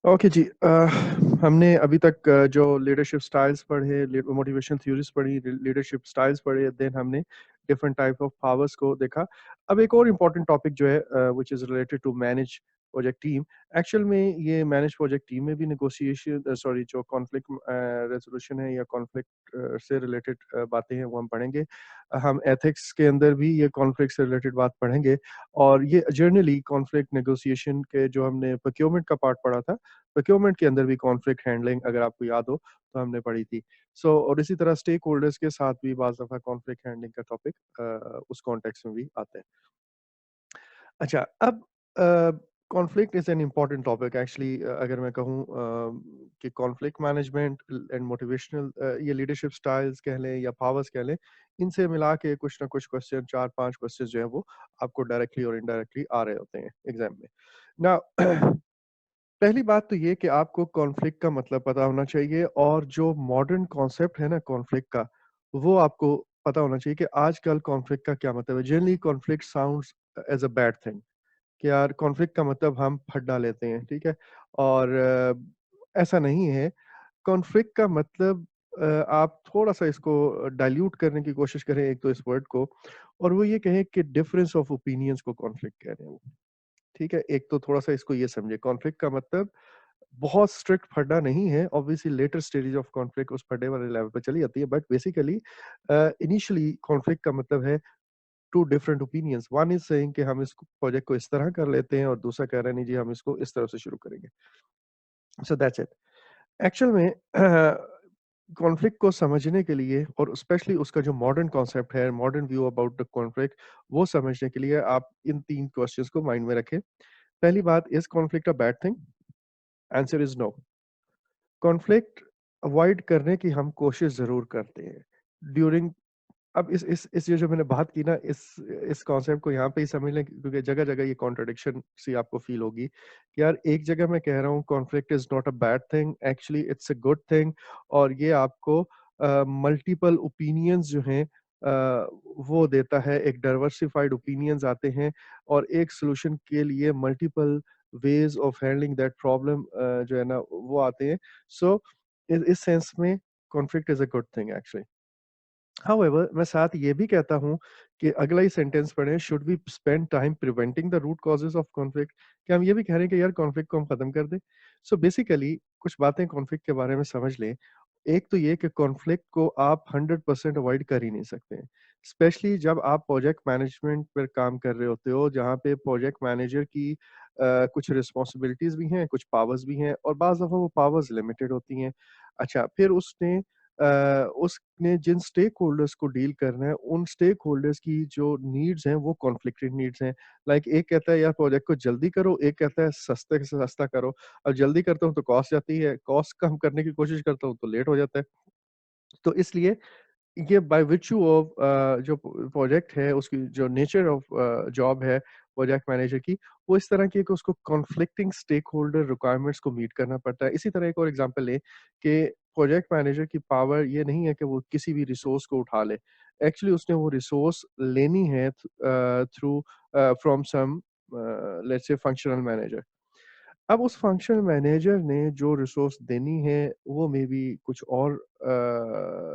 Okay जी। हमने अभी तक जो लीडरशिप स्टाइल्स पढ़े, मोटिवेशन थ्योरीज पढ़ी, लीडरशिप स्टाइल्स पढ़े, देन हमने डिफरेंट टाइप ऑफ पावर्स को देखा। अब एक और इम्पोर्टेंट टॉपिक जो है which is related to manage project team. Actual में ये मैनेज प्रोजेक्ट टीम में भी नेगोशिएशन, सॉरी, जो कॉन्फ्लिक्ट रेजोल्यूशन है या कॉन्फ्लिक्ट से रिलेटेड बातें हैं वो हम पढ़ेंगे। हम एथिक्स के अंदर भी ये कॉन्फ्लिक्ट से रिलेटेड बात पढ़ेंगे। और ये जर्नली कॉन्फ्लिक्ट नेगोशिएशन के जो हमने प्रोक्योरमेंट का पार्ट पढ़ा था, प्रोक्योरमेंट के अंदर भी कॉन्फ्लिक्ट हैंडलिंग अगर आपको याद हो तो हमने पढ़ी थी। और इसी तरह स्टेक होल्डर्स के साथ भी बाज़ दफ़ा कॉन्फ्लिक्ट हैंडलिंग का टॉपिक उस कॉन्टेक्स्ट में भी आता है। अच्छा, अब conflict is an important topic actually. अगर मैं कहूँ कि कॉन्फ्लिक्ट मैनेजमेंट एंड मोटिवेशनल, ये लीडरशिप स्टाइल्स कह लें या पावर्स कह लें, इनसे मिला के कुछ ना कुछ क्वेश्चन, 4-5 क्वेश्चन जो हैं वो आपको डायरेक्टली और इनडायरेक्टली आ रहे होते हैं एग्ज़ाम में। नाउ पहली बात तो ये कि आपको कॉन्फ्लिक्ट का मतलब पता होना चाहिए, और जो मॉडर्न कॉन्सेप्ट है ना कॉन्फ्लिक्ट का, वो आपको पता होना चाहिए कि आजकल कॉन्फ्लिक्ट का क्या मतलब है। Generally conflict sounds as a bad thing, कि यार कॉन्फ्लिक्ट का मतलब हम फड्डा लेते हैं, ठीक है? और ऐसा नहीं है। कॉन्फ्लिक्ट का मतलब आप थोड़ा-सा इसको डाइल्यूट करने की कोशिश करें एक तो इस वर्ड को, और वो ये कहें कि डिफरेंस ऑफ ओपिनियंस को कॉन्फ्लिक्ट कह रहे हैं वो, ठीक है? एक तो थोड़ा-सा इसको ये समझिए, कॉन्फ्लिक्ट का मतलब बहुत स्ट्रिक्ट फड्डा नहीं है। Obviously later stages of conflict उस फड्डे वाले लेवल पे चली जाती है, बट बेसिकली इनिशियली कॉन्फ्लिक्ट का मतलब है two different opinions. One is saying कि हम इस प्रोजेक्ट को इस तरह कर लेते हैं, और दूसरा कह रहा है नहीं जी हम इसको इस तरह से शुरू करेंगे। So that's it. एक्चुअल में कॉन्फ्लिक्ट को समझने के लिए, और स्पेशली उसका जो मॉडर्न कॉन्सेप्ट है, modern view about the conflict, वो समझने के लिए आप इन 3 क्वेश्चंस को माइंड में रखें। पहली बात, is conflict a bad thing? Answer is no. Conflict avoid करने की हम कोशिश ज़रूर करते हैं। ड्यूरिंग, अब इस ये जो मैंने बात की ना, इस कॉन्सेप्ट को यहाँ पे ही समझ लें, क्योंकि जगह-जगह ये कॉन्ट्रडिक्शन सी आपको फ़ील होगी कि यार एक जगह मैं कह रहा हूँ conflict is not a bad thing, actually it's a good thing, और ये आपको मल्टीपल ओपिनियंस जो हैं वो देता है, एक डाइवर्सिफाइड ओपिनियंस आते हैं, और एक सॉल्यूशन के लिए multiple ways of handling that problem जो है ना वो आते हैं। सो इस सेंस में conflict is a good thing actually. However मैं साथ ये भी कहता हूँ कि अगला ही सेंटेंस पढ़ें, should we spend time preventing the root causes of conflict? क्या हम ये भी कह रहे हैं कि यार कॉन्फ्लिक्ट को हम खत्म कर दें? सो बेसिकली कुछ बातें कॉन्फ्लिक्ट के बारे में समझ लें। एक तो ये कि कॉन्फ्लिक्ट को आप 100% अवॉइड कर ही नहीं सकते हैं। स्पेशली जब आप प्रोजेक्ट मैनेजमेंट पर काम कर रहे होते हो, जहाँ पे प्रोजेक्ट मैनेजर की कुछ रिस्पॉन्सिबिलिटीज़ भी हैं, कुछ पावर्स भी हैं, और बाज़ दफ़ा वो पावर्स लिमिटेड होती हैं। अच्छा, फिर उसने जिन स्टेक होल्डर्स को डील करना है, उन स्टेक होल्डर्स की जो नीड्स हैं, वो कॉन्फ्लिक्टेड नीड्स हैं। लाइक एक कहता है यार प्रोजेक्ट को जल्दी करो, एक कहता है सस्ते से सस्ता करो। अब जल्दी करता हूँ तो कॉस्ट जाती है, कॉस्ट कम करने की कोशिश करता हूँ तो लेट हो जाता है। तो इसलिए ये बाय वर्च्यू ऑफ जो प्रोजेक्ट है, उसकी जो नेचर ऑफ जॉब है प्रोजेक्ट मैनेजर की, वो इस तरह की है कि उसको कॉन्फ्लिक्टिंग स्टेक होल्डर रिक्वायरमेंट्स को मीट करना पड़ता है। इसी तरह एक और एग्जांपल लें कि प्रोजेक्ट मैनेजर की पावर ये नहीं है कि वो किसी भी रिसोर्स को उठा ले। एक्चुअली उसने वो रिसोर्स लेनी है through from some let's say functional manager. अब उस फंक्शनल मैनेजर ने जो रिसोर्स देनी है, वो मे बी कुछ और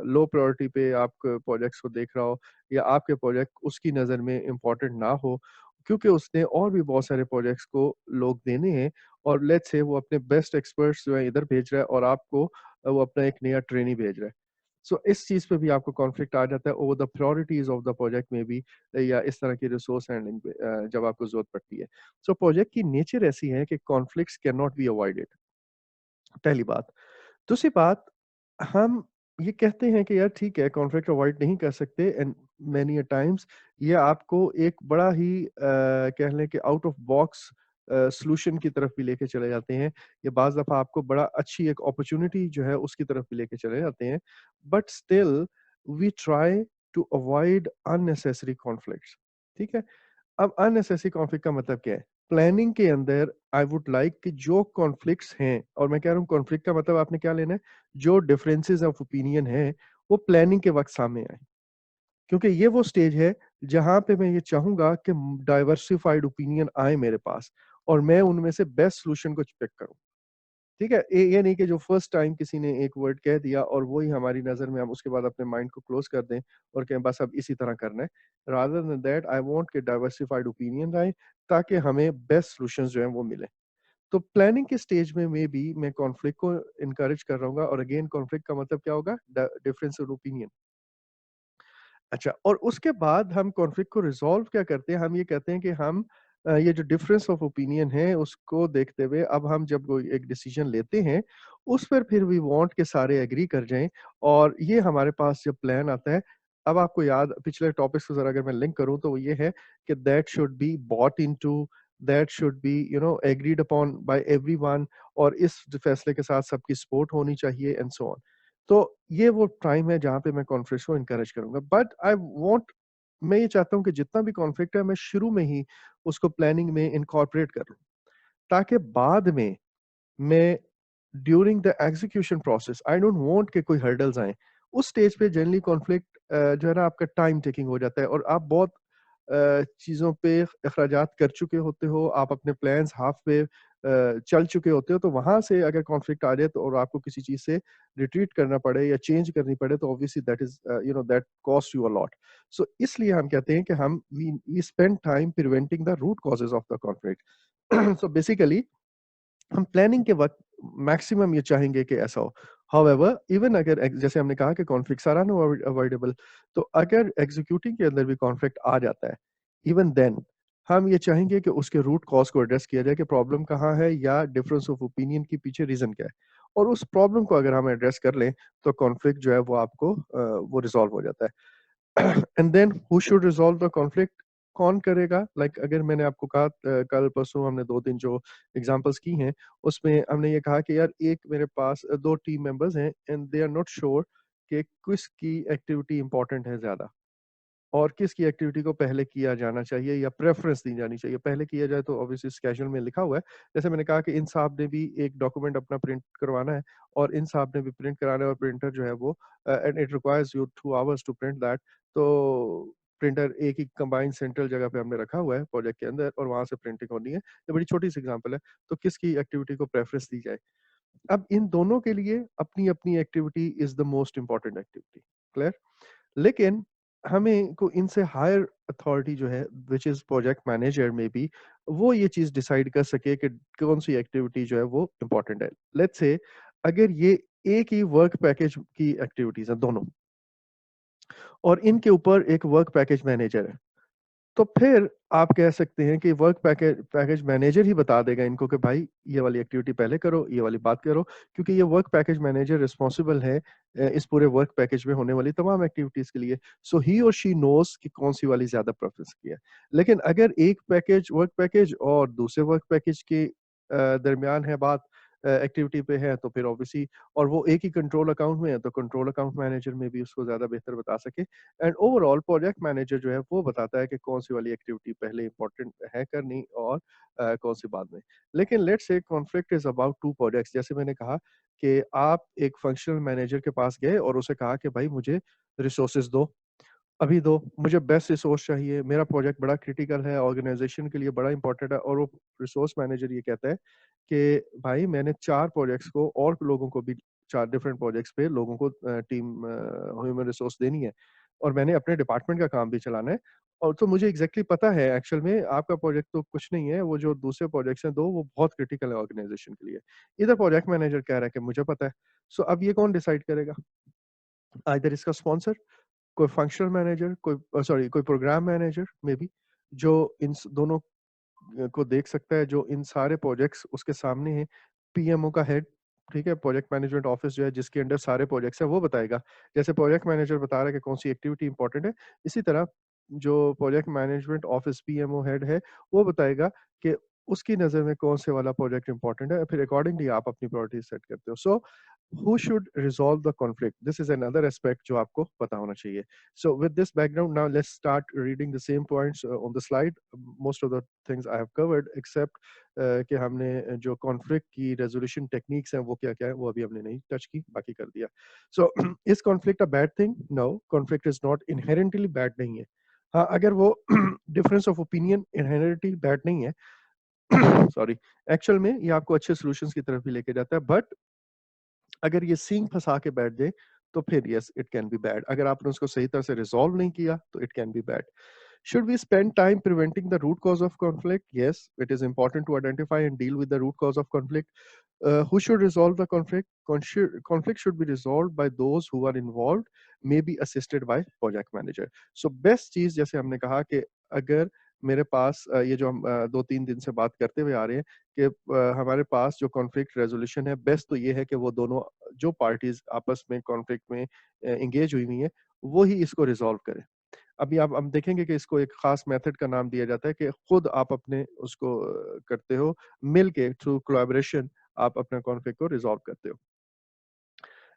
लो प्रायोरिटी पे आपके प्रोजेक्ट्स को देख रहा हो, या आपके प्रोजेक्ट उसकी नज़र में इम्पोर्टेंट ना हो, क्योंकि उसने और भी बहुत सारे प्रोजेक्ट्स को लोग देने हैं, और लेट्स से वो अपने बेस्ट एक्सपर्ट्स जो है इधर भेज रहा है, और आपको वो अपना एक नया ट्रेनी भेज रहा है। सो इस चीज़ पे भी आपको कॉन्फ्लिक्ट आ जाता है over the priorities of the project में भी, या इस तरह की रिसोर्स हैंडलिंग पे जब आपको ज़रूरत पड़ती है। सो प्रोजेक्ट की नेचर ऐसी है कि conflicts can not be avoided, पहली बात। दूसरी बात, हम ये कहते हैं कि यार ठीक है कॉन्फ्लिक्ट अवॉइड नहीं कर सकते, एंड मेनी अ टाइम्स ये आपको एक बड़ा ही कह लें कि आउट ऑफ बॉक्स सॉल्यूशन की तरफ भी लेके चले जाते हैं। ये बाज़ दफ़ा आपको बड़ा अच्छी एक अपॉर्च्युनिटी जो है उसकी तरफ भी लेके चले जाते हैं। But still we try to avoid unnecessary conflicts, ठीक है? अब अननेसेसरी कॉन्फ्लिक्ट का मतलब क्या है? प्लानिंग के अंदर आई वुड लाइक कि जो कॉन्फ्लिक्ट्स हैं, और मैं कह रहा हूँ कॉन्फ्लिक्ट का मतलब आपने क्या लेना है, जो डिफरेंसेस ऑफ ओपिनियन है, वो प्लानिंग के वक़्त सामने आए। क्योंकि ये वो स्टेज है जहाँ पे मैं ये चाहूँगा कि डाइवर्सिफाइड ओपिनियन आए मेरे पास, और मैं उनमें से बेस्ट सॉल्यूशन को पिक करूँ। ठीक है? ये नहीं कि जो फर्स्ट टाइम किसी ने एक वर्ड कह दिया और वो ही हमारी नज़र में हम उसके बाद अपने माइंड को क्लोज़ कर दें और कहें बस अब इसी तरह करना है। Rather than that I want कि डाइवर्सिफाइड ओपिनियन आए ताकि हमें बेस्ट सॉल्यूशंस जो हैं वो मिलें। तो प्लानिंग के स्टेज में भी मैं कॉन्फ्लिक्ट को एनकरेज कर रहूँगा और अगेन कॉन्फ्लिक्ट का मतलब क्या होगा? Difference in opinion. अच्छा, और उसके बाद हम कॉन्फ्लिक्ट को रिज़ॉल्व क्या करते हैं, हम ये कहते हैं कि हम ये जो डिफरेंस ऑफ ओपिनियन है, उसको देखते हुए अब हम जब कोई एक डिसीज़न लेते हैं, उस पर फिर वी वांट के सारे एग्री कर जाएँ और ये हमारे पास जब प्लान आता है, अब आपको याद पिछले टॉपिक्स को ज़रा अगर मैं लिंक करूँ तो वो ये है कि that should be bought into, that should be agreed upon bye everyone और इस फैसले के साथ सबकी सपोर्ट होनी चाहिए एंड सो ऑन। तो ये वो टाइम है जहाँ पे मैं कॉन्फ्लिक्ट्स को एनकरेज करूँगा। बट आई वांट मैं ये चाहता हूँ कि जितना भी कॉन्फ्लिक्ट है मैं शुरू में ही उसको प्लानिंग में इनकॉर्पोरेट कर लूँ, ताकि बाद में मैं during the execution process I don't want कि कोई हर्डल्स आएँ। उस स्टेज पे जनरली कॉन्फ्लिक्ट जो है ना आपका टाइम टेकिंग हो जाता है और आप बहुत चीज़ों पे अखराजात कर चुके होते हो, आप अपने प्लान्स हाफ वे चल चुके होते हो, तो वहाँ से अगर कॉन्फ्लिक्ट आ जाए तो और आपको किसी चीज़ से रिट्रीट करना पड़े या चेंज करनी पड़े तो obviously that is that cost you a lot. So इसलिए हम कहते हैं कि हम we spend time preventing the root causes of the conflict. So basically हम प्लानिंग के वक़्त मैक्सिमम ये चाहेंगे कि ऐसा हो। हाउएवर इवन अगर जैसे हमने कहा कि कॉन्फ्लिक्ट्स आर अनअवॉइडेबल, तो अगर एग्ज़ीक्यूटिंग के अंदर भी कॉन्फ्लिक्ट आ जाता है, इवन देन हम ये चाहेंगे कि उसके रूट कॉज़ को एड्रेस किया जाए कि प्रॉब्लम कहाँ है या डिफरेंस ऑफ ओपिनियन के पीछे रीज़न क्या है। और उस प्रॉब्लम को अगर हम एड्रेस कर लें, तो कॉन्फ्लिक्ट जो है वो आपको वो रिज़ॉल्व हो जाता है। And then who should resolve the conflict? कौन करेगा? लाइक अगर मैंने आपको कहा कल परसों हमने 2 दिन जो एग्ज़ाम्पल्स की हैं, उसमें हमने ये कहा कि यार एक मेरे पास 2 टीम मेंबर्स हैं and they are not sure कि किसकी एक्टिविटी इम्पोर्टेंट है ज़्यादा। और किसकी एक्टिविटी को पहले किया जाना चाहिए या प्रेफ़रेंस दी जानी चाहिए। पहले किया जाए तो ऑब्वियसली स्केड्यूल में लिखा हुआ है। जैसे मैंने कहा कि इन साहब ने भी एक डॉक्यूमेंट अपना प्रिंट करवाना है और इन साहब ने भी प्रिंट कराना है और प्रिंटर जो है वो and it requires you 2 hours to print that. तो प्रिंटर एक ही कंबाइंड सेंट्रल जगह पे हमने रखा हुआ है प्रोजेक्ट के अंदर और वहाँ से प्रिंटिंग होनी है। ये बड़ी छोटी-सी एग्ज़ाम्पल है। तो किसकी एक्टिविटी को प्रेफ़रेंस दी जाए। अब इन दोनों के लिए अपनी-अपनी activity is the most important activity. Clear? लेकिन हमें को इनसे हायर अथॉरिटी जो है व्हिच इज़ प्रोजेक्ट मैनेजर में बी वो ये चीज़ डिसाइड कर सके कि कौन-सी एक्टिविटी जो है वो इम्पोर्टेंट है। लेट्स से अगर ये एक ही वर्क पैकेज की एक्टिविटीज़ हैं दोनों और इनके ऊपर एक वर्क पैकेज मैनेजर है। तो फिर आप कह सकते हैं कि वर्क पैकेज मैनेजर ही बता देगा इनको कि भाई ये वाली एक्टिविटी पहले करो, ये वाली बात करो, क्योंकि ये वर्क पैकेज मैनेजर रिस्पॉन्सिबल है इस पूरे वर्क पैकेज में होने वाली तमाम एक्टिविटीज़ के लिए। सो ही और शी नोज़ कि कौन-सी वाली ज़्यादा प्रेफ़रेंस की है। लेकिन अगर एक पैकेज वर्क पैकेज और दूसरे वर्क पैकेज के दरमियान है बात एक्टिविटी पे है तो फिर ऑब्वियसली और वो एक ही कंट्रोल अकाउंट में है तो कंट्रोल अकाउंट मैनेजर में भी उसको ज़्यादा बेहतर बता सके। एंड ओवरऑल प्रोजेक्ट मैनेजर जो है वो बताता है कि कौन-सी वाली एक्टिविटी पहले इम्पोर्टेंट है करनी और कौन-सी बाद में। लेकिन let's say conflict is about 2 projects जैसे मैंने कहा कि आप एक फंक्शनल मैनेजर के पास गए और उसे कहा कि भाई मुझे रिसोर्सेज़ दो। अभी दो, मुझे बेस्ट रिसोर्स चाहिए, मेरा प्रोजेक्ट बड़ा क्रिटिकल है, ऑर्गनाइज़ेशन के लिए बड़ा इम्पोर्टेंट है और वो रिसोर्स मैनेजर ये कहता है कि भाई मैंने 4 प्रोजेक्ट्स को और लोगों को भी 4 डिफरेंट प्रोजेक्ट्स पे लोगों को टीम ह्यूमन रिसोर्स देनी है और मैंने अपने डिपार्टमेंट का काम भी चलाना है और तो मुझे एग्ज़ैक्टली पता है एक्चुअल में आपका प्रोजेक्ट तो कुछ नहीं है, वो जो दूसरे प्रोजेक्ट्स हैं 2 वो बहुत क्रिटिकल है ऑर्गनाइज़ेशन के लिए। इधर प्रोजेक्ट मैनेजर कह रहा है कि मुझे पता है। सो अब ये कौन डिसाइड करेगा? आइदर इसका स्पॉन्सर कोई फंक्शनल मैनेजर, कोई सॉरी कोई प्रोग्राम मैनेजर मे बी जो इन दोनों को देख सकता है, जो इन सारे प्रोजेक्ट्स उसके सामने हैं। पीएमओ का हेड, ठीक है? प्रोजेक्ट मैनेजमेंट ऑफिस जो है जिसके अंडर सारे प्रोजेक्ट्स हैं वो बताएगा। जैसे प्रोजेक्ट मैनेजर बता रहा है कि कौन-सी एक्टिविटी इंपॉर्टेंट है, इसी तरह जो project management office PMO head है, वो बताएगा कि उसकी नज़र में कौन-से वाला प्रोजेक्ट इंपॉर्टेंट है, फिर अकॉर्डिंगली आप अपनी प्रायोरिटीज़ सेट करते हो। So who should resolve the conflict? This is another aspect जो आपको पता होना चाहिए। So with this background, now let's start reading the same points on the slide. Most of the things I have covered, except कि हमने जो conflict की resolution techniques हैं वो क्या-क्या है वो अभी हमने नहीं टच की, बाकी कर दिया। So is conflict a bad thing? No, conflict is not inherently bad नहीं है। हाँ, अगर वो difference of opinion inherently bad नहीं है, सॉरी, एक्चुअल में ये आपको अच्छे सॉल्यूशंस की तरफ भी लेके जाता है, बट अगर ये सींग फंसा के बैठ जाए तो फिर yes it can be bad. अगर आपने उसको सही तरह से रिजॉल्व नहीं किया तो it can be bad. Should we spend time preventing the root cause of conflict? Yes, it is important to identify and deal with the root cause of conflict. Who should resolve the conflict? Conflict should be resolved by those who are involved, may be assisted by project manager. So best चीज जैसे हमने कहा कि अगर मेरे पास ये जो हम 2-3 दिन से बात करते हुए आ रहे हैं कि हमारे पास जो कॉन्फ्लिक्ट रेजोल्यूशन है, बेस्ट तो ये है कि वो दोनों जो पार्टीज आपस में कॉन्फ्लिक्ट में एंगेज हुई हुई हैं वो ही इसको रिजॉल्व करें। अभी आप हम देखेंगे कि इसको एक खास मेथड का नाम दिया जाता है कि खुद आप अपने उसको करते हो, मिल के थ्रू कोलैबोरेशन आप अपने कॉन्फ्लिक्ट को रिजॉल्व करते हो।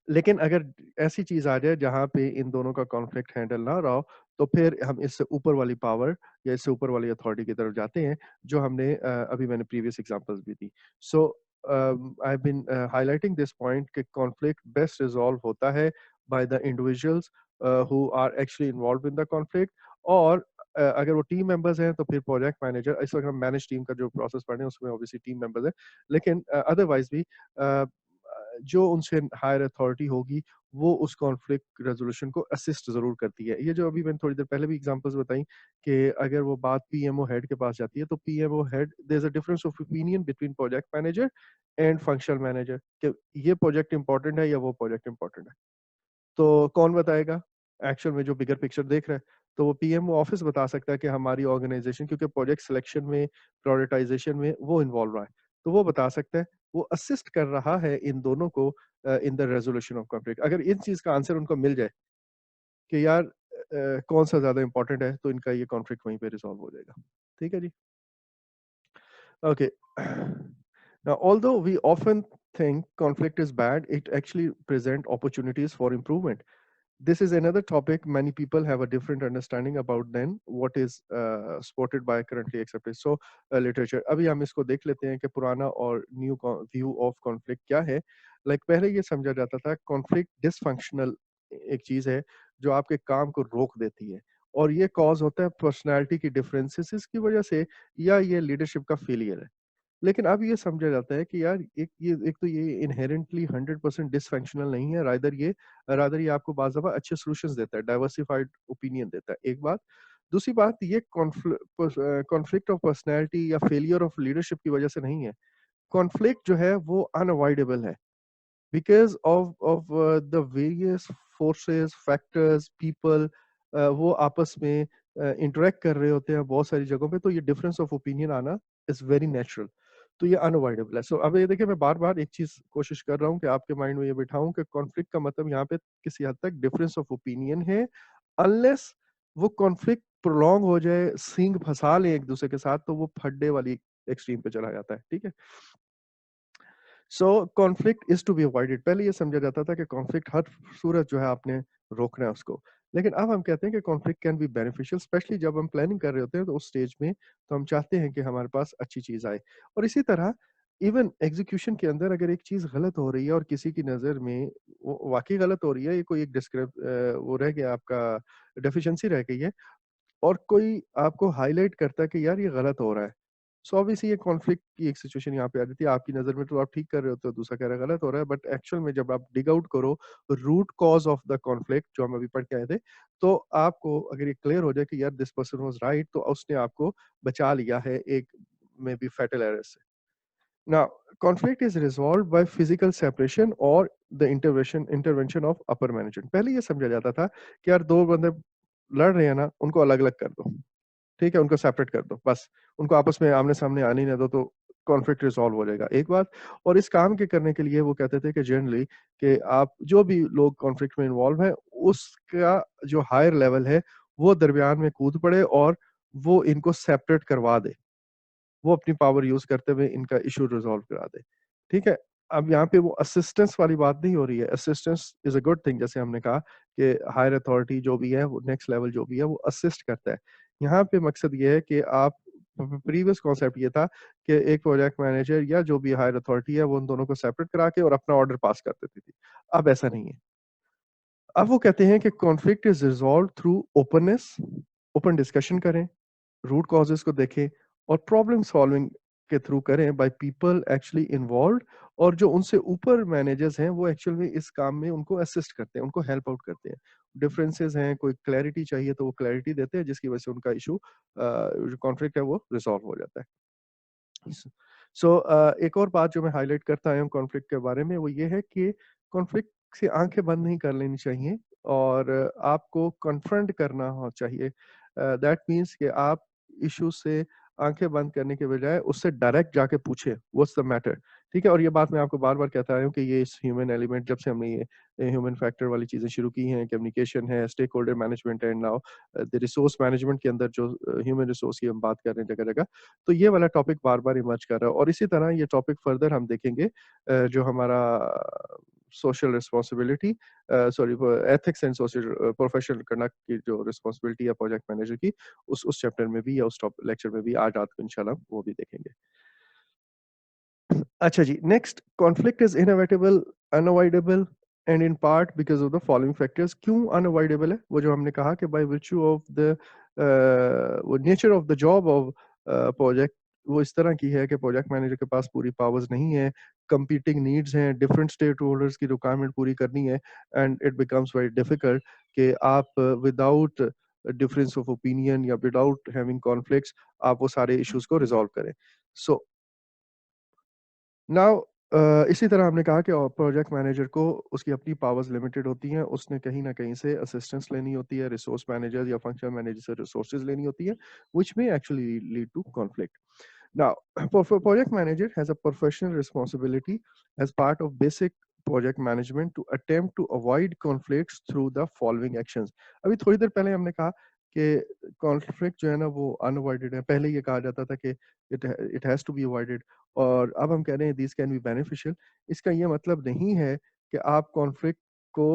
लेकिन अगर ऐसी चीज आ जाए जहां पे इन दोनों का कॉन्फ्लिक्ट हैंडल ना रहा हो, तो फिर हम इससे ऊपर वाली पावर या इससे ऊपर वाली अथॉरिटी की तरफ जाते हैं, जो हमने अभी मैंने प्रीवियस एग्जांपल्स भी दी। So I have been highlighting this point कि कॉन्फ्लिक्ट बेस्ट रिजॉल्व होता है by the individuals who are actually involve in the conflict. और अगर वो टीम मेंबर्स हैं तो फिर प्रोजेक्ट मैनेजर, इस वक्त हम मैनेज टीम का जो प्रोसेस पढ़ रहे हैं उसमें ऑब्वियसली टीम मेंबर्स है, लेकिन अदरवाइज भी जो उनसे हायर अथॉरिटी होगी वो उस कॉन्फ्लिक्ट रेजोल्यूशन को असिस्ट जरूर करती है। ये जो अभी मैंने थोड़ी देर पहले भी एग्जांपल्स बताई कि अगर वो बात पीएमओ हेड के पास जाती है तो PMO head, there is a difference of opinion between project manager and functional manager कि ये प्रोजेक्ट इंपॉर्टेंट है या वो प्रोजेक्ट इंपॉर्टेंट है। तो कौन बताएगा? एक्चुअल में जो बिगर पिक्चर देख रहा है, तो वो पीएमओ ऑफिस बता सकता है कि हमारी ऑर्गेनाइजेशन, क्योंकि प्रोजेक्ट सिलेक्शन में, प्रायोरिटाइजेशन में वो इन्वॉल्व रहा है, तो वो बता सकता है, वो असिस्ट कर रहा है इन दोनों को in the resolution of conflict. अगर इन चीज का आंसर उनको मिल जाए कि यार कौन सा ज्यादा इंपॉर्टेंट है, तो इनका ये कॉन्फ्लिक्ट वहीं पे रिजॉल्व हो जाएगा। ठीक है जी। Okay. Now, although we often think conflict is bad, it actually present opportunities for improvement. This is another topic many people have a different understanding about than what is supported by currently accepted so literature. अभी हम इसको देख लेते हैं कि पुराना और new view of conflict क्या है। लाइक पहले ये समझा जाता था कॉन्फ्लिक्ट डिसफंक्शनल एक चीज है जो आपके काम को रोक देती है, और ये कॉज होता है पर्सनैलिटी की डिफरेंसेस की वजह से, या ये लीडरशिप का फेलियर है। लेकिन अब ये समझा जाता है कि यार एक तो ये इनहेरेंटली 100% डिसफंक्शनल नहीं है, रादर ये आपको बाज़ दफ़ा अच्छे सॉल्यूशंस देता है, डाइवर्सिफाइड ओपिनियन देता है, एक बात। दूसरी बात, ये कॉन्फ्लिक्ट ऑफ पर्सनैलिटी या फेलियर ऑफ लीडरशिप की वजह से नहीं है। कॉन्फ्लिक्ट जो है वो अनअवॉइडेबल है because of the various forces, factors, people, वो आपस में इंटरेक्ट कर रहे होते हैं बहुत सारी जगहों पे, तो ये डिफरेंस ऑफ ओपिनियन आना इज वेरी नेचुरल। तो ये अनअवॉइडेबल है। सो अब ये देखिए, मैं बार बार एक चीज कोशिश कर रहा हूँ कि आपके माइंड में ये बिठाऊं कि कॉन्फ्लिक्ट का मतलब यहाँ पे किसी हद तक डिफरेंस ऑफ ओपिनियन है, अनलेस वो कॉन्फ्लिक्ट प्रोलॉन्ग हो जाए, सींग फंसा ले एक दूसरे के साथ, तो वो फड्डे वाली एक्सट्रीम पे चला जाता है। ठीक है। So conflict is to be avoided. पहले ये समझा जाता था कि कॉन्फ्लिक्ट हर सूरत जो है आपने रोकना है उसको, लेकिन अब हम कहते हैं कि conflict can be beneficial, specially जब हम प्लानिंग कर रहे होते हैं तो उस स्टेज में तो हम चाहते हैं कि हमारे पास अच्छी चीज आए। और इसी तरह इवन एग्जीक्यूशन के अंदर अगर एक चीज गलत हो रही है और किसी की नजर में वो वाकई गलत हो रही है, ये कोई एक डिस्क्रिप वो रह गया आपका, डेफिशिएंसी रह गई है, और कोई आपको हाईलाइट करता है कि यार ये गलत हो रहा है, सो ऑब्वियसली ये कॉन्फ्लिक्ट की एक सिचुएशन यहाँ पे आ जाती है। आपकी नज़र में तो आप ठीक कर रहे होते हो, दूसरा कह रहा है गलत हो रहा है, बट एक्चुअल में जब आप डिग आउट करो root cause of the conflict जो हम अभी पढ़ के आए थे, तो आपको अगर ये क्लियर हो जाए कि यार दिस पर्सन वाज राइट, तो उसने आपको बचा लिया है एक मे बी फैटल एरर से। Now conflict is resolve by physical separation और the intervention of upper management. पहले ये समझा जाता था कि यार दो बंदे लड़ रहे हैं ना, उनको अलग अलग कर दो, ठीक है, उनको सेपरेट कर दो, बस उनको आपस में आमने-सामने आने ही ना दो, तो कॉन्फ्लिक्ट रिज़ॉल्व हो जाएगा, एक बात। और इस काम के करने के लिए वो कहते थे कि जनरली कि आप जो भी लोग कॉन्फ्लिक्ट में इन्वॉल्व हैं, उसका जो हायर लेवल है, वो दरमियान में कूद पड़े और वो इनको सेपरेट करवा दे। वो अपनी पावर यूज़ करते हुए इनका इश्यू रिज़ॉल्व करा दे। ठीक है? अब यहाँ पे वो असिस्टेंस वाली बात नहीं हो रही है। Assistance is a good thing, जैसे हमने कहा कि हायर अथॉरिटी जो भी है, वो नेक्स्ट लेवल जो भी है, वो असिस्ट करता है। यहाँ पे मकसद ये है कि आप प्रीवियस कॉन्सेप्ट ये था कि एक प्रोजेक्ट मैनेजर या जो भी हायर अथॉरिटी है, वो उन दोनों को सेपरेट करा के और अपना ऑर्डर पास कर देती थी। अब ऐसा नहीं है। अब वो कहते हैं कि conflict is resolved through openness, open discussion करें, रूट कॉजेज़ को देखें और प्रॉब्लम सॉल्विंग के थ्रू करें बाय पीपल एक्चुअली इन्वॉल्व्ड, और जो उनसे ऊपर मैनेजर्स हैं वो एक्चुअल में इस काम में उनको असिस्ट करते हैं, उनको हेल्प आउट करते हैं। डिफरेंसेस हैं, कोई क्लैरिटी चाहिए तो वो क्लैरिटी देते हैं, जिसकी वजह से उनका इशू जो कॉन्फ्लिक्ट है वो रिजॉल्व हो जाता है। एक और बात जो मैं हाइलाइट करता आया हूँ कॉन्फ्लिक्ट के बारे में, वो ये है कि कॉन्फ्लिक्ट से आंखें बंद नहीं कर लेनी चाहिए, और आपको कन्फ्रंट करना हो चाहिए। दैट मीन्स कि आप इशू से आंखें बंद करने के बजाय उससे डायरेक्ट जाके पूछे व्हाट्स द मैटर। ठीक है, और ये बात मैं आपको बार बार कहता आया हूँ कि ये इस ह्यूमन एलिमेंट, जब से हमने ये ह्यूमन फैक्टर वाली चीजें शुरू की हैं, कम्युनिकेशन है, stakeholder management and now the resource management के अंदर जो ह्यूमन रिसोर्स की हम बात कर रहे हैं जगह जगह, तो ये वाला टॉपिक बार-बार इमर्ज कर रहा है, और इसी तरह ये टॉपिक फर्दर हम देखेंगे जो हमारा social responsibility sorry ethics and social professional conduct की जो रिस्पांसिबिलिटी है प्रोजेक्ट मैनेजर की, उस चैप्टर में भी या उस टॉप लेक्चर में भी आज रात को इंशाल्लाह वो भी देखेंगे। अच्छा जी, next, conflict is inevitable, unavoidable and in part because of the following factors. क्यों अनअवॉइडेबल है? वो जो हमने कहा कि बाय वर्च्यू ऑफ द वो nature of the job of project, वो इस तरह की है कि प्रोजेक्ट मैनेजर के पास पूरी पावर्स नहीं है, कंपीटिंग नीड्स हैं, डिफरेंट स्टेक होल्डर्स की रिक्वायरमेंट पूरी करनी है, and it becomes very difficult कि आप विदाउट डिफरेंस ऑफ ओपिनियन या विदाउट हैविंग कॉन्फ्लिक्ट्स आप वो सारे इश्यूज को रिजॉल्व करें। सो नाउ इसी तरह हमने कहा कि प्रोजेक्ट मैनेजर को उसकी अपनी पावर्स लिमिटेड होती हैं, उसने कहीं ना कहीं से असिस्टेंस लेनी होती है, रिसोर्स मैनेजर या फंक्शनल मैनेजर से रिसोर्सेज लेनी होती है, which may actually lead to conflict. Now, project manager has a professional responsibility as part of basic project management to attempt to avoid conflicts through the following actions. अभी थोड़ी देर पहले हमने कहा कि कॉन्फ्लिक्ट जो है ना वो अनअवॉइडेड है, पहले ये कहा जाता था कि it has to be avoided, और अब हम कह रहे हैं दिस कैन बी बेनिफिशियल। इसका ये मतलब नहीं है कि आप कॉन्फ्लिक्ट को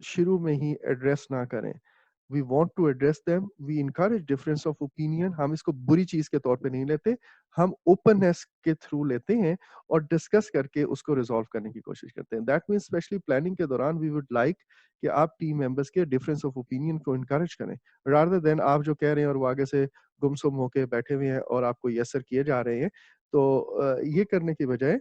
शुरू में ही एड्रेस ना करें। We want to address them, we encourage difference of opinion, हम इसको बुरी चीज के तौर पे नहीं लेते, हम ओपननेस के थ्रू लेते हैं और डिस्कस करके उसको रिजॉल्व करने की कोशिश करते हैं। दैट मीन्स स्पेशली प्लानिंग के दौरान वी वुड लाइक कि आप टीम मेंबर्स के डिफरेंस ऑफ ओपिनियन को इनकरेज करें, रादर देन आप जो कह रहे हैं और वो आगे से गुमसुम होके बैठे हुए हैं और आपको यस सर किए जा रहे हैं। तो ये करने की बजाय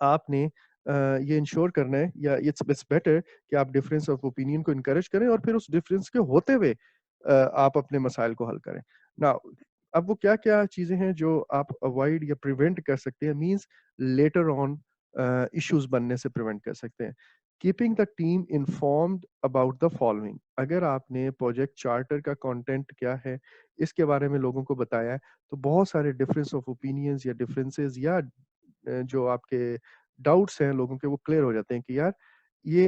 आपने ये इंश्योर करना है, या इट्स बेटर कि आप डिफरेंस ऑफ ओपिनियन को इनकरेज करें और फिर उस डिफरेंस के होते हुए आप अपने मसाइल को हल करें। नाउ, अब वो क्या-क्या चीज़ें हैं जो आप अवॉइड या प्रिवेंट कर सकते हैं, मीन्स लेटर ऑन इश्यूज़ बनने से प्रिवेंट कर सकते हैं। Keeping the team informed about the following, अगर आपने प्रोजेक्ट चार्टर का कंटेंट क्या है, इसके बारे में लोगों को बताया है, तो बहुत सारे डिफरेंस ऑफ ओपिनियंस या डिफरेंसेस या जो आपके डाउट्स हैं लोगों के, वो क्लियर हो जाते हैं कि यार ये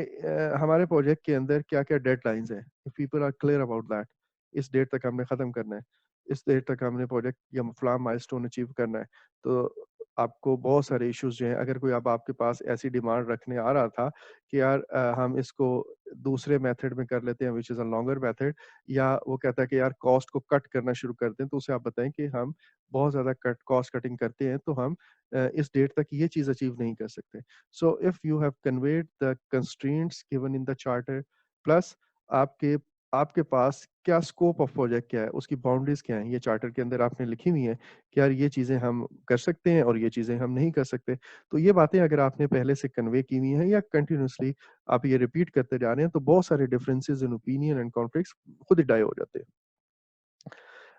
हमारे प्रोजेक्ट के अंदर क्या-क्या डेडलाइंस हैं। If people are clear about that, इस डेट तक हमने खत्म करना है, इस डेट तक हमने प्रोजेक्ट या फलां माइलस्टोन अचीव करना है। तो आपको बहुत सारे इश्यूज़ जो हैं, अगर कोई अब आपके पास ऐसी डिमांड रखने आ रहा था कि यार हम इसको दूसरे मेथड में कर लेते हैं which is a longer method, या वो कहता है कि यार कॉस्ट को कट करना शुरू कर दें, तो उसे आप बताएँ कि हम बहुत ज़्यादा कॉस्ट कटिंग करते हैं, तो हम इस डेट तक ये चीज़ अचीव नहीं कर सकते। So if you have conveyed the constraints given in the charter, plus आपके आपके पास क्या स्कोप ऑफ प्रोजेक्ट क्या है, उसकी बाउंड्रीज़ क्या हैं, ये चार्टर के अंदर आपने लिखी हुई हैं कि यार ये चीज़ें हम कर सकते हैं और ये चीज़ें हम नहीं कर सकते। तो ये बातें अगर आपने पहले से कन्वे की हुई हैं या कंटीन्यूअसली आप ये रिपीट करते जा रहे हैं, तो बहुत सारे differences in opinion and conflicts खुद ही डाई हो जाते हैं।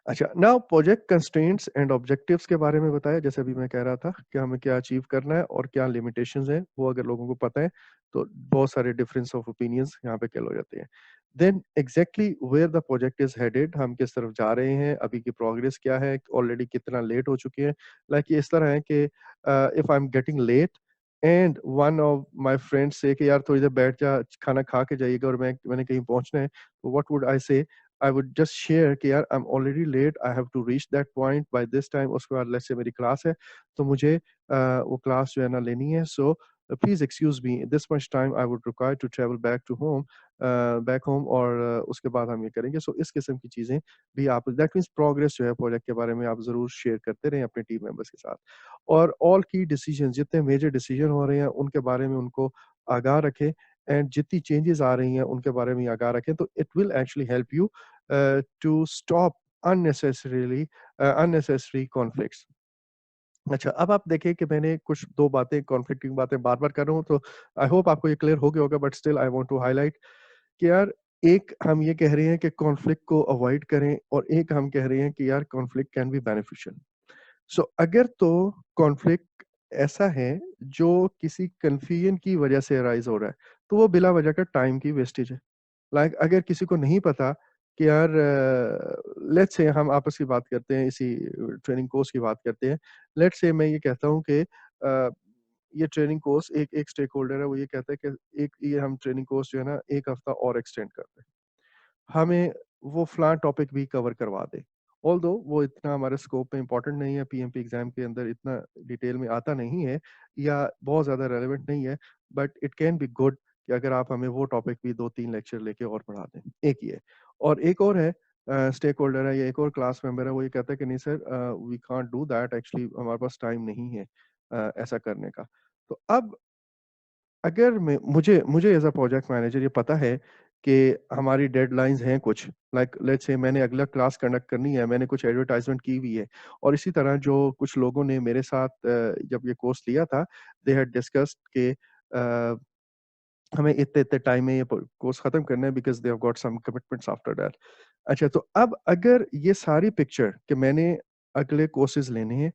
अच्छा, now project constraints and objectives के बारे में बताया, जैसे अभी मैं कह रहा था कि हमें क्या अचीव करना है और क्या लिमिटेशंस हैं, वो अगर लोगों को पता है, तो बहुत सारे डिफरेंस ऑफ ओपिनियंस यहाँ पे किल हो जाते हैं। Then exactly where the project is headed, हम किस तरफ जा रहे हैं, अभी की प्रोग्रेस क्या है, ऑलरेडी कितना लेट हो चुके हैं। लाइक ये इस तरह है कि if I am getting late and one of my friends से कि यार थोड़ी देर बैठ जा, खाना खा के जाइएगा और मैंने कहीं पहुँचना है, तो व्हाट वुड आई से? I would just share कि यार I'm already late, I have to reach that point by this time। उसके बाद लेट्स से मेरी क्लास है, तो मुझे वो क्लास जो है ना लेनी है, so please excuse me this much time I would require to travel back to home, back home, और उसके बाद हम ये करेंगे। सो इस किस्म की चीजें भी आप, दैट मीन्स प्रोग्रेस जो है प्रोजेक्ट के बारे में आप जरूर शेयर करते रहें अपने टीम मेंबर्स के साथ, और ऑल की डिसीजन, जितने मेजर डिसीजन हो रहे हैं उनके बारे में उनको आगाह रखें, एंड जितनी चेंजेस आ रही हैं उनके बारे में आगाह रखें, तो it will actually help you to stop unnecessarily unnecessary conflicts। अच्छा, अब आप देखिए कि मैंने कुछ 2 बातें कॉन्फ्लिक्टिंग बातें बार-बार कर रहा हूँ, तो आई होप आपको ये क्लियर हो गया होगा, but still I want to highlight कि यार, एक हम ये कह रहे हैं कि कॉन्फ्लिक्ट को अवॉइड करें और एक हम कह रहे हैं कि यार कॉन्फ्लिक्ट कैन बी बेनिफिशियल। सो अगर तो कॉन्फ्लिक्ट ऐसा है जो किसी कन्फ्यूजन की वजह से अराइज़ हो रहा है, तो वो बिला वजह का टाइम की वेस्टेज है। लाइक अगर किसी को नहीं पता कि यार लेट्स से हम आपस की बात करते हैं, इसी ट्रेनिंग कोर्स की बात करते हैं। लेट्स से मैं ये कहता हूँ कि ये ट्रेनिंग कोर्स एक एक स्टेक होल्डर है, वो ये कहता है कि एक ये हम ट्रेनिंग कोर्स जो है ना 1 हफ्ता और एक्सटेंड करते हैं। हमें वो फलाँ टॉपिक भी कवर करवा दे। ऑल्दो वो इतना हमारे स्कोप में इम्पोर्टेंट नहीं है, पीएमपी एग्ज़ाम के अंदर इतना डिटेल में आता नहीं है या बहुत ज़्यादा रेलेवेंट नहीं है, but it can be good कि अगर आप हमें वो टॉपिक भी 2-3 लेक्चर लेके और पढ़ा दें, एक ये। और एक और है स्टेक होल्डर है या एक और क्लास मेंबर है, वो ये कहता है कि नहीं sir we can't do that actually हमारे पास टाइम नहीं है ऐसा करने का। तो अब अगर मैं मुझे मुझे एज़ अ प्रोजेक्ट मैनेजर ये पता है कि हमारी डेडलाइन्स हैं कुछ, लाइक लेट्स से मैंने अगला क्लास कंडक्ट करनी है, मैंने कुछ एडवर्टाइज़मेंट की हुई है और इसी तरह जो कुछ लोगों ने मेरे साथ जब ये कोर्स लिया था, दे हैड डिस्कस्ड कि हमें इतने-इतने टाइम में ये प कोर्स खत्म करना है because they have got some commitments after that. अच्छा, तो अब अगर ये सारी पिक्चर कि मैंने अगले कोर्सेज़ लेने हैं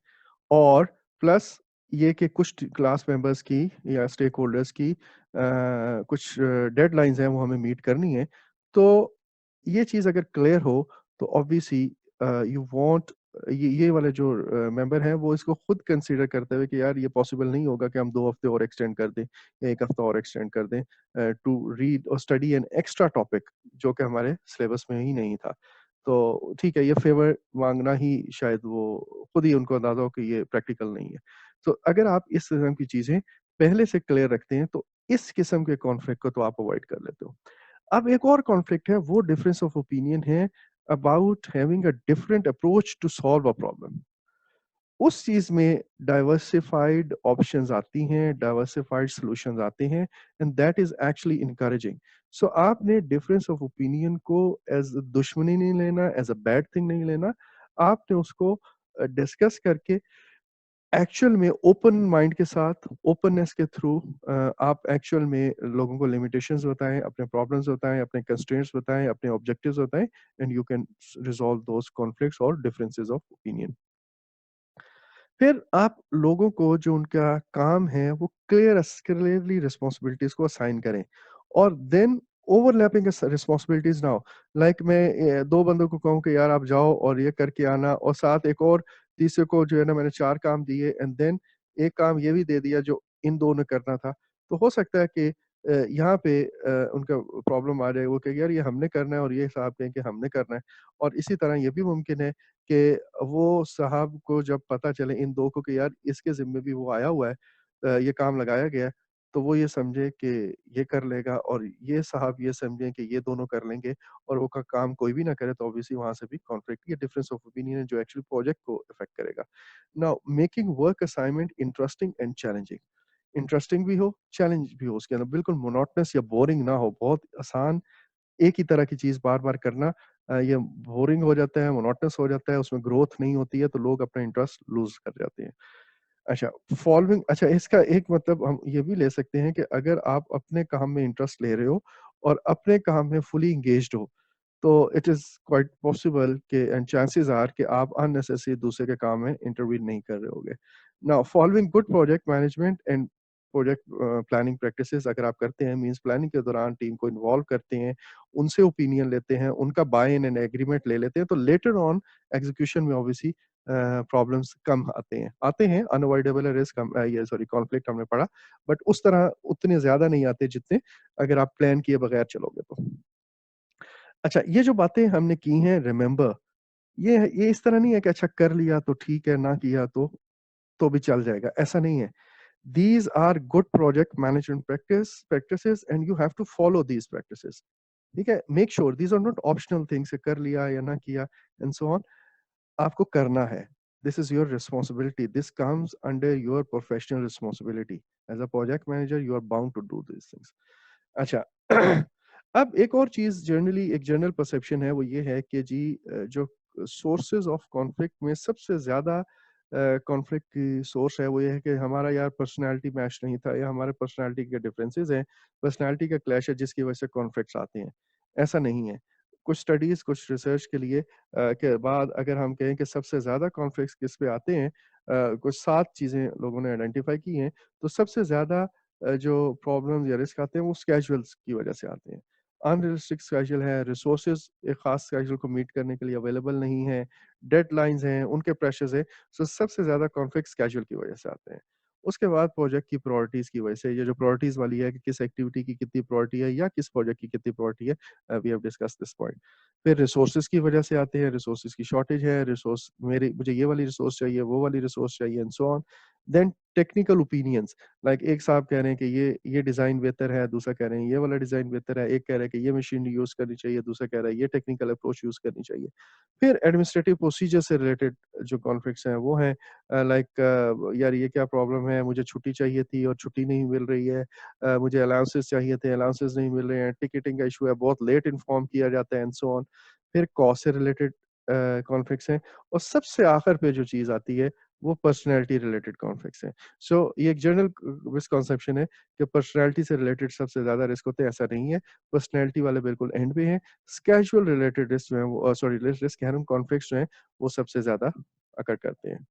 और प्लस ये कि कुछ क्लास मेंबर्स की या स्टेक होल्डर्स की कुछ डेडलाइन्स हैं वो हमें मीट करनी है। तो ये चीज़ अगर क्लियर हो तो ऑब्वियसली यू वांट ये वाले जो मेंबर हैं वो इसको खुद कंसीडर करते हुए कि यार ये पॉसिबल नहीं होगा कि हम 2 हफ्ते और एक्सटेंड कर दें या 1 हफ्ता और एक्सटेंड कर दें टू रीड और स्टडी एन एक्स्ट्रा टॉपिक जो कि हमारे सिलेबस में ही नहीं था। तो ठीक है, ये फ़ेवर माँगना ही शायद वो खुद ही उनको अंदाज़ा हो कि ये प्रैक्टिकल नहीं है। तो अगर आप इस किस्म की चीज़ें पहले से क्लियर रखते हैं, तो इस किस्म के कॉन्फ्लिक्ट को तो आप अवॉइड कर लेते हो। अब एक और कॉन्फ्लिक्ट है, वो डिफरेंस ऑफ ओपिनियन है about having a different approach to solve a problem. उस चीज़ में डाइवर्सिफाइड ऑप्शंस आती हैं, डाइवर्सिफाइड सॉल्यूशंस आते हैं and that is actually encouraging. So आपने डिफरेंस ऑफ ओपिनियन को एज़ दुश्मनी नहीं लेना, एज़ अ बैड थिंग नहीं लेना। आपने उसको डिस्कस करके एक्चुअल में ओपन माइंड के साथ, ओपननेस के थ्रू आप एक्चुअल में लोगों को लिमिटेशंस बताएँ, अपने प्रॉब्लम्स बताएँ, अपने कंस्ट्रेंट्स बताएँ, अपने ऑब्जेक्टिव्स बताएँ and you can resolve those conflicts और डिफरेंसेस ऑफ ओपिनियन। फिर आप लोगों को जो उनका काम है वो क्लियरली रिस्पॉन्सिबिलिटीज़ को असाइन करें और देन ओवरलैपिंग रिस्पॉन्सिबिलिटीज़ ना हो। लाइक मैं 2 बंदों को कहूँ कि यार आप जाओ और ये करके आना और साथ एक और तीसरे को जो है ना मैंने 4 काम दिए एंड देन एक काम ये भी दे दिया जो इन 2 ने करना था। तो हो सकता है कि यहाँ पे उनका प्रॉब्लम आ जाए, वो कहें यार ये हमने करना है और ये साहब कहें कि हमने करना है। और इसी तरह ये भी मुमकिन है कि वो साहब को जब पता चले इन 2 को कि यार इसके ज़िम्मे भी वो आया हुआ है ये काम लगाया गया है, तो वो ये समझे कि ये कर लेगा और ये साहब ये समझें कि ये दोनों कर लेंगे और वो का काम कोई भी ना करे तो ऑब्वियसली वहाँ से भी कॉन्फ्लिक्ट या डिफरेंस ऑफ ओपिनियन है जो एक्चुअली प्रोजेक्ट को इफ़ेक्ट करेगा। Now making work assignment interesting and challenging. Interesting भी हो, चैलेंज भी हो उसके अंदर, बिल्कुल मोनोटोनस या बोरिंग ना हो, बहुत आसान एक ही तरह की चीज़ बार-बार करना ये बोरिंग हो जाता है, मोनोटोनस हो जाता है, उसमें ग्रोथ नहीं होती है, तो लोग अपना इंटरेस्ट लूज़ कर जाते हैं। अच्छा, फॉलोइंग अच्छा इसका एक मतलब हम ये भी ले सकते हैं कि अगर आप अपने काम में इंटरेस्ट ले रहे हो और अपने काम में फुली एंगेज्ड हो, तो इट इज़ क्वाइट पॉसिबल कि एंड चांसेस आर कि आप अननेसेसरी दूसरे के काम में इंटरवीन नहीं कर रहे होगे। Now following good project management and project planning practices अगर आप करते हैं मीन्स प्लानिंग के दौरान टीम को इन्वॉल्व करते हैं, उनसे ओपिनियन लेते हैं, उनका बाय इन एंड एग्रीमेंट ले लेते हैं, तो लेटर ऑन एग्जीक्यूशन में ऑब्वियसली प्रॉब्लम्स कम आते हैं अनअवॉइडेबल है रिस्क ये सॉरी कॉन्फ्लिक्ट हमने पढ़ा, बट उस तरह उतने ज़्यादा नहीं आते जितने अगर आप प्लान किए बगैर चलोगे तो। अच्छा, ये जो बातें हमने की हैं रिमेंबर ये इस तरह नहीं है कि अच्छा कर लिया तो ठीक है, ना किया तो भी चल जाएगा, ऐसा नहीं है। These are good project management practices and you have to follow these practices. ठीक है? Make sure these are not optional things कि कर लिया या ना किया and so on. आपको करना है। This is your responsibility. This comes under your professional responsibility. As a project manager, you are bound to do these things. अच्छा अब एक और चीज़ जनरली एक जनरल परसेप्शन है वो ये है कि जी जो सोर्सेज़ ऑफ कॉन्फ्लिक्ट में सबसे ज़्यादा कॉन्फ्लिक्ट की सोर्स है वो ये है कि हमारा यार पर्सनैलिटी मैच नहीं था या हमारे पर्सनैलिटी के डिफरेंसेस हैं, पर्सनैलिटी का क्लैश है जिसकी वजह से कॉन्फ्लिक्ट्स आते हैं। ऐसा नहीं है। कुछ स्टडीज़, कुछ रिसर्च के लिए के बाद अगर हम कहें कि सबसे ज़्यादा कॉन्फ्लिक्ट्स किस पे आते हैं, कुछ 7 चीज़ें लोगों ने आइडेंटिफ़ाई की हैं, तो सबसे ज़्यादा जो प्रॉब्लम्स या रिस्क आते हैं वो स्केजुअल्स की वजह से आते हैं। अनरियलिस्टिक स्केड्यूल है, रिसोर्सेज़ एक ख़ास स्केड्यूल को मीट करने के लिए अवेलेबल नहीं है, डेडलाइन्स हैं, उनके प्रेशर्स हैं, सो सबसे ज़्यादा कॉन्फ्लिक्ट स्केड्यूल की वजह से आते हैं। उसके बाद प्रोजेक्ट की प्रायोरिटीज़ की वजह से, ये जो प्रायोरिटीज़ वाली है कि किस एक्टिविटी की कितनी प्रायोरिटी है या किस प्रोजेक्ट की कितनी प्रायोरिटी है, we have discussed this point. फिर रिसोर्सेज़ की वजह से आते हैं, रिसोर्सेज़ की शॉर्टेज है, रिसोर्स मेरी मुझे ये वाली रिसोर्स चाहिए, वो वाली रिसोर्स चाहिए and so on. Then technical opinions, like एक साहब कह रहे हैं कि ये डिज़ाइन बेहतर है, दूसरा कह रहे हैं ये वाला डिज़ाइन बेहतर है, एक कह रहा है कि ये मशीन यूज़ करनी चाहिए, दूसरा कह रहा है ये टेक्निकल अप्रोच यूज़ करनी चाहिए। फिर एडमिनिस्ट्रेटिव प्रोसीजर से रिलेटेड जो कॉन्फ्लिक्ट्स हैं वो हैं, लाइक यार ये क्या प्रॉब्लम है, मुझे छुट्टी चाहिए थी और छुट्टी नहीं मिल रही है, मुझे अलाउंसेस चाहिए थे, अलाउंसेस नहीं मिल रहे हैं, टिकटिंग का इश्यू है, बहुत लेट इन्फॉर्म किया जाता है एंड सो ऑन। फिर कॉस्ट से रिलेटेड कॉन्फ्लिक्ट्स हैं और सबसे आखिर पे जो चीज़ आती है वो पर्सनैलिटी रिलेटेड कॉन्फ्लिक्ट्स हैं। सो ये एक जनरल मिसकंसेप्शन है कि पर्सनैलिटी से रिलेटेड सबसे ज़्यादा रिस्क होते हैं, ऐसा नहीं है। पर्सनैलिटी वाले बिल्कुल एंड पे हैं। कैज़ुअल रिलेटेड रिस्क जो है वो सॉरी रिस्क कह रहा हूँ, कॉन्फ्लिक्ट्स जो हैं वो सबसे ज़्यादा अकर करते हैं।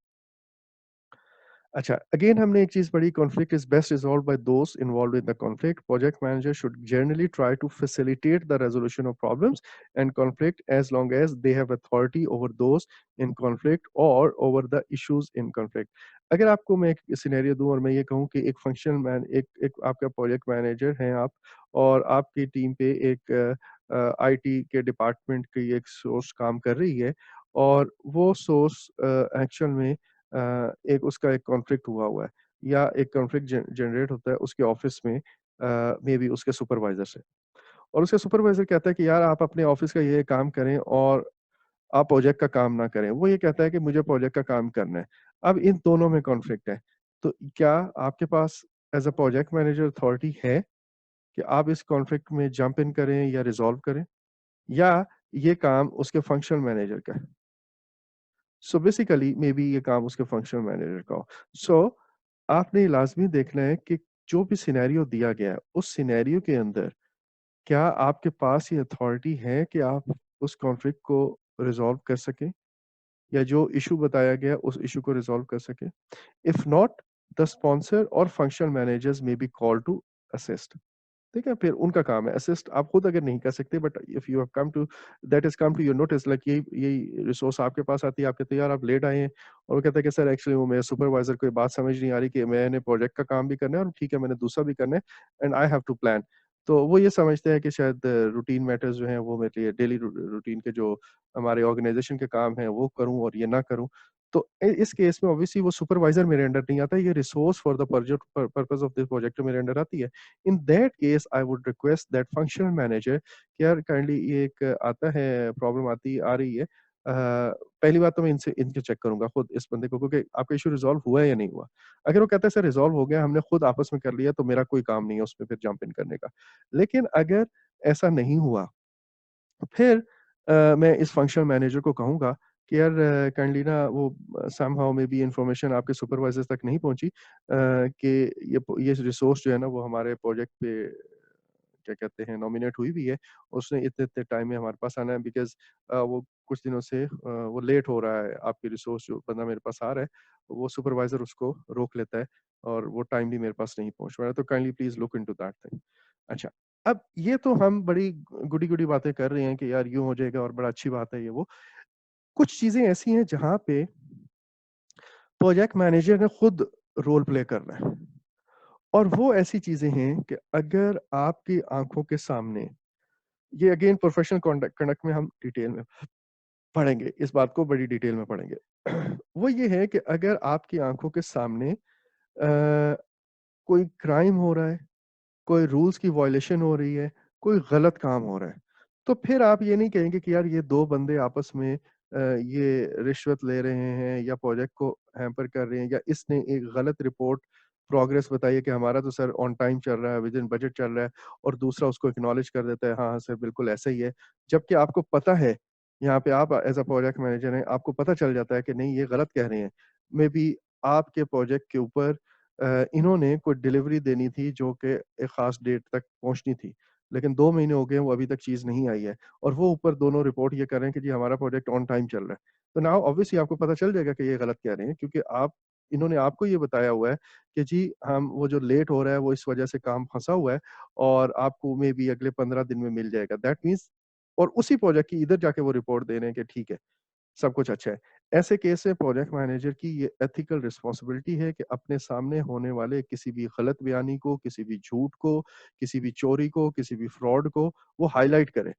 अच्छा, अगेन हमने एक चीज़ पढ़ी, conflict is best resolved by those involved in the conflict. Project manager should generally try to facilitate the resolution of problems and conflict as long as they have authority over those in conflict और over the issues in conflict. अगर आपको मैं एक scenario दूँ और मैं ये कहूँ कि एक फंक्शनल मैन एक एक आपका प्रोजेक्ट मैनेजर हैं आप और आपकी टीम पे एक आईटी के डिपार्टमेंट की एक सोर्स काम कर रही है और वो सोर्स एक्चुअल में एक उसका एक कॉन्फ्लिक्ट हुआ है या एक कॉन्फ्लिक्ट जनरेट होता है उसके ऑफिस में, मे बी उसके सुपरवाइजर से, और उसका सुपरवाइजर कहता है कि यार आप अपने ऑफिस का ये काम करें और आप प्रोजेक्ट का काम ना करें। वो ये कहता है कि मुझे प्रोजेक्ट का काम करना है। अब इन दोनों में कॉन्फ्लिक्ट है। तो क्या आपके पास as a project manager authority है कि आप इस कॉन्फ्लिक्ट में जंप इन करें या रिज़ॉल्व करें? या ये काम उसके फंक्शनल मैनेजर का है? सो बेसिकली मे बी ये काम उसके फंक्शनल मैनेजर का हो। सो आपने लाज़मी देखना है कि जो भी सिनेरियो दिया गया है, उस सिनेरियो के अंदर क्या आपके पास ये अथॉरिटी है कि आप उस कॉन्फ्लिक्ट को रिज़ॉल्व कर सकें या जो इश्यू बताया गया उस इश्यू को रिज़ॉल्व कर सकें? इफ नॉट, द स्पॉन्सर और functional managers may be called to assist. ठीक है? फिर उनका काम है असिस्ट, आप खुद अगर नहीं कर सकते but if you have come to that has come to your notice, like यही यही रिसोर्स आपके पास आती है, आप कहते हो यार आप लेट आए हैं और वो कहता है कि सर एक्चुअली वो मेरे सुपरवाइज़र को ये बात समझ नहीं आ रही कि मैंने प्रोजेक्ट का काम भी करना है और ठीक है मैंने दूसरा भी करना है and I have to plan. तो वो ये समझते हैं कि शायद रूटीन मैटर्स जो हैं वो मेरे लिए डेली रूटीन के जो हमारे ऑर्गेनाइज़ेशन के काम हैं वो करूँ और ये ना करूँ। तो इस केस में ऑब्वियसली वो सुपरवाइज़र मेरे अंडर नहीं आता, ये resource for the project purpose of this project मेरे अंडर आती है। In that case, I would request that functional manager कि यार काइंडली ये एक आता है प्रॉब्लम आती आ रही है। पहली बात तो मैं इनसे इनके चेक करूँगा खुद इस बंदे को क्योंकि आपका इश्यू रिज़ॉल्व हुआ है या नहीं हुआ? अगर वो कहता है सर रिज़ॉल्व हो गया, हमने खुद आपस में कर लिया तो मेरा कोई काम नहीं है उसमें फिर जंप इन करने का। लेकिन अगर ऐसा नहीं हुआ फिर मैं इस फंक्शनल मैनेजर को कहूँगा कि यार काइंडली ना वो समहाउ मे बी इन्फॉर्मेशन आपके सुपरवाइज़र तक नहीं पहुँची कि ये रिसोर्स जो है ना वो हमारे प्रोजेक्ट पे क्या कहते हैं नॉमिनेट हुई भी है। उसने इतने-इतने टाइम में हमारे पास आना है बिकॉज़ वो कुछ दिनों से वो लेट हो रहा है, आपकी रिसोर्स जो बंदा मेरे पास आ रहा है, वो सुपरवाइज़र उसको रोक लेता है और वो टाइमली मेरे पास नहीं पहुँच पा रहा है, तो kindly please look into that thing. अच्छा, अब ये तो हम बड़ी गुडी-गुडी बातें कर रहे हैं कि यार यूँ हो जाएगा और बड़ा अच्छी बात है ये वो। कुछ चीज़ें ऐसी हैं जहाँ पे प्रोजेक्ट मैनेजर ने खुद रोल प्ले करना है और वो ऐसी चीज़ें हैं कि अगर आपकी आँखों के सामने ये अगेन प्रोफेशनल कॉन्डक्ट कंडक्ट में हम डिटेल में पढ़ेंगे, इस बात को बड़ी डिटेल में पढ़ेंगे। वो ये है कि अगर आपकी आँखों के सामने कोई क्राइम हो रहा है, कोई रूल्स की वायलेशन हो रही है, कोई गलत काम हो रहा है, तो फिर आप ये नहीं कहेंगे कि यार ये 2 बंदे आपस में ये रिश्वत ले रहे हैं या प्रोजेक्ट को हैम्पर कर रहे हैं या इसने एक गलत रिपोर्ट प्रोग्रेस बताई है कि हमारा तो सर ऑन टाइम चल रहा है, विद इन बजट चल रहा है और दूसरा उसको एक्नॉलेज कर देता है, हाँ, हाँ सर बिल्कुल ऐसा ही है। जबकि आपको पता है, यहाँ पे आप एज़ अ प्रोजेक्ट मैनेजर हैं, आपको पता चल जाता है कि नहीं ये गलत कह रहे हैं। मे बी आपके प्रोजेक्ट के ऊपर इन्होंने कोई डिलीवरी देनी थी जो कि एक ख़ास डेट तक पहुँचनी थी। लेकिन 2 महीने हो गए हैं, वो अभी तक चीज़ नहीं आई है और वो ऊपर दोनों रिपोर्ट ये कर रहे हैं कि जी हमारा प्रोजेक्ट ऑन टाइम चल रहा है। तो नाउ ऑब्वियसली आपको पता चल जाएगा कि ये गलत कह रहे हैं क्योंकि आप इन्होंने आपको ये बताया हुआ है कि जी हम वो जो लेट हो रहा है वो इस वजह से काम फँसा हुआ है और आपको मे बी अगले 15 दिन में मिल जाएगा। दैट मीन्स और उसी प्रोजेक्ट की इधर जाके वो रिपोर्ट दे रहे हैं कि ठीक है, सब कुछ अच्छा है। ऐसे केस में प्रोजेक्ट मैनेजर की ये एथिकल रिस्पॉन्सिबिलिटी है कि अपने सामने होने वाले किसी भी गलत बयानी को, किसी भी झूठ को, किसी भी चोरी को, किसी भी फ्रॉड को वो हाइलाइट करे।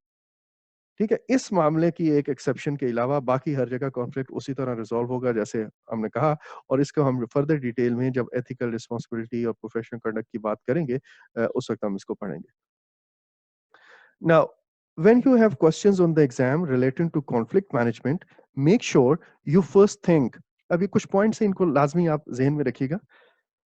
ठीक है? इस मामले की एक एक्सेप्शन के अलावा बाकी हर जगह कॉन्फ्लिक्ट उसी तरह रिज़ॉल्व होगा जैसे हमने कहा और इसको हम फर्दर डिटेल में जब एथिकल रिस्पॉन्सिबिलिटी और प्रोफेशनल कंडक्ट की बात करेंगे उस वक़्त हम इसको पढ़ेंगे। Now, when you have questions on the exam relating to conflict management, make sure you first think अब ये कुछ पॉइंट्स हैं इनको लाज़मी आप ज़हन में रखिएगा।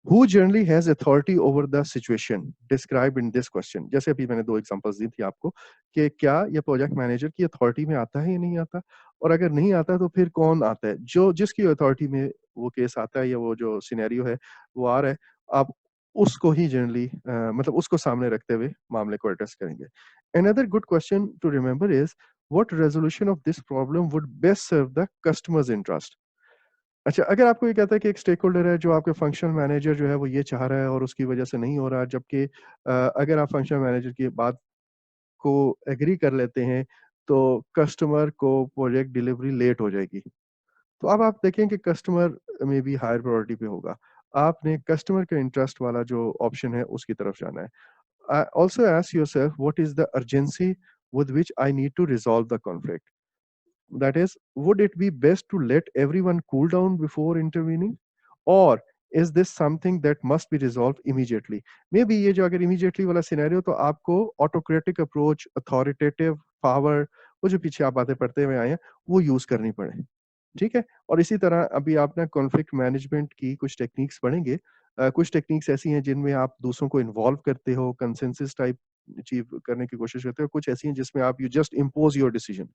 Who generally has authority over the situation described in this question? जैसे अभी मैंने 2 एग्ज़ाम्पल्स दी थी आपको कि क्या ये प्रोजेक्ट मैनेजर की अथॉरिटी में आता है या नहीं आता? और अगर नहीं आता तो फिर कौन आता है? जो जिसकी अथॉरिटी में वो केस आता है या वो जो सिनेरियो है वो आ रहा है, आप उसको ही जनरली मतलब उसको सामने रखते हुए मामले को एड्रेस करेंगे। Another good question to remember is what resolution of this problem would best serve the customer's interest? अच्छा, अगर आपको ये कहता है कि एक स्टेक होल्डर है जो आपके फंक्शनल मैनेजर जो है वो ये चाह रहा है और उसकी वजह से नहीं हो रहा जबकि अगर आप फंक्शनल मैनेजर की बात को एग्री कर लेते हैं तो कस्टमर को प्रोजेक्ट डिलीवरी लेट हो जाएगी। तो अब आप देखें कि कस्टमर में बी हायर प्रायोरिटी पे होगा। आपने कस्टमर के इंटरेस्ट वाला जो ऑप्शन है उसकी तरफ जाना है। Also ask yourself what is the urgency with which I need to resolve the conflict? That is, would it be best to let everyone cool down before intervening? Or is this something that must be resolved immediately? Maybe ये जो अगर immediately वाला scenario तो आपको autocratic approach, authoritative power, वो जो पीछे आप बातें पढ़ते हुए आए हैं, वो यूज़ करनी पड़े। ठीक है? और इसी तरह अभी आप ना कॉन्फ्लिक्ट मैनेजमेंट की कुछ टेक्निक्स पढ़ेंगे। कुछ टेक्निक्स ऐसी हैं जिनमें आप दूसरों को इन्वॉल्व करते हो, कंसेंसस टाइप अचीव करने की कोशिश करते हो। कुछ ऐसी हैं जिसमें आप you just impose your decision,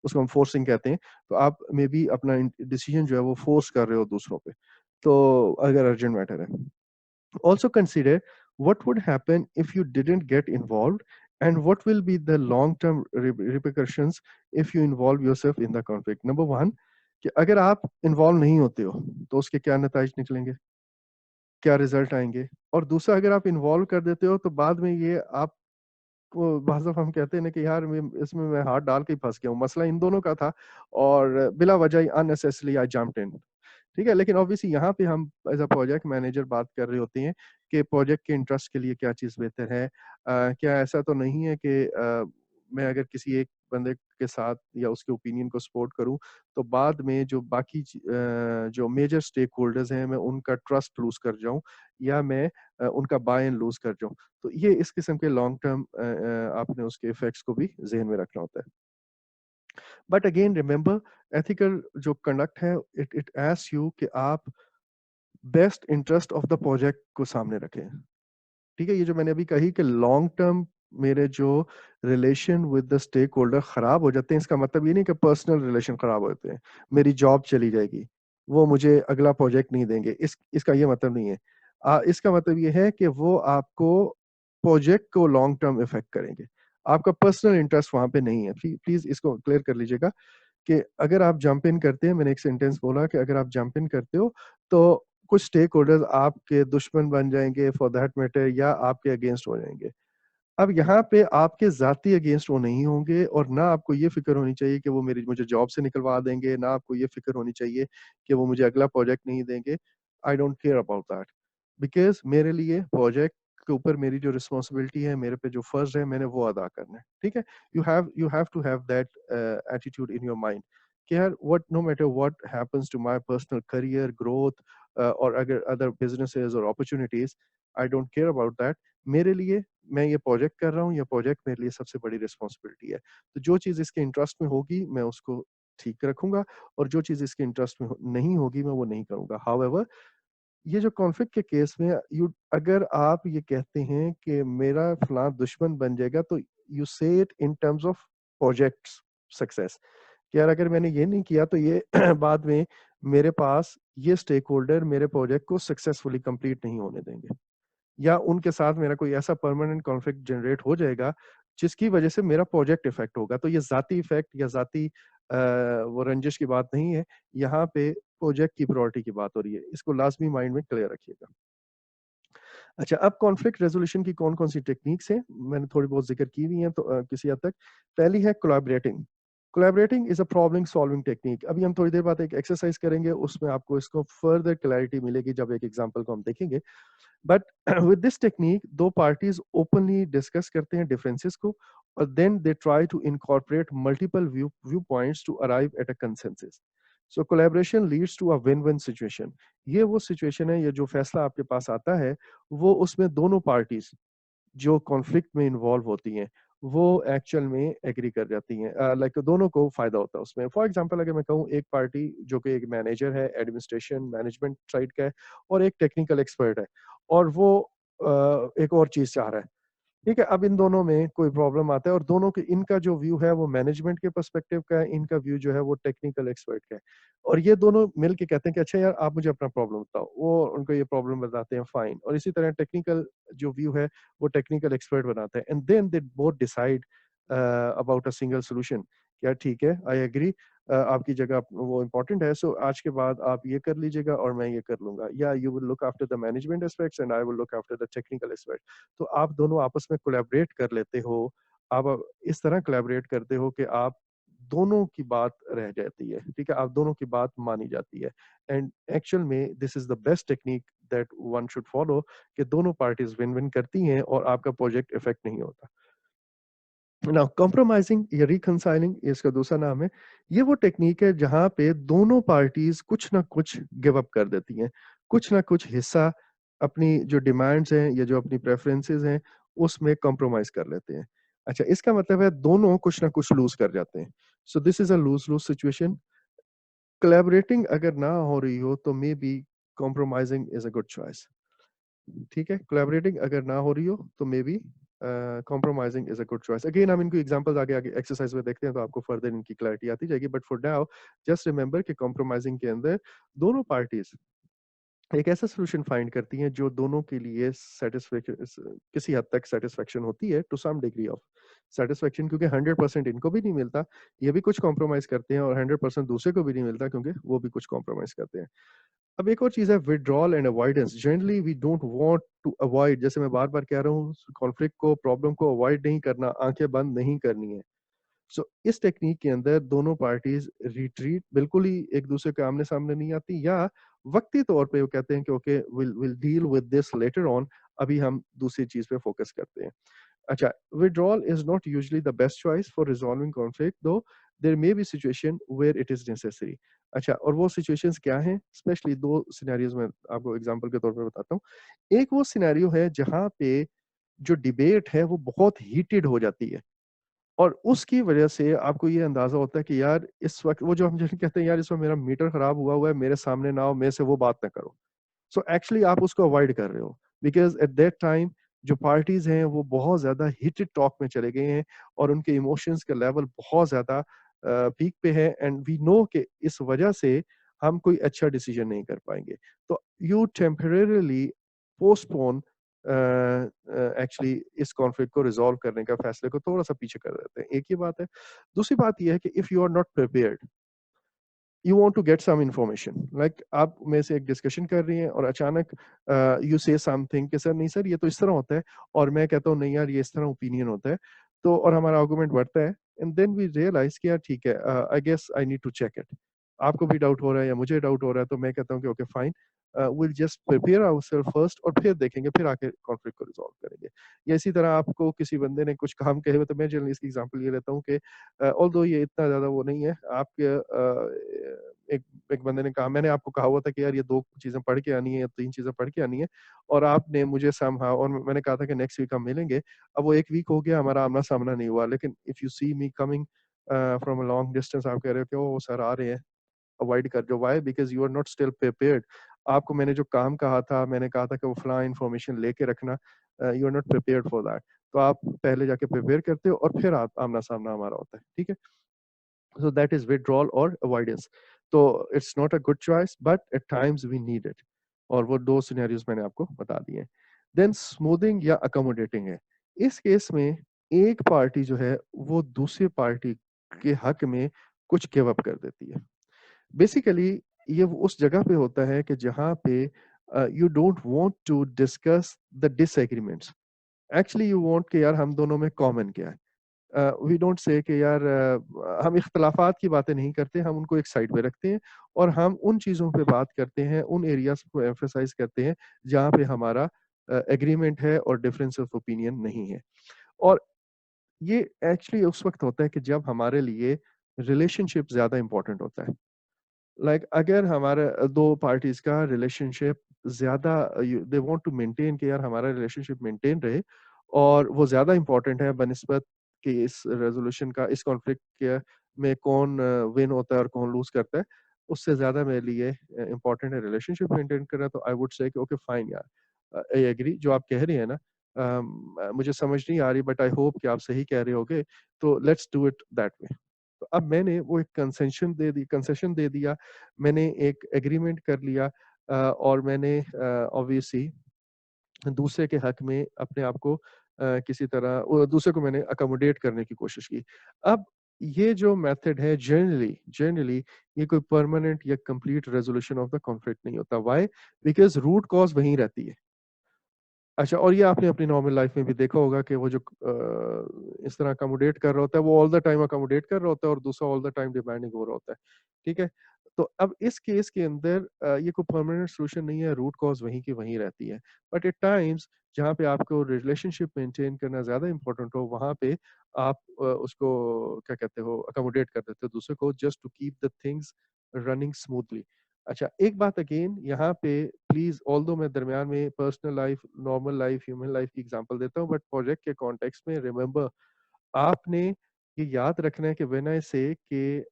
उसको हम फोर्सिंग कहते हैं। तो आप मे बी अपना इन डिसीजन जो है वो फोर्स कर रहे हो दूसरों पे, तो अगर अर्जेंट मैटर है। Also consider what would happen if you didn't get involved and what will be the long term repercussions if you involve yourself in the conflict. Number 1 कि अगर आप इन्वॉल्व नहीं होते हो तो उसके क्या नतीजे निकलेंगे, क्या रिजल्ट आएंगे और दूसरा अगर आप इन्वॉल्व कर देते हो तो बाद में ये आप वो बाज़ दफ़ा हम कहते हैं ना कि यार मैं इसमें मैं हाथ डाल के ही फँस गया हूँ। मसला इन दोनों का था और बिला वजह ही अननेसेसरीली आई जंप्ड इन। ठीक है? लेकिन ऑब्वियसली यहाँ पे हम एज़ अ प्रोजेक्ट मैनेजर बात कर रहे होते हैं कि प्रोजेक्ट के इंटरेस्ट के लिए क्या चीज़ बेहतर है। क्या ऐसा तो नहीं है कि मैं अगर किसी एक बंदे के साथ या उसके ओपिनियन को सपोर्ट करूँ, तो बाद में जो बाकी जो मेजर स्टेक होल्डर्स हैं, मैं उनका ट्रस्ट लूज़ कर जाऊँ या मैं उनका बाय एंड लूज़ कर जाऊँ। तो ये इस किस्म के लॉन्ग टर्म आपने उसके इफेक्ट्स को भी ज़हन में रखना होता है। बट अगेन रिमेंबर एथिकल जो कंडक्ट है इट आस्क्स यू कि आप best interest of the project को सामने रखें। ठीक है? ये जो मैंने अभी कही कि लॉन्ग टर्म मेरे जो relation with the stakeholder खराब हो जाते हैं, इसका मतलब ये नहीं कि पर्सनल रिलेशन खराब हो जाते हैं। मेरी जॉब चली जाएगी, वो मुझे अगला प्रोजेक्ट नहीं देंगे, इसका ये मतलब नहीं है। इसका मतलब ये है कि वो आपको प्रोजेक्ट को लॉन्ग टर्म इफ़ेक्ट करेंगे। आपका पर्सनल इंटरेस्ट वहाँ पे नहीं है। प्लीज़ इसको क्लियर कर लीजिएगा कि अगर आप जंप इन करते हैं, मैंने एक सेंटेंस बोला कि अगर आप जंप इन करते हो, तो कुछ स्टेक होल्डर्स आपके दुश्मन बन जाएँगे फॉर दैट मैटर या आपके अगेंस्ट हो जाएँगे। अब यहाँ पे आपके ज़ाती अगेंस्ट वो नहीं होंगे और ना आपको ये फ़िक्र होनी चाहिए कि वो मेरी मुझे जॉब से निकलवा देंगे, ना आपको ये फ़िक्र होनी चाहिए कि वो मुझे अगला प्रोजेक्ट नहीं देंगे। आई don't care about that because मेरे लिए प्रोजेक्ट के ऊपर मेरी जो रिस्पॉन्सिबिलिटी है, मेरे पे जो फ़र्ज़ है, मैंने वो अदा करना है। ठीक है? You have to have that attitude in your mind कि यार what no matter what happens to my personal career growth और अगर अदर बिज़नेसेस और opportunities I don't care about that. मेरे लिए मैं ये प्रोजेक्ट कर रहा हूँ, ये प्रोजेक्ट मेरे लिए सबसे बड़ी रिस्पॉन्सिबिलिटी है। तो जो चीज़ इसके इंटरेस्ट में होगी, मैं उसको ठीक रखूँगा और जो चीज़ इसके इंटरेस्ट में नहीं होगी, मैं वो नहीं करूँगा। हाउएवर ये जो कॉन्फ्लिक्ट के केस में अगर आप ये कहते हैं कि मेरा फलाँ दुश्मन बन जाएगा, तो यू से it in terms of projects success कि यार अगर मैंने ये नहीं किया तो ये बाद में मेरे पास ये स्टेक होल्डर मेरे प्रोजेक्ट को सक्सेसफुली कंप्लीट नहीं होने देंगे, या उनके साथ मेरा कोई ऐसा परमानेंट कॉन्फ्लिक्ट जनरेट हो जाएगा जिसकी वजह से मेरा प्रोजेक्ट इफेक्ट होगा। तो ये ज़ाती इफेक्ट या ज़ाती वो रंजिश की बात नहीं है, यहाँ पे प्रोजेक्ट की प्रायोरिटी की बात हो रही है। इसको लाज़मी माइंड में क्लियर रखिएगा। अच्छा, अब कॉन्फ्लिक्ट रेज़ोल्यूशन की कौन-कौन सी टेक्निक्स हैं, मैंने थोड़ी बहुत ज़िक्र की हुई हैं तो किसी हद तक। पहली है collaborating. Collaborating is a problem solving technique. अभी हम थोड़ी देर बाद एक एक्सरसाइज़ करेंगे, उसमें आपको इसको फर्दर क्लैरिटी मिलेगी जब एक एग्ज़ाम्पल को हम देखेंगे। But with this technique 2 parties openly discuss करते हैं डिफरेंसेस को, और then they try to incorporate multiple viewpoints to arrive at a consensus. So collaboration leads to a win win situation. ये वो सिचुएशन है, ये जो फैसला आपके पास आता है, वो उसमें दोनों पार्टीज़ जो कॉन्फ्लिक्ट में इन्वॉल्व होती हैं, वो एक्चुअल में एग्री कर जाती हैं। लाइक दोनों को फ़ायदा होता है उसमें। फॉर एग्ज़ाम्पल अगर मैं कहूँ, एक पार्टी जो कि एक मैनेजर है, एडमिनिस्ट्रेशन मैनेजमेंट साइड का है, और एक टेक्निकल एक्सपर्ट है, और वो एक और चीज़ चाह रहा है। ठीक है, अब इन दोनों में कोई प्रॉब्लम आता है, और दोनों के इनका जो व्यू है वो मैनेजमेंट के पर्सपेक्टिव का है, इनका व्यू जो है वो टेक्निकल एक्सपर्ट का है। और ये दोनों मिल के कहते हैं कि अच्छा यार आप मुझे अपना प्रॉब्लम बताओ। वो उनको ये प्रॉब्लम बताते हैं, फाइन। और इसी तरह टेक्निकल जो व्यू है वो टेक्निकल एक्सपर्ट बनाता है, and then they both decide about a single solution. क्या ठीक है, आई एग्री, आपकी जगह वो इम्पोर्टेंट है, सो आज के बाद आप ये कर लीजिएगा और मैं ये कर लूँगा, या you will look after the management aspects and I will look after the technical aspect. तो आप दोनों आपस में कोलैबोरेट कर लेते हो। आप इस तरह कोलैबोरेट करते हो कि आप दोनों की बात रह जाती है, ठीक है? आप दोनों की बात मानी जाती है, एंड एक्चुअल में this is the best technique that one should follow, कि दोनों पार्टीज़ विन-विन करती हैं और आपका प्रोजेक्ट इफेक्ट नहीं होता। नाउ कॉम्प्रोमाइज़िंग या रिकंसाइलिंग, ये इसका दूसरा नाम है। ये वो टेक्नीक है जहाँ पे दोनों पार्टीज़ कुछ ना कुछ गिव अप कर देती हैं। कुछ ना कुछ हिस्सा अपनी जो डिमांड्स हैं या जो अपनी प्रेफ़रेंसेस हैं, उसमें कॉम्प्रोमाइज़ कर लेते हैं। अच्छा, इसका मतलब है दोनों कुछ ना कुछ लूज़ कर जाते हैं। So this is a loose loose situation. Collaborating अगर ना हो रही हो तो may be compromising is a good choice. ठीक है? कोलैबोरेटिंग अगर ना हो रही हो तो may be compromising is a good choice. Again हम इनको एग्ज़ाम्पल्स आगे आगे एक्सरसाइज़ में देखते हैं तो आपको फर्दर इनकी क्लैरिटी आती जाएगी, but for now just remember कि कॉम्प्रोमाइज़िंग के अंदर दोनों पार्टीज़ एक ऐसा सॉल्यूशन फाइंड करती हैं जो दोनों के लिए किसी हद तक सैटिस्फैक्शन होती है, to some degree of satisfaction, क्योंकि 100% इनको भी नहीं मिलता, ये भी कुछ कॉम्प्रोमाइज़ करते हैं, और 100% दूसरे को भी नहीं मिलता क्योंकि वो भी कुछ कॉम्प्रोमाइज़ करते हैं। अब एक और चीज़ है withdrawal and avoidance. Generally we don't want to avoid, जैसे मैं बार-बार कह रहा हूँ, कॉन्फ्लिक्ट को, प्रॉब्लम को अवॉइड नहीं करना, आँखें बंद नहीं करनी है। सो इस टेक्नीक के अंदर दोनों पार्टीज़ रिट्रीट, बिल्कुल ही एक-दूसरे के आमने-सामने नहीं आती, या वक़्ती तौर पे वो कहते हैं कि okay will will deal with this later on, अभी हम दूसरी चीज़ पे फोकस करते हैं। अच्छा, withdrawal is not usually the best choice for resolving conflict, though there may be situation where it is necessary. अच्छा, और वो सिचुएशंस क्या हैं? स्पेशली 2 सिनेरियोज़ में आपको एग्ज़ाम्पल के तौर पे बताता हूँ। एक वो सिनेरियो है जहाँ पे जो डिबेट है वो बहुत हीटेड हो जाती है, और उसकी वजह से आपको ये अंदाज़ा होता है कि यार इस वक़्त वो जो हम जैसे कहते हैं, यार इस वक़्त मेरा मीटर खराब हुआ हुआ है, मेरे सामने ना आओ, मेरे से वो बात ना करो। सो एक्चुअली आप उसको अवॉइड कर रहे हो, बिकॉज़ एट दैट टाइम जो पार्टीज़ हैं वो बहुत ज़्यादा हीटेड टॉक में चले गए हैं, और उनके इमोशंस का लेवल बहुत ज़्यादा पीक पे है, एंड वी नो कि इस वजह से हम कोई अच्छा डिसीजन नहीं कर पाएँगे। तो यू टेम्परेरीली पोस्टपोन एक्चुअली इस कॉन्फ्लिक्ट को रिज़ॉल्व करने का, फैसले को थोड़ा-सा पीछे कर देते हैं। एक ये बात है। दूसरी बात ये है कि if you are not prepared, you want to get some information, like आप में से एक डिस्कशन कर रही हैं और अचानक यू से समथिंग कि सर नहीं सर ये तो इस तरह होता है, और मैं कहता हूँ नहीं यार ये इस तरह ओपिनियन होता है, तो और हमारा आर्गुमेंट बढ़ता है, एंड देन वी रियलाइज कि यार ठीक है, I guess I need to check it. आपको भी डाउट हो रहा है या मुझे डाउट हो रहा है, तो मैं कहता हूँ कि okay fine, will just prepare ourselves first, और फिर देखेंगे, फिर आके कॉन्फ्लिक्ट को रिजॉल्व करेंगे। या इसी तरह आपको किसी बंदे ने कुछ काम कहे हुए, तो मैं जनरली इसकी एग्जांपल ये लेता हूँ कि ऑल्दो ये इतना ज़्यादा वो नहीं है, आपके एक एक बंदे ने कहा, मैंने आपको कहा हुआ था कि यार ये 2 चीज़ें पढ़ के आनी है या 3 चीज़ें पढ़ के आनी है, और आपने मुझे समहाउ, और मैंने कहा था कि नेक्स्ट वीक हम मिलेंगे। अब वो 1 वीक हो गया, हमारा आमना-सामना नहीं हुआ, लेकिन if you see me coming from a long distance, आप कह रहे हो कि ओह! सर आ रहे हैं, अवॉइड कर दो। Why? Because you are not still prepared. आपको मैंने जो काम कहा था, मैंने कहा था कि वो फलाँ इन्फॉर्मेशन लेके रखना, you are not prepared for that. तो आप पहले जाके प्रिपेयर करते हो और फिर आप आमना-सामना हमारा होता है। ठीक है? So that is withdrawal or avoidance. तो it's not a good choice, but at times we need it. और वो दो सिनेरियोज मैंने आपको बता दिए हैं. देन स्मूथिंग या अकोमोडेटिंग है. इस केस में एक पार्टी जो है वो दूसरी पार्टी के हक में कुछ गिव अप कर देती है. बेसिकली ये उस जगह पे होता है कि जहाँ पे you don't want to discuss the disagreements. Actually you want कि यार हम दोनों में कॉमन क्या है. वी डोंट से कि यार हम इख्तलाफात की बातें नहीं करते, हम उनको एक साइड पे रखते हैं और हम उन चीज़ों पे बात करते हैं, उन एरियाज़ को एम्फसाइज़ करते हैं, जहाँ पे हमारा एग्रीमेंट है और डिफरेंस ऑफ ओपिनियन नहीं है. और ये एक्चुअली उस वक़्त होता है कि जब हमारे लिए रिलेशनशिप ज़्यादा इम्पोर्टेंट होता है. लाइक अगर हमारा दो पार्टीज का रिलेशनशिप ज्यादा दे वांट टू मेंटेन कि यार हमारा रिलेशनशिप मेंटेन रहे और वो ज्यादा इंपॉर्टेंट है बनिस्बत कि इस रेजोल्यूशन का इस कॉन्फ्लिक्ट के में कौन विन होता है और कौन लूज करता है, उससे ज्यादा मेरे लिए इंपॉर्टेंट है रिलेशनशिप मेंटेन करना. तो I would say okay fine यार, आई एग्री जो आप कह रहे हैं ना. मुझे समझ नहीं आ रही बट आई होप कि आप सही कह रहे होगे, तो let's do it that way. तो अब मैंने वो एक कंसेशन दे दिया, मैंने एक एग्रीमेंट कर लिया और मैंने ऑब्वियसली दूसरे के हक में अपने आप को किसी तरह दूसरे को मैंने अकोमोडेट करने की कोशिश की. अब ये जो मेथड है जनरली जनरली ये कोई परमानेंट या complete resolution of the conflict नहीं होता. व्हाई? बिकॉज रूट कॉज वहीं रहती है. अच्छा, और ये आपने अपनी नॉर्मल लाइफ में भी देखा होगा कि वो जो इस तरह अकोमोडेट कर रहा होता है वो ऑल द टाइम अकोमोडेट कर रहा होता है और दूसरा ऑल द टाइम डिमांडिंग हो रहा होता है. ठीक है. तो अब इस केस के अंदर ये कोई परमानेंट सोल्यूशन नहीं है, रूट कॉज वहीं की वहीं रहती है. बट एट टाइम्स जहाँ पे आपको रिलेशनशिप मेंटेन करना ज्यादा इंपॉर्टेंट हो वहां पे आप उसको क्या कहते हो अकोमोडेट कर देते हो दूसरे को just to keep the things running smoothly. अच्छा, एक बात अगेन यहाँ पे प्लीज, ऑल्दो मैं दरमियान में personal life, normal life, human life की एग्जांपल देता हूँ, बट प्रोजेक्ट के कॉन्टेक्स्ट में रिमेंबर आपने ये याद रखना है कि व्हेन आई से कि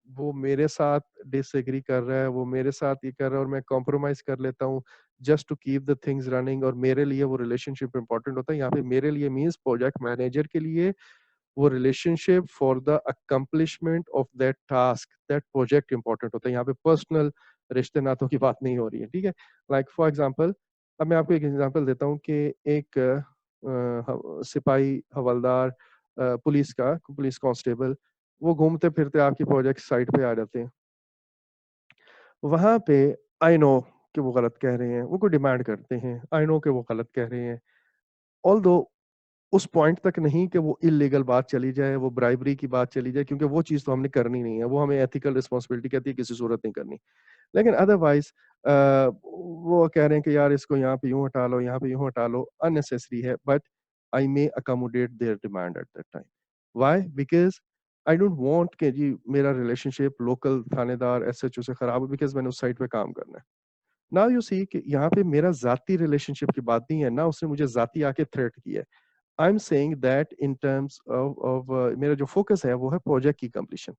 वो मेरे साथ डिसएग्री कर रहा है, वो मेरे साथ ये कर रहा है और मैं कॉम्प्रोमाइज कर लेता हूँ just to keep the things running और मेरे लिए वो रिलेशनशिप इंपॉर्टेंट होता है. यहाँ पे मेरे लिए मीन्स प्रोजेक्ट मैनेजर के लिए वो relationship for the accomplishment of that task, that project important होता है. यहाँ पे पर्सनल रिश्ते नातों की बात नहीं हो रही है. ठीक है. लाइक फॉर एग्जांपल, अब मैं आपको एक एग्जांपल देता हूँ कि एक सिपाही हवलदार, पुलिस कांस्टेबल, वो घूमते फिरते आपकी प्रोजेक्ट साइट पे आ जाते हैं. वहां पे आई नो कि वो गलत कह रहे हैं, वो कोई डिमांड करते हैं, आई नो कि वो गलत कह रहे हैं. ऑल्दो उस पॉइंट तक नहीं कि वो इल्लीगल बात चली जाए, वो ब्राइबरी की बात चली जाए, क्योंकि वो चीज़ तो हमने करनी नहीं है, वो हमें एथिकल रिस्पॉन्सिबिलिटी कहती है, किसी सूरत नहीं करनी. लेकिन अदरवाइज वो कह रहे हैं कि यार इसको यहाँ पे यूँ हटा लो, यहाँ पे यूँ हटा लो, अननेसेसरी है, but I may accommodate their demand at that time. Why? Because I don't want कि जी मेरा रिलेशनशिप लोकल थानेदार एसएचओ से खराब हो, बिकॉज़ मैंने उस साइट पे काम करना है. नाउ यू सी कि यहाँ पे मेरा ज़ाती रिलेशनशिप की बात नहीं है, ना उसने मुझे ज़ाती आके थ्रेट किया है. I am saying that in terms of मेरा जो फोकस है वो है प्रोजेक्ट की कंप्लीशन.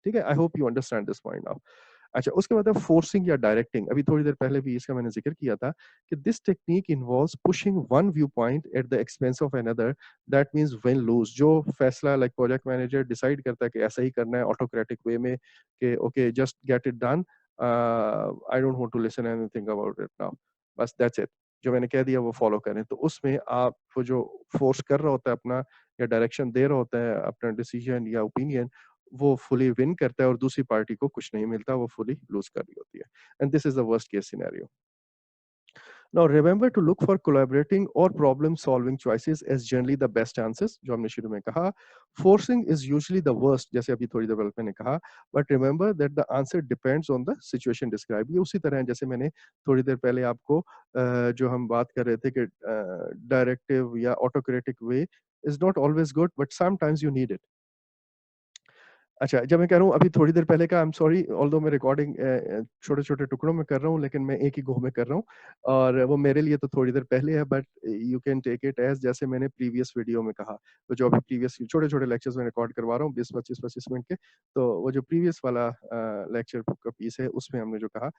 ठीक है. I hope you understand this point now. अच्छा, उसके बाद है फोर्सिंग या डायरेक्टिंग. अभी थोड़ी देर पहले भी इसका मैंने जिक्र किया था कि this technique involves pushing one view point at the expense of another. That means win loose. जो फैसला लाइक प्रोजेक्ट मैनेजर डिसाइड करता है कि ऐसा ही करना है ऑटोक्रेटिक वे में कि okay just get it done, I don't want to listen anything about it now, बस दैट्स इट, जो मैंने कह दिया वो फॉलो करें. तो उसमें आप वो जो फोर्स कर रहा होता है अपना या डायरेक्शन दे रहा होता है अपना डिसीजन या ओपिनियन, वो फुली विन करता है और दूसरी पार्टी को कुछ नहीं मिलता, वो फुली लूज कर रही होती है. And this is the worst case scenario. Now remember to look for collaborating और problem solving choices as generally the best answers, जो हमने शुरू में कहा. Forcing is usually the worst, जैसे अभी थोड़ी देर पहले मैंने कहा, but remember that the answer depends on the situation describe. ये उसी तरह है जैसे मैंने थोड़ी देर पहले आपको जो हम बात कर रहे थे कि डायरेक्टिव या autocratic way is not always good, but sometimes you need it. अच्छा, जब मैं कह रहा हूँ अभी थोड़ी देर पहले का, आई एम सॉरी, ऑल्दो मैं रिकॉर्डिंग छोटे-छोटे टुकड़ों में कर रहा हूँ, लेकिन मैं एक ही गो में कर रहा हूँ और वो मेरे लिए तो थोड़ी देर पहले है, but you can take it as जैसे मैंने प्रीवियस वीडियो में कहा. तो जो अभी प्रीवियस छोटे-छोटे लेक्चर्स में रिकॉर्ड करवा रहा हूँ 20, 25, 25 मिनट के, तो वो जो प्रीवियस वाला लेक्चर का पीस है, उसमें हमने जो कहा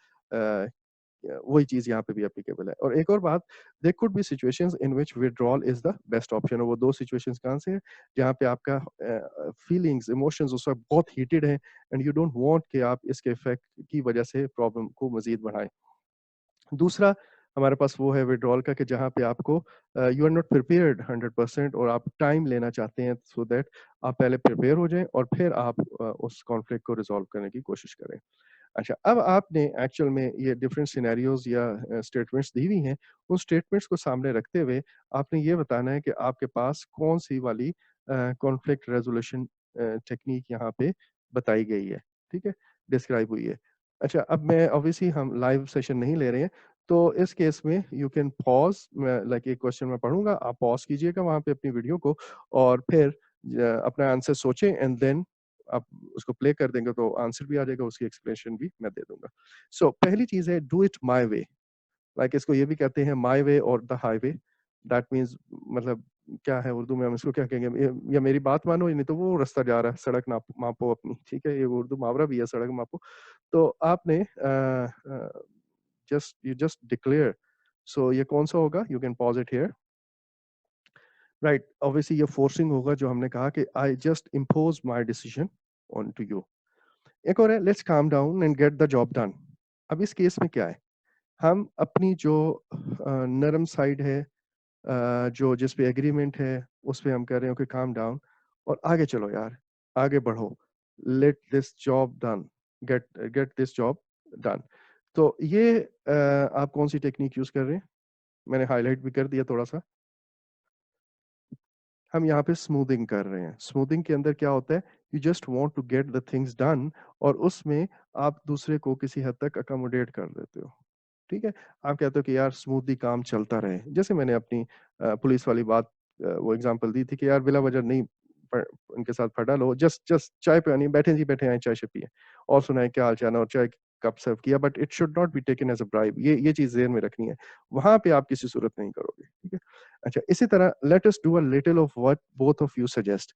वही चीज़ यहाँ पे भी एप्लीकेबल है। और एक और बात, there could be situations in which withdrawal is the best option, और वो 2 सिचुएशंस कौन से हैं? जहाँ पे आपका फीलिंग्स, इमोशंस उस वक़्त बहुत हीटेड हैं एंड यू डोंट वांट कि आप इसके इफ़ेक्ट की वजह से प्रॉब्लम को मज़ीद बढ़ाएँ। दूसरा हमारे पास वो है विथड्रॉल का, कि जहाँ पे आपको यू आर नॉट प्रिपेयर्ड 100% और आप टाइम लेना चाहते हैं, सो दैट आप पहले प्रिपेयर हो जाएँ और फिर आप उस कॉन्फ्लिक्ट को रिज़ॉल्व करने की कोशिश करें। अच्छा, अब आपने एक्चुअल में ये डिफरेंट सिनेरियोज़ या स्टेटमेंट्स दी हुई हैं, उन स्टेटमेंट्स को सामने रखते हुए आपने ये बताना है कि आपके पास कौन-सी वाली कॉन्फ्लिक्ट रेज़ोल्यूशन टेक्नीक यहाँ पे बताई गई है, ठीक है? डिस्क्राइब हुई है। अच्छा, अब मैं ऑब्वियसली हम लाइव सेशन नहीं ले रहे हैं, तो इस केस में यू कैन पॉज़, मैं लाइक एक क्वेश्चन मैं पढ़ूँगा, आप पॉज़ कीजिएगा वहाँ पे अपनी वीडियो को और फिर अपना आंसर सोचें एंड देन आप उसको प्ले कर देंगे तो आंसर भी आ जाएगा, उसकी एक्सप्लेनेशन भी मैं दे दूँगा। सो पहली चीज़ है do it my way, like इसको ये भी कहते हैं माय वे और द हाईवे। दैट मीन्स मतलब क्या है उर्दू में हम इसको क्या कहेंगे? या मेरी बात मानो या नहीं तो वो रास्ता जा रहा है, सड़क नाप मापो अपनी, ठीक है? ये उर्दू मुहावरा भी है, सड़क मापो। तो आपने जस्ट डिक्लेयर, सो ये कौन-सा होगा? You can pause it here. Right, obviously ये फोर्सिंग होगा, जो हमने कहा कि I just impose my decision on to you. एक और है let's calm down and get the job done. अब इस केस में क्या है, हम अपनी जो नरम साइड है, जो जिस पे एग्रीमेंट है, उस पे हम कह रहे हैं कि काम डाउन और आगे चलो यार, आगे बढ़ो, let this job done, get get this job done. तो ये आप कौन सी टेक्निक यूज कर रहे हैं? मैंने हाईलाइट भी कर दिया थोड़ा सा। हम यहाँ पे स्मूथिंग कर रहे हैं। स्मूथिंग के अंदर क्या होता है, you just want to get the things done और उसमें आप दूसरे को किसी हद तक अकोमोडेट कर देते हो। ठीक है? आप कहते हो कि यार स्मूथली काम चलता रहे। जैसे मैंने अपनी पुलिस वाली बात वो एग्ज़ाम्पल दी थी कि यार बिला वजह नहीं प उनके साथ फटा लो, जस्ट जस्ट चाय पिलानी, बैठे जी बैठे आएँ चाय शय पिएँ और सुनाएँ क्या हाल-चाल है और चाय कप सर्व किया, but it should not be taken as a bribe. ये चीज़ ज़हन में रखनी है। वहाँ पे आप किसी सूरत नहीं करोगे, ठीक है? अच्छा, इसी तरह let us do a little of what both of you suggest,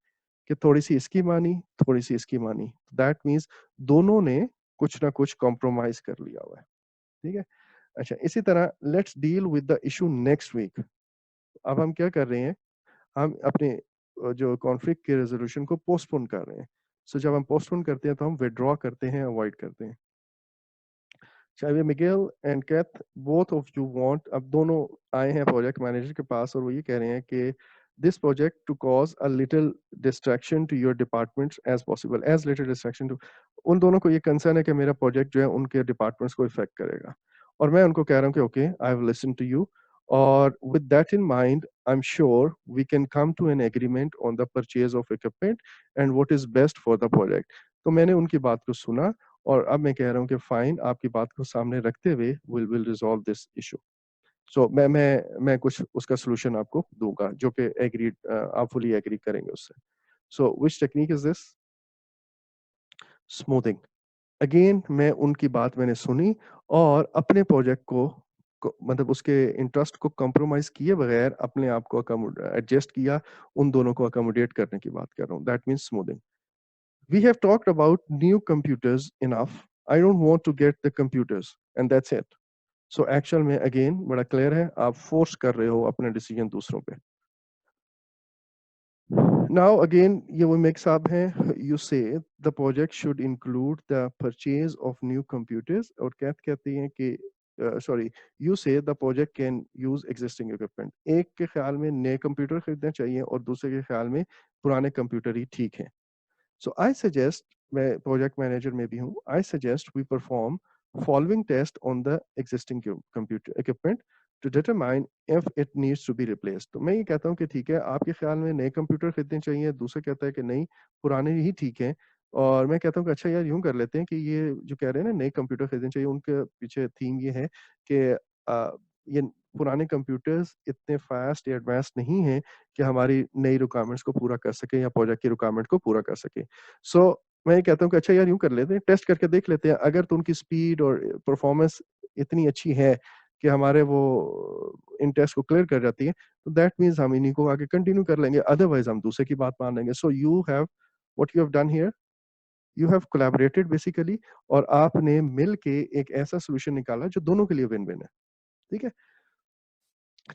कि थोड़ी-सी इसकी मानी, थोड़ी-सी इसकी मानी। दैट मीन्स दोनों ने कुछ ना कुछ कॉम्प्रोमाइज़ कर लिया हुआ है, ठीक है? अच्छा, इसी तरह let's deal with the issue next week. अब हम क्या कर रहे हैं, हम अपने जो कॉन्फ्लिक्ट के रेज़ोल्यूशन को पोस्टपोन कर रहे हैं। सो जब हम पोस्टपोन करते हैं तो हम विथड्रॉ करते हैं, अवॉइड करते हैं। चाहे Miguel and Kath both of you want, अब दोनों आए हैं प्रोजेक्ट मैनेजर के पास और वो ये कह रहे हैं कि this project to cause a little distraction to your departments as possible, as little distraction to. उन दोनों को ये कंसर्न है कि मेरा प्रोजेक्ट जो है उनके डिपार्टमेंट्स को इफेक्ट करेगा और मैं उनको कह रहा हूँ कि okay I have listen to you और with that in mind I am sure we can come to an agreement on the purchase of equipment and what is best for the project. तो मैंने उनकी बात को सुना और अब मैं कह रहा हूँ कि फाइन, आपकी बात को सामने रखते हुए विल रिजॉल्व दिस इशू। सो मैं कुछ उसका सॉल्यूशन आपको दूंगा जो कि एग्रीड, आप फुली एग्री करेंगे उससे। So which technique is this? Smoothing. Again मैं उनकी बात मैंने सुनी और अपने प्रोजेक्ट को मतलब उसके इंटरेस्ट को कॉम्प्रोमाइज किए बगैर अपने आप को एडजस्ट किया, उन दोनों को अकोमोडेट करने की बात कर रहा हूँ। That means smoothing. We have talked about new computers enough. I don't want to get the computers and that's it. So actual में again बड़ा clear है, आप force कर रहे हो अपना decision दूसरों पे। Now again ये वो mix up है, you say the project should include the purchase of new computers और क्या कहती हैं कि sorry, you say the project can use existing equipment। एक के ख्याल में नए कंप्यूटर खरीदने चाहिए और दूसरे के ख्याल में पुराने कंप्यूटर ही ठीक है। So I suggest, मैं project manager में भी हूँ, I suggest we perform following test on the existing computer equipment to determine if it needs to be replaced। तो मैं ये कहता हूँ कि ठीक है, आपके ख्याल में नए कंप्यूटर खरीदने चाहिए, दूसरा कहता है कि नहीं, पुराने ही ठीक हैं। और मैं कहता हूँ कि अच्छा यार यूँ कर लेते हैं कि ये जो कह रहे हैं ना नए कंप्यूटर खरीदने चाहिए, उनके पीछे थीम ये है कि ये पुराने कंप्यूटर्स इतने फास्ट या एडवांस नहीं हैं कि हमारी नई रिक्वायरमेंट्स को पूरा कर सके या प्रोजेक्ट की रिक्वायरमेंट को पूरा कर सके। सो मैं ये कहता हूँ कि अच्छा यार यूँ कर लेते हैं, टेस्ट करके देख लेते हैं। अगर तो उनकी स्पीड और परफॉर्मेंस इतनी अच्छी है कि हमारे वो इन टेस्ट को क्लियर कर जाती है, तो दैट मीन्स हम इन्हीं को आगे कंटिन्यू कर लेंगे, अदरवाइज़ हम दूसरे की बात मान लेंगे। So you have what you have done here, you have collaborated basically, और आपने मिल के एक ऐसा सॉल्यूशन निकाला जो दोनों के लिए विन-विन है। ठीक है?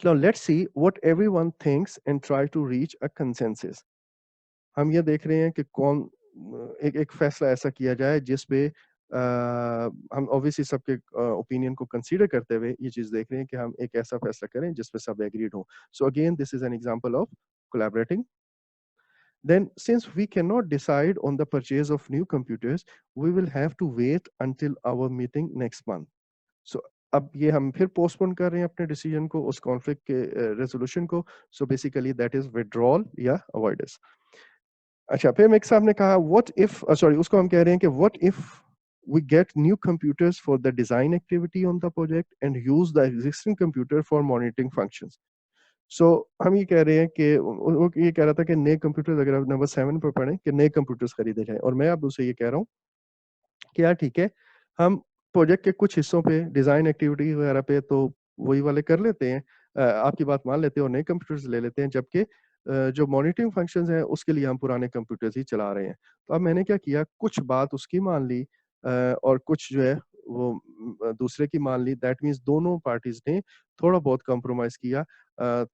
Now let's see what everyone thinks and try to reach a consensus. हम ये देख रहे हैं कि कौन एक एक फैसला ऐसा किया जाए जिस पे हम ऑब्वियसली सबके ओपिनियन को कंसीडर करते हुए ये चीज़ देख रहे हैं कि हम एक ऐसा फैसला करें जिस पे सब एग्रीड हो। So again this is an example of collaborating. Then, since we cannot decide on the purchase of new computers, we will have to wait until our meeting next month. So, अब ये हम फिर postpone कर रहे हैं अपने decision को, उस कॉन्फ्लिक्ट के रेजोल्यूशन को। So basically that is withdrawal या अवॉइडेंस। अच्छा, फिर मेक साहब ने कहा व्हाट इफ, सॉरी, उसको हम कह रहे हैं कि what if we get new computers for the design activity on the project and use the existing computer for monitoring functions. सो हम ये कह रहे हैं कि वो ये कह रहा था कि नए कंप्यूटर्स, अगर आप नंबर 7 पर पढ़ें कि नए कंप्यूटर्स खरीदे जाएँ, और मैं अब उसे ये कह रहा हूँ कि यार ठीक है, हम प्रोजेक्ट के कुछ हिस्सों पे डिज़ाइन एक्टिविटी वगैरह पे तो वही वाले कर लेते हैं, आपकी बात मान लेते हैं और नए कंप्यूटर्स ले लेते हैं, जबकि जो मॉनिटरिंग फंक्शंस हैं उसके लिए हम पुराने कंप्यूटर्स ही चला रहे हैं। तो अब मैंने क्या किया, कुछ बात उसकी मान ली और कुछ जो है वो दूसरे की मान ली। दैट मीन्स दोनों पार्टीज़ ने थोड़ा बहुत कॉम्प्रोमाइज़ किया।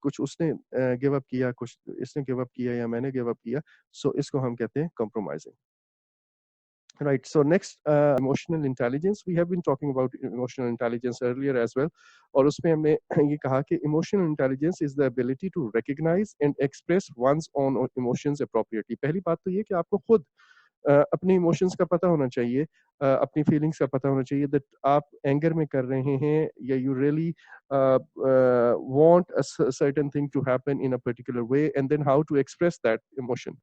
कुछ उसने गिव अप किया, कुछ इसने गिव अप किया या मैंने गिव अप किया। सो इसको हम कहते हैं compromising. Right. So next, emotional intelligence. We have been talking about emotional intelligence earlier as well. और उसमें हमने ये कहा कि emotional intelligence is the ability to recognize and express one's own emotions appropriately. पहली बात तो ये कि आपको खुद अपने इमोशंस का पता होना चाहिए, अपनी फीलिंग्स का पता होना चाहिए दैट आप एंगर में कर रहे हैं या you really want a certain thing to happen in a particular way, and then how to express that emotion,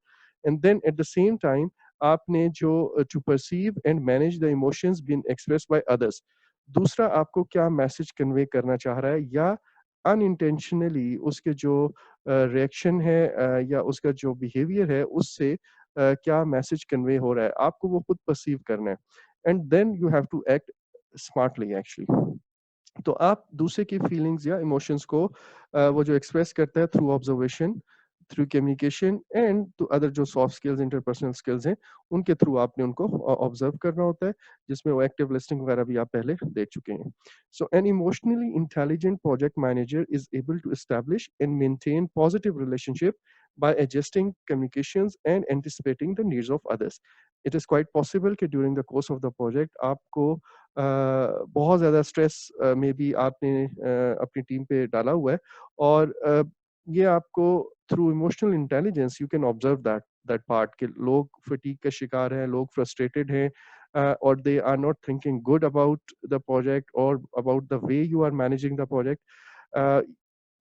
and then at the same time आपने जो to perceive and manage the emotions been expressed by others. दूसरा आपको क्या message convey करना चाह रहा है, या अनइंटेंशनली उसके जो रिएक्शन है या उसका जो बिहेवियर है उससे क्या मैसेज कन्वे हो रहा है, आपको वो खुद परसीव करना है, and then you have to act smartly actually. तो आप दूसरे की फीलिंग्स या इमोशंस को वो जो एक्सप्रेस करता है through observation, through communication and to other जो सॉफ्ट स्किल्स, इंटरपर्सनल स्किल्स हैं, उनके थ्रू आपने उनको ऑब्जर्व करना होता है, जिसमें वो एक्टिव लिस्टिंग वगैरह भी आप पहले देख चुके हैं। So an emotionally intelligent project manager is able to establish and maintain positive relationship by adjusting communications and anticipating the needs of others. It is quite possible कि during the course of the project आपको बहुत ज़्यादा stress may be आपने अपनी team पे डाला हुआ है, और ये आपको through emotional intelligence you can observe that part कि लोग फटीग का शिकार हैं, लोग फ्रस्ट्रेटेड हैं, और they are not thinking good about the project और about the way you are managing the project.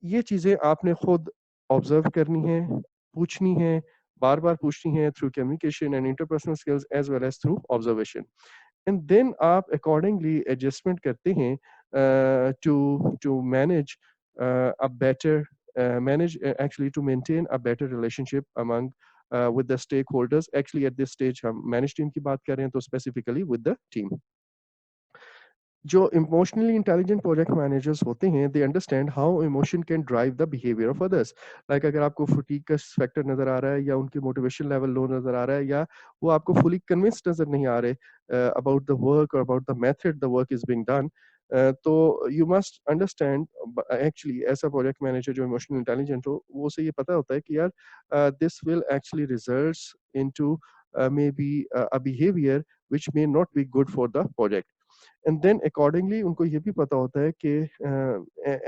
ये चीज़ें आपने खुद ऑब्जर्व करनी है, पूछनी है, बार-बार पूछनी है through communication and interpersonal skills as well as through observation. And then आप अकॉर्डिंगली एडजस्टमेंट करते हैं to manage a better manage actually to maintain a better relationship among with the stakeholders. Actually at this stage हम manage team की बात कर रहे हैं, तो specifically with the team. जो इमोशनली इंटेलिजेंट प्रोजेक्ट मैनेजर्स होते हैं, they understand how emotion can drive the behaviour of others. Like अगर आपको फटीग का फैक्टर नजर आ रहा है, या उनकी मोटिवेशन लेवल लो नजर आ रहा है, या वो आपको फुली कन्विंस्ड नजर नहीं आ रहे अबाउट द वर्क और about the method the work is being done, तो यू मस्ट अंडरस्टैंड एक्चुअली ऐसा प्रोजेक्ट मैनेजर जो इमोशनल इंटेलिजेंट हो, वो उसे ये पता होता है कि यार this will actually results into may be a behaviour which may not be good for the project, and then accordingly उनको ये भी पता होता है कि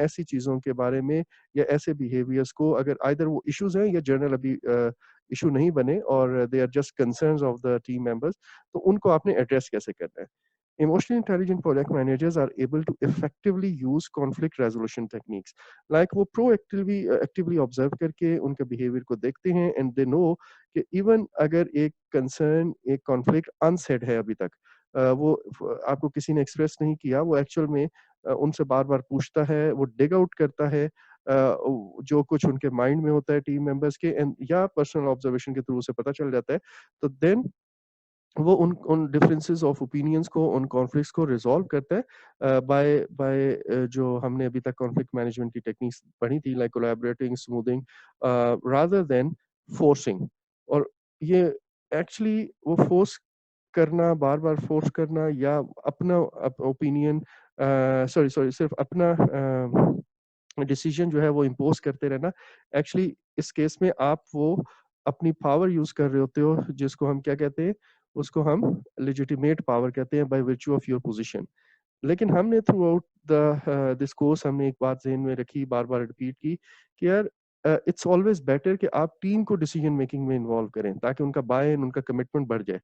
ऐसी चीज़ों के बारे में या ऐसे बिहेवियर्स को, अगर आइदर वो इश्यूज हैं या जर्नल अभी इशू नहीं बने और they are just concerns of the team members, तो उनको आपने एड्रेस कैसे करना है। Emotionally intelligent project managers are able to effectively use conflict resolution techniques. Like वो proactively actively observe करके उनके behavior को देखते हैं, and they know कि even अगर एक concern, एक conflict unsaid है अभी तक, वो आपको किसी ने express नहीं किया, वो actual में उनसे बार-बार पूछता है, वो dig out करता है जो कुछ उनके माइंड में होता है टीम मेंबर्स के, एंड या पर्सनल ऑब्जर्वेशन के थ्रू उसे पता चल जाता है, तो देन वो उन डिफरेंसेस ऑफ ओपिनियंस को, उन कॉन्फ्लिक्ट्स को रिज़ॉल्व करता है बाय बाय जो हमने अभी तक कॉन्फ्लिक्ट मैनेजमेंट की टेक्निक्स पढ़ी थी, like collaborating, smoothing, rather than forcing. और ये एक्चुअली वो फोर्स करना, बार-बार फ़ोर्स करना या अपना ओपिनियन सॉरी सॉरी सिर्फ़ अपना डिसीजन जो है वो इम्पोज़ करते रहना, एक्चुअली इस केस में आप वो अपनी पावर यूज़ कर रहे होते हो, जिसको हम क्या कहते हैं? उसको हम लेजिटिमेट पावर कहते हैं, bye virtue of your position. लेकिन हमने थ्रू आउट दिस कोर्स हमने एक बात ज़हन में रखी, बार-बार रिपीट की कि यार इट्स ऑलवेज़ बेटर कि आप टीम को डिसीजन मेकिंग में इन्वॉल्व करें, ताकि उनका बाय इन, उनका कमिटमेंट बढ़ जाए।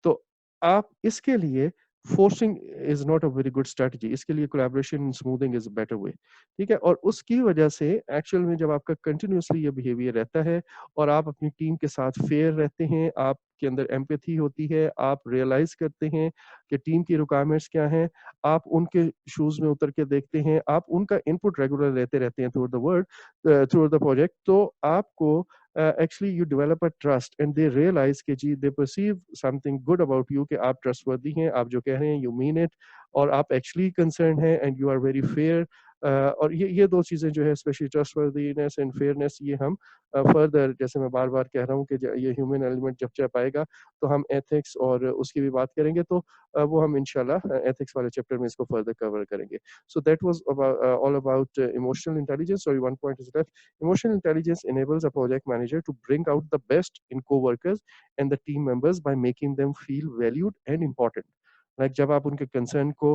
तो आप इसके लिए forcing is not a very good strategy, इसके लिए collaboration and smoothing is a better way, ठीक है? और उसकी वजह से एक्चुअल में जब आपका कंटिन्यूअसली ये बिहेवियर रहता है और आप अपनी टीम के साथ फेयर रहते हैं, आपके अंदर एम्पैथी होती है, आप रियलाइज़ करते हैं कि टीम की रिक्वायरमेंट्स क्या हैं, आप उनके शूज़ में उतर के देखते हैं, आप उनका इनपुट रेगुलर लेते रहते हैं थ्रू द प्रोजेक्ट, तो आपको actually you develop a trust and they realize कि जी they perceive something good about you, कि आप ट्रस्टवर्दी हैं, आप जो कह रहे हैं यू मीन इट, और आप एक्चुअली कंसर्न्ड हैं and you are very fair. और ये 2 चीज़ें जो है, स्पेशली ट्रस्टवर्दीनेस एंड फेयरनेस, ये हम फर्दर, जैसे मैं बार-बार कह रहा हूँ कि ज ये ह्यूमन एलिमेंट जब जब आएगा, तो हम एथिक्स और उसकी भी बात करेंगे, तो वो हम इंशाल्लाह एथिक्स वाले चैप्टर में इसको फर्दर कवर करेंगे। So that was all about emotional intelligence. Sorry, one point is left. Emotional intelligence enables a project manager to bring out the best in co-workers and the team members by making them feel valued and important. Like जब आप उनके concern को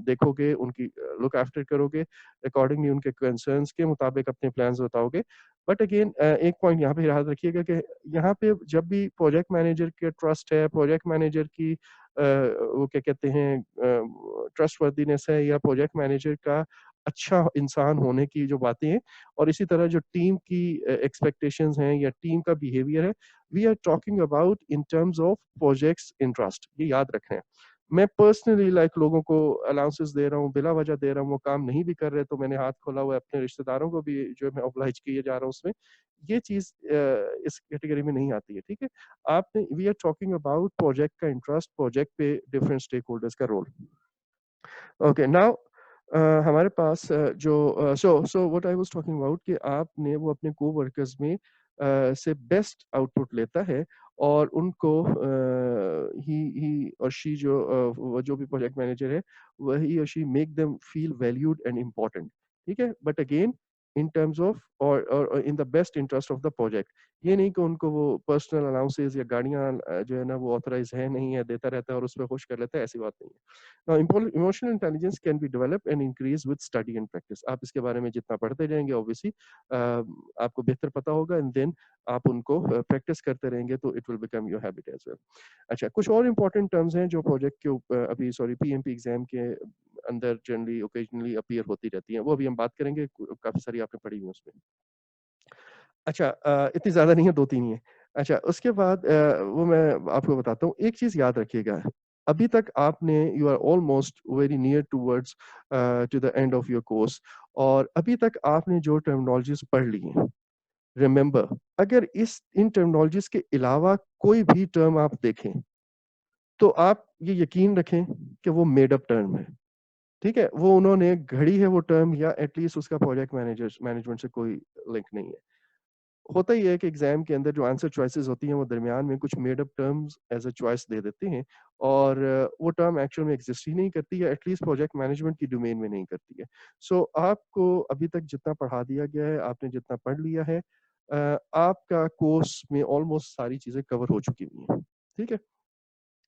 देखोगे, उनकी look after करोगे, accordingly उनके concerns के मुताबिक अपने प्लान्स बताओगे। बट अगेन एक पॉइंट यहाँ पे याद रखिएगा कि यहाँ पे जब भी प्रोजेक्ट मैनेजर के ट्रस्ट है, प्रोजेक्ट मैनेजर की वो क्या कहते हैं ट्रस्टवर्दीनेस है, या प्रोजेक्ट मैनेजर का अच्छा इंसान होने की जो बातें हैं, और इसी तरह जो टीम की एक्सपेक्टेशंस हैं या टीम का बिहेवियर है, we are talking about in terms of projects interest, ये याद रखें। मैं पर्सनली लाइक लोगों को अलाउंसेस दे रहा हूँ, बिला वजह दे रहा हूँ, वो काम नहीं भी कर रहे, तो मैंने हाथ खोला हुआ है, अपने रिश्तेदारों को भी जो है मैं ऑब्लाइज किए जा रहा हूँ उसमें। ये चीज़ इस कैटेगरी में नहीं आती है, ठीक है? आपने we are talking about project का इंटरेस्ट, प्रोजेक्ट पे डिफरेंट स्टेक होल्डर्स का रोल। ओके, नाउ हमारे पास so what I was talking about कि आपने वो अपने को-वर्कर्स में से बेस्ट आउटपुट लेता है, और उनको ही और शी वो जो भी प्रोजेक्ट मैनेजर है, ही और she make them feel valued and important, ठीक है? But again in terms of और in the best interest of the project. ये नहीं कि उनको वो पर्सनल अलाउंसेस या गाड़ियाँ जो है ना वो ऑथराइज़ है, नहीं है, देता रहता है और उसपे खुश कर लेता है, ऐसी बात नहीं है। Emotional intelligence can be develop and increase with study and practice. आप इसके बारे में जितना पढ़ते जाएंगे ऑब्वियसली आपको बेहतर पता होगा, एंड देन आप उनको प्रैक्टिस करते रहेंगे, तो it will become your habit as well. अच्छा, कुछ और इंपॉर्टेंट टर्म्स हैं जो प्रोजेक्ट के ऊपर अभी सॉरी पीएमपी एग्जाम के अंदर जनरली ओकेजनली अपीयर होती रहती हैं, वो अभी हम बात करेंगे, काफी सारी आपने पढ़ी हुई है उसमें। अच्छा इतनी ज़्यादा नहीं है, 2-3 ही है। अच्छा, उसके बाद वो मैं आपको बताता हूँ। एक चीज़ याद रखिएगा, अभी तक आपने you are almost very near towards to the end of your course, और अभी तक आपने जो टर्मिनोलॉजीज़ पढ़ ली हैं, रिमेंबर, अगर इस इन टर्मिनोलॉजीज़ के अलावा कोई भी टर्म आप देखें, तो आप ये यकीन रखें कि वो मेड अप टर्म है, ठीक है? वो उन्होंने घड़ी है वो टर्म, या एट लीस्ट उसका प्रोजेक्ट मैनेजमेंट से कोई लिंक नहीं है। होता ही है कि एग्जाम के अंदर जो आंसर चॉइसेस होती हैं, वो दरमियान में कुछ made up terms as a choice दे देते हैं, और वो टर्म एक्चुअल में एग्जिस्ट ही नहीं करती, या एटलीस्ट प्रोजेक्ट मैनेजमेंट की डोमेन में नहीं करती है। सो आपको अभी तक जितना पढ़ा दिया गया है, आपने जितना पढ़ लिया है, आपका कोर्स में ऑलमोस्ट सारी चीजें कवर हो चुकी हुई हैं, ठीक है?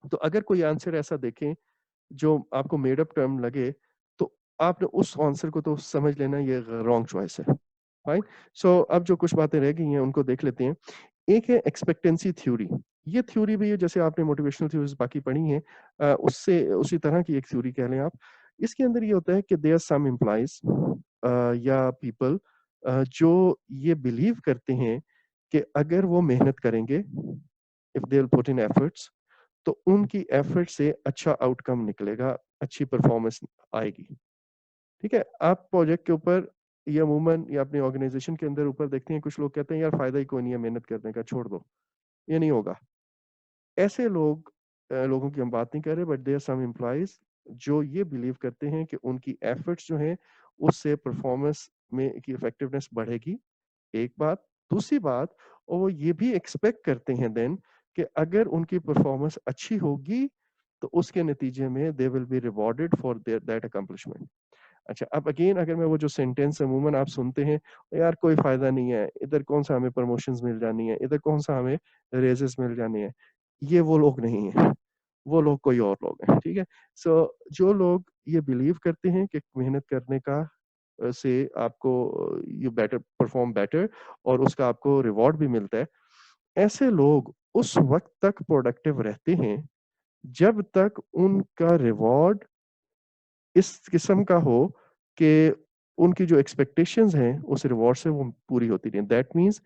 तो अगर कोई आंसर ऐसा देखें जो आपको मेड अप टर्म लगे, तो आपने उस आंसर को तो समझ लेना ये रॉन्ग चॉइस है। फाइन। सो अब जो कुछ बातें रह गई हैं उनको देख लेते हैं। एक है एक्सपेक्टेंसी थ्योरी। ये थ्योरी भी है, जैसे आपने मोटिवेशनल थ्योरीज बाकी पढ़ी हैं, उससे उसी तरह की एक थ्योरी कह लें आप। इसके अंदर ये होता है कि देयर सम एम्प्लॉइज या पीपल जो ये बिलीव करते हैं कि अगर वो मेहनत करेंगे, if they will put in efforts, तो उनकी एफर्ट से अच्छा आउटकम निकलेगा, अच्छी परफॉर्मेंस आएगी। ठीक है? आप प्रोजेक्ट के ऊपर या अमूमन या अपनी ऑर्गेनाइजेशन के अंदर ऊपर देखते हैं, कुछ लोग कहते हैं यार फायदा ही कोई नहीं है मेहनत करने का, छोड़ दो, ये नहीं होगा। ऐसे लोगों की हम बात नहीं कर रहे, बट देयर सम एम्प्लॉइज जो ये बिलीव करते हैं कि उनकी एफर्ट्स जो हैं उससे परफॉर्मेंस में की इफेक्टिवनेस बढ़ेगी, एक बात। दूसरी बात, और वो ये भी एक्सपेक्ट करते हैं देन कि अगर उनकी परफॉर्मेंस अच्छी होगी तो उसके नतीजे में they will be rewarded for their that accomplishment. अच्छा, अब अगेन अगर मैं वो जो सेंटेंस अमूमन आप सुनते हैं, यार कोई फ़ायदा नहीं है, इधर कौन-सा हमें प्रमोशंस मिल जानी है, इधर कौन-सा हमें रेज़ेस मिल जानी है। ये वो लोग नहीं हैं, वो लोग कोई और लोग हैं, ठीक है? सो जो लोग ये बिलीव करते हैं कि मेहनत करने का से आपको यू बेटर परफॉर्म बेटर और उसका आपको रिवॉर्ड भी मिलता है, ऐसे लोग उस वक़्त तक प्रोडक्टिव रहते हैं, जब तक उनका रिवॉर्ड इस किस्म का हो कि उनकी जो एक्सपेक्टेशंस हैं, उस रिवॉर्ड से वो पूरी होती रहें। दैट मीन्स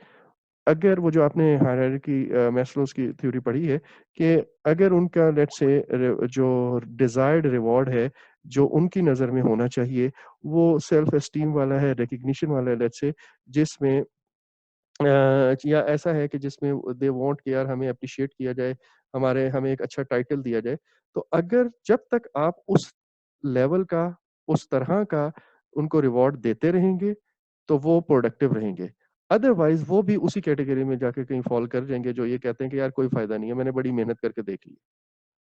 अगर वो जो आपने हायरार्की मैस्लोज़ की थ्योरी पढ़ी है कि अगर उनका लेट्स से जो डिज़ायर्ड रिवॉर्ड है, जो उनकी नज़र में होना चाहिए, वो सेल्फ एस्टीम वाला है, रिकॉग्निशन वाला है लेट्स से, जिसमें या ऐसा है कि जिसमें दे वांट कि यार हमें एप्रिशिएट किया जाए, हमें एक अच्छा टाइटल दिया जाए। तो अगर जब तक आप उस लेवल का, उस तरह का उनको रिवॉर्ड देते रहेंगे, तो वो प्रोडक्टिव रहेंगे। अदरवाइज़ वो भी उसी कैटेगरी में जाके कहीं फ़ॉल कर जाएँगे जो ये कहते हैं कि यार कोई फ़ायदा नहीं है, मैंने बड़ी मेहनत करके देख ली।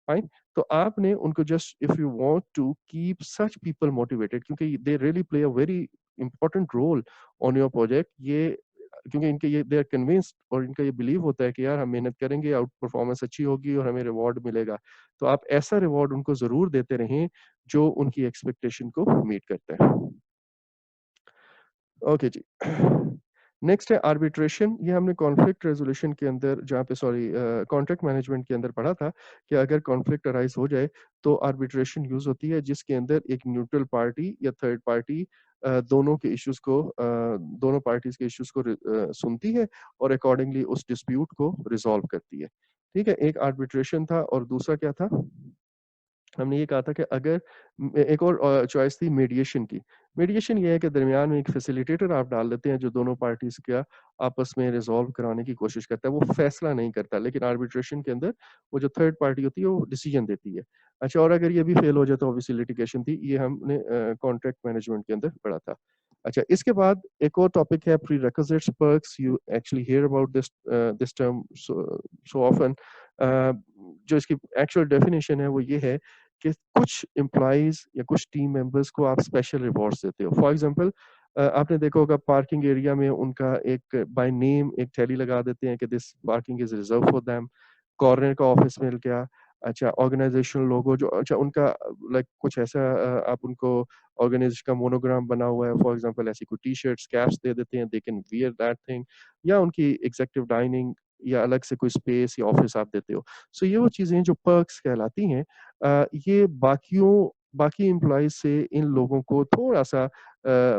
फाइन? तो आपने उनको just if you want to keep such people motivated क्योंकि they really play a very important role on your project ये क्योंकि इनके ये दे आर कन्विंस्ड और इनका ये बिलीव होता है कि यार हम मेहनत करेंगे आउट परफॉर्मेंस अच्छी होगी और हमें रिवॉर्ड मिलेगा। तो आप ऐसा रिवॉर्ड उनको ज़रूर देते रहें जो उनकी एक्सपेक्टेशन को मीट करता है। ओके जी। नेक्स्ट है आर्बिट्रेशन। ये हमने कॉन्फ्लिक्ट रेज़ोल्यूशन के अंदर जहाँ पे सॉरी कॉन्ट्रैक्ट मैनेजमेंट के अंदर पढ़ा था कि अगर कॉन्फ्लिक्ट अराइज़ हो जाए तो आर्बिट्रेशन यूज़ होती है जिसके अंदर एक न्यूट्रल पार्टी या थर्ड पार्टी दोनों के इश्यूज़ को दोनों पार्टीज़ के इश्यूज़ को सुनती है और अकॉर्डिंगली उस डिस्प्यूट को रिज़ॉल्व करती है। ठीक है? एक आर्बिट्रेशन था और दूसरा क्या था? हमने ये कहा था कि अगर एक और चॉइस थी मीडिएशन की। मीडिएशन ये है कि दरमियान में एक फैसिलिटेटर आप डाल देते हैं जो दोनों पार्टीज़ का आपस में रिज़ॉल्व कराने की कोशिश करता है। वो फैसला नहीं करता लेकिन आर्बिट्रेशन के अंदर वो जो थर्ड पार्टी होती है वो डिसीजन देती है। अच्छा और अगर ये भी फेल हो जाए तो ऑब्वियसली लिटिगेशन थी। ये हमने कॉन्ट्रैक्ट मैनेजमेंट के अंदर पढ़ा था। अच्छा इसके बाद एक और टॉपिक है prerequisites perks you actually hear about this term so often जो इसकी एक्चुअल डेफिनिशन है वो ये है कि कुछ एम्प्लॉइज़ या कुछ टीम मेंबर्स को आप स्पेशल रिवॉर्ड्स देते हो। फॉर एग्ज़ाम्पल आपने देखा होगा पार्किंग एरिया में उनका एक बाय नेम एक थैली लगा देते हैं कि this parking is reserved for them. Corner का ऑफिस मिल गया। अच्छा ऑर्गेनाइज़ेशनल लोगो जो अच्छा उनका लाइक कुछ ऐसा आप उनको ऑर्गेनाइजेशन का मोनोग्राम बना हुआ है फॉर एग्ज़ाम्पल ऐसी कोई टी-शर्ट्स, कैप्स दे देते हैं, they can wear that thing या उनकी एग्ज़ेक्टिव डाइनिंग या अलग से कोई स्पेस या ऑफिस आप देते हो। सो ये वो चीज़ें हैं जो पर्क्स कहलाती हैं। ये बाकी एम्प्लॉइज़ से इन लोगों को थोड़ा-सा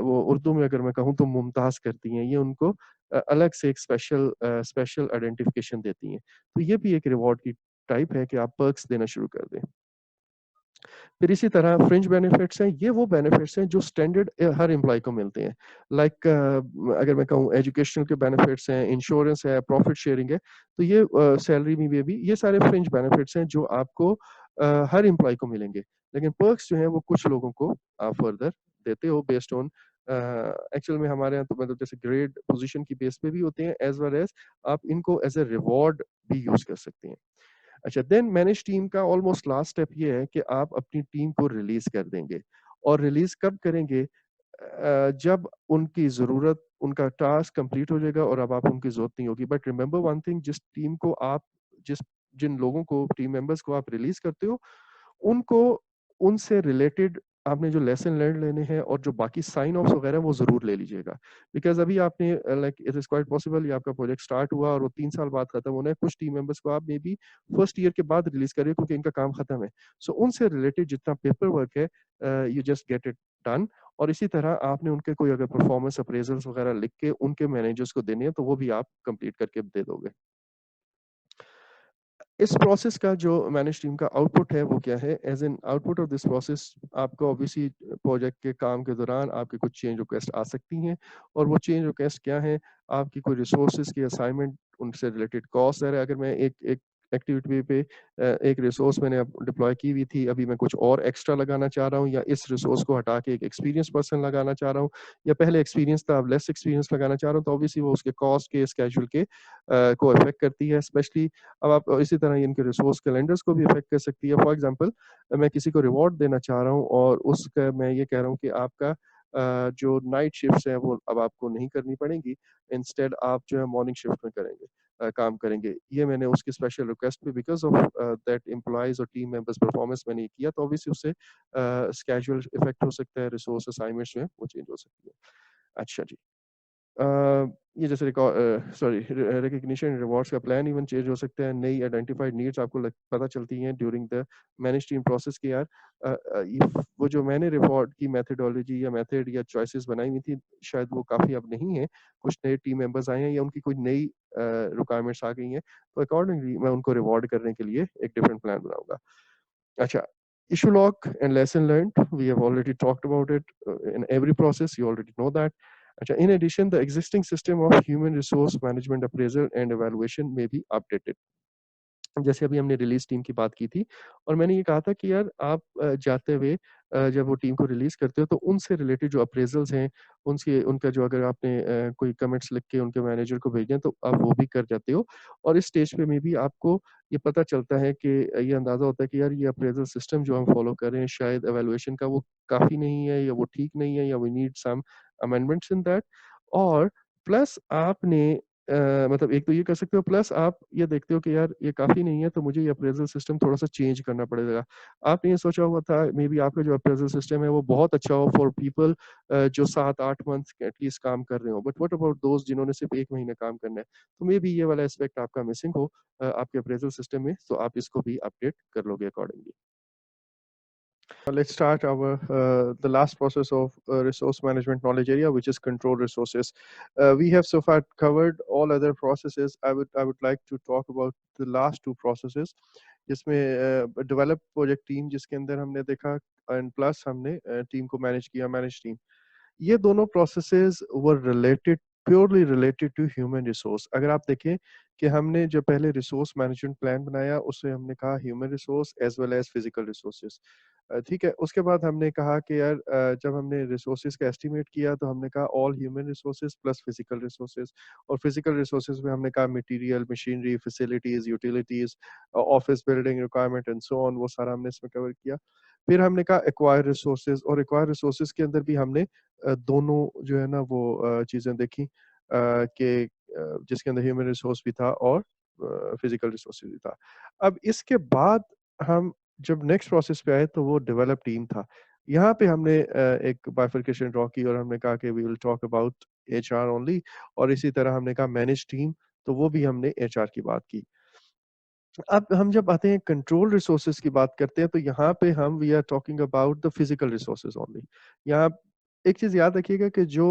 वो उर्दू में अगर मैं कहूँ तो मुमताज़ करती हैं। ये उनको अलग से एक स्पेशल आइडेंटिफ़िकेशन देती हैं। तो ये भी एक रिवॉर्ड की टाइप है कि आप पर्क्स देना शुरू कर दें। फिर इसी तरह फ्रिंज बेनिफिट्स हैं, ये वो बेनिफिट्स हैं जो स्टैंडर्ड हर एम्प्लॉयी को मिलते हैं। लाइक अगर मैं कहूँ एजुकेशनल के बेनिफिट्स हैं, इंश्योरेंस है, प्रॉफिट शेयरिंग है, तो ये सैलरी में भी ये सारे फ्रिंज बेनिफिट्स हैं जो आपको हर एम्प्लॉयी को मिलेंगे। लेकिन पर्क्स जो हैं वो कुछ लोगों को आप फर्दर देते हो बेस्ड ऑन एक्चुअल में हमारे यहाँ तो मतलब जैसे ग्रेड पोज़ीशन की बेस पे भी होते हैं एज़ वेल एज़ आप इनको एज़ अ रिवॉर्ड भी यूज़ कर सकते हैं। अच्छा देन मैनेज टीम का ऑलमोस्ट लास्ट स्टेप ये है कि आप अपनी टीम को रिलीज़ कर देंगे और रिलीज़ कब करेंगे? जब उनकी ज़रूरत उनका टास्क कंप्लीट हो जाएगा और अब आप उनकी ज़रूरत नहीं होगी। बट रिमेंबर वन थिंग जिस जिन लोगों को टीम मेंबर्स को आप रिलीज़ करते हो, उनको उनसे रिलेटेड आपने जो लेसन लर्न लेने हैं और जो बाकी साइन ऑफ्स वगैरह वो ज़रूर ले लीजिएगा। बिकॉज़ अभी आपने like it is quite possible ये आपका प्रोजेक्ट स्टार्ट हुआ और वो 3 साल बाद खत्म होना है। कुछ टीम मेंबर्स को आप मेबी फर्स्ट ईयर के बाद रिलीज़ करिए क्योंकि इनका काम खत्म है। सो उनसे रिलेटेड जितना पेपर वर्क है you just get it done और इसी तरह आपने उनके कोई अगर परफॉर्मेंस अप्रेज़ल्स वगैरह लिख के उनके मैनेजर्स को देने हैं तो वो भी आप कंप्लीट करके दे दोगे। इस प्रोसेस का जो मैनेज टीम का आउटपुट है वो क्या है? As an output of this process आपको ऑब्वियसली प्रोजेक्ट के काम के दौरान आपकी कुछ चेंज रिक्वेस्ट आ सकती हैं और वो चेंज रिक्वेस्ट क्या है? आपकी कोई रिसोर्सेज़ की असाइनमेंट उनसे रिलेटेड कॉस्ट है अगर मैं एक एक एक्टिविटी पे एक रिसोर्स मैंने डिप्लॉय की हुई थी, अभी मैं कुछ और एक्स्ट्रा लगाना चाह रहा हूँ, या इस रिसोर्स को हटा के एक एक्सपीरियंस पर्सन लगाना चाह रहा हूँ, या पहले एक्सपीरियंस था अब लेस एक्सपीरियंस लगाना चाह रहा हूँ, तो ऑब्वियसली वो उसके कॉस्ट के, स्केड्यूल के को इफेक्ट करती है। स्पेशली अब आप इसी तरह इनके रिसोर्स कैलेंडर्स को भी इफेक्ट कर सकती है। फॉर एग्जांपल मैं किसी को रिवॉर्ड देना चाह रहा हूँ और उसका मैं ये कह रहा हूँ कि आपका जो नाइट शिफ्ट्स हैं वो अब आपको नहीं करनी पड़ेंगी, इंस्टेड आप जो है मॉर्निंग शिफ्ट में करेंगे, काम करेंगे। ये मैंने उसकी स्पेशल रिक्वेस्ट पे बिकॉज़ ऑफ दैट एम्प्लॉइज और टीम मेंबर्स परफॉर्मेंस मैंने किया, तो ऑब्वियसली उससे स्केड्यूल इफेक्ट हो सकता है, रिसोर्स असाइनमेंट्स जो है वो चेंज हो सकती है। अच्छा जी। अ, ये जैसे सॉरी रिकॉग्निशन रिवॉर्ड्स का प्लान इवन चेंज हो सकता है। नई आइडेंटिफाइड नीड्स आपको पता चलती हैं during the manage team process के यार, वो जो मैंने रिवॉर्ड की मेथडोलॉजी या मेथड या चॉइसेस बनाई हुई थी, शायद वो काफ़ी अब नहीं है। कुछ नए टीम मेंबर्स आए हैं या उनकी कोई नई रिक्वायरमेंट्स आ गई हैं, तो अकॉर्डिंगली मैं उनको रिवॉर्ड करने के लिए एक डिफरेंट प्लान बनाऊंगा। अच्छा, issue log and lesson learned, we have already talked about it in every process, you already know that. अच्छा, in addition, the existing system of human resource management appraisal and evaluation may be updated. जैसे अभी हमने release team की बात की थी और मैंने ये कहा था कि यार आप जाते हुए जब वो टीम को रिलीज़ करते हो तो उनसे रिलेटेड जो अप्रेज़ल्स हैं, उनसे उनका जो अगर आपने कोई कमेंट्स लिख के उनके मैनेजर को भेजने हैं तो आप वो भी कर जाते हो। और इस स्टेज पे में भी आपको ये पता चलता है कि ये अंदाज़ा होता है कि यार ये अप्रेज़ल सिस्टम जो हम फ़ॉलो कर रहे हैं शायद इवैल्यूएशन का वो काफ़ी नहीं है या वो ठीक नहीं है या we need some amendments in that. और प्लस आपने मतलब एक तो ये कर सकते हो, प्लस आप ये देखते हो कि यार ये काफ़ी नहीं है तो मुझे ये अप्रेज़ल सिस्टम थोड़ा-सा चेंज करना पड़ेगा। आपने ये सोचा हुआ था मे बी आपका जो अप्रेज़ल सिस्टम है वो बहुत अच्छा हो फॉर पीपल जो 7-8 मंथ्स एटलीस्ट काम कर रहे हो। बट व्हाट अबाउट दोज़ जिन्होंने सिर्फ़ 1 महीने काम करना है? तो मे बी ये वाला एस्पेक्ट आपका मिसिंग हो आपके अप्रेज़ल सिस्टम में, तो आप इसको भी अपडेट कर लोगे accordingly. Let's start our the last process of resource management knowledge area, which is control resources. We have so far covered all other processes. I would like to talk about the last two processes, जिसमें develop project team जिसके अंदर हमने देखा and plus हमने team को manage किया, manage team. ये दोनों processes were related, purely related to human resource. अगर आप देखें कि हमने जो पहले रिसोर्स मैनेजमेंट प्लान बनाया उससे हमने कहा human resource as well as physical resources. ठीक है, उसके बाद हमने कहा कि यार जब हमने रिसोर्सेज का एस्टिमेट किया तो हमने कहा all human resources plus physical resources. और फिजिकल रिसोर्सेज में हमने कहा material, machinery, facilities, utilities, office building requirement and so on, वो सारा हमने इसमें कवर किया। फिर हमने कहा एक्वायर रिसोर्सेज, और एक्वायर रिसोर्सेज के अंदर भी हमने दोनों जो है ना वो चीज़ें देखी कि जिसके अंदर ह्यूमन रिसोर्स भी था और फिजिकल रिसोर्सेज भी था। अब इसके बाद हम जब नेक्स्ट प्रोसेस पे आए तो वो डेवलप टीम था। यहाँ पे हमने एक बाइफरकेशन ड्रॉ की और हमने कहा कि we will talk about HR only, और इसी तरह हमने कहा मैनेज टीम, तो वो भी हमने एचआर की बात की। अब हम जब आते हैं कंट्रोल रिसोर्सेज की बात करते हैं तो यहाँ पे हम we are talking about the physical resources only. यहाँ एक चीज याद रखिएगा कि जो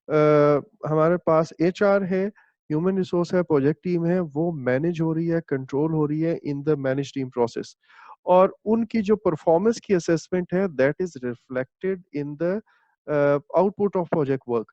हमारे पास एचआर है, ह्यूमन रिसोर्स है, प्रोजेक्ट टीम है, वो मैनेज हो रही है, कंट्रोल हो रही है in the manage team process. और उनकी जो परफॉर्मेंस की असेसमेंट है that is reflected in the output of project work.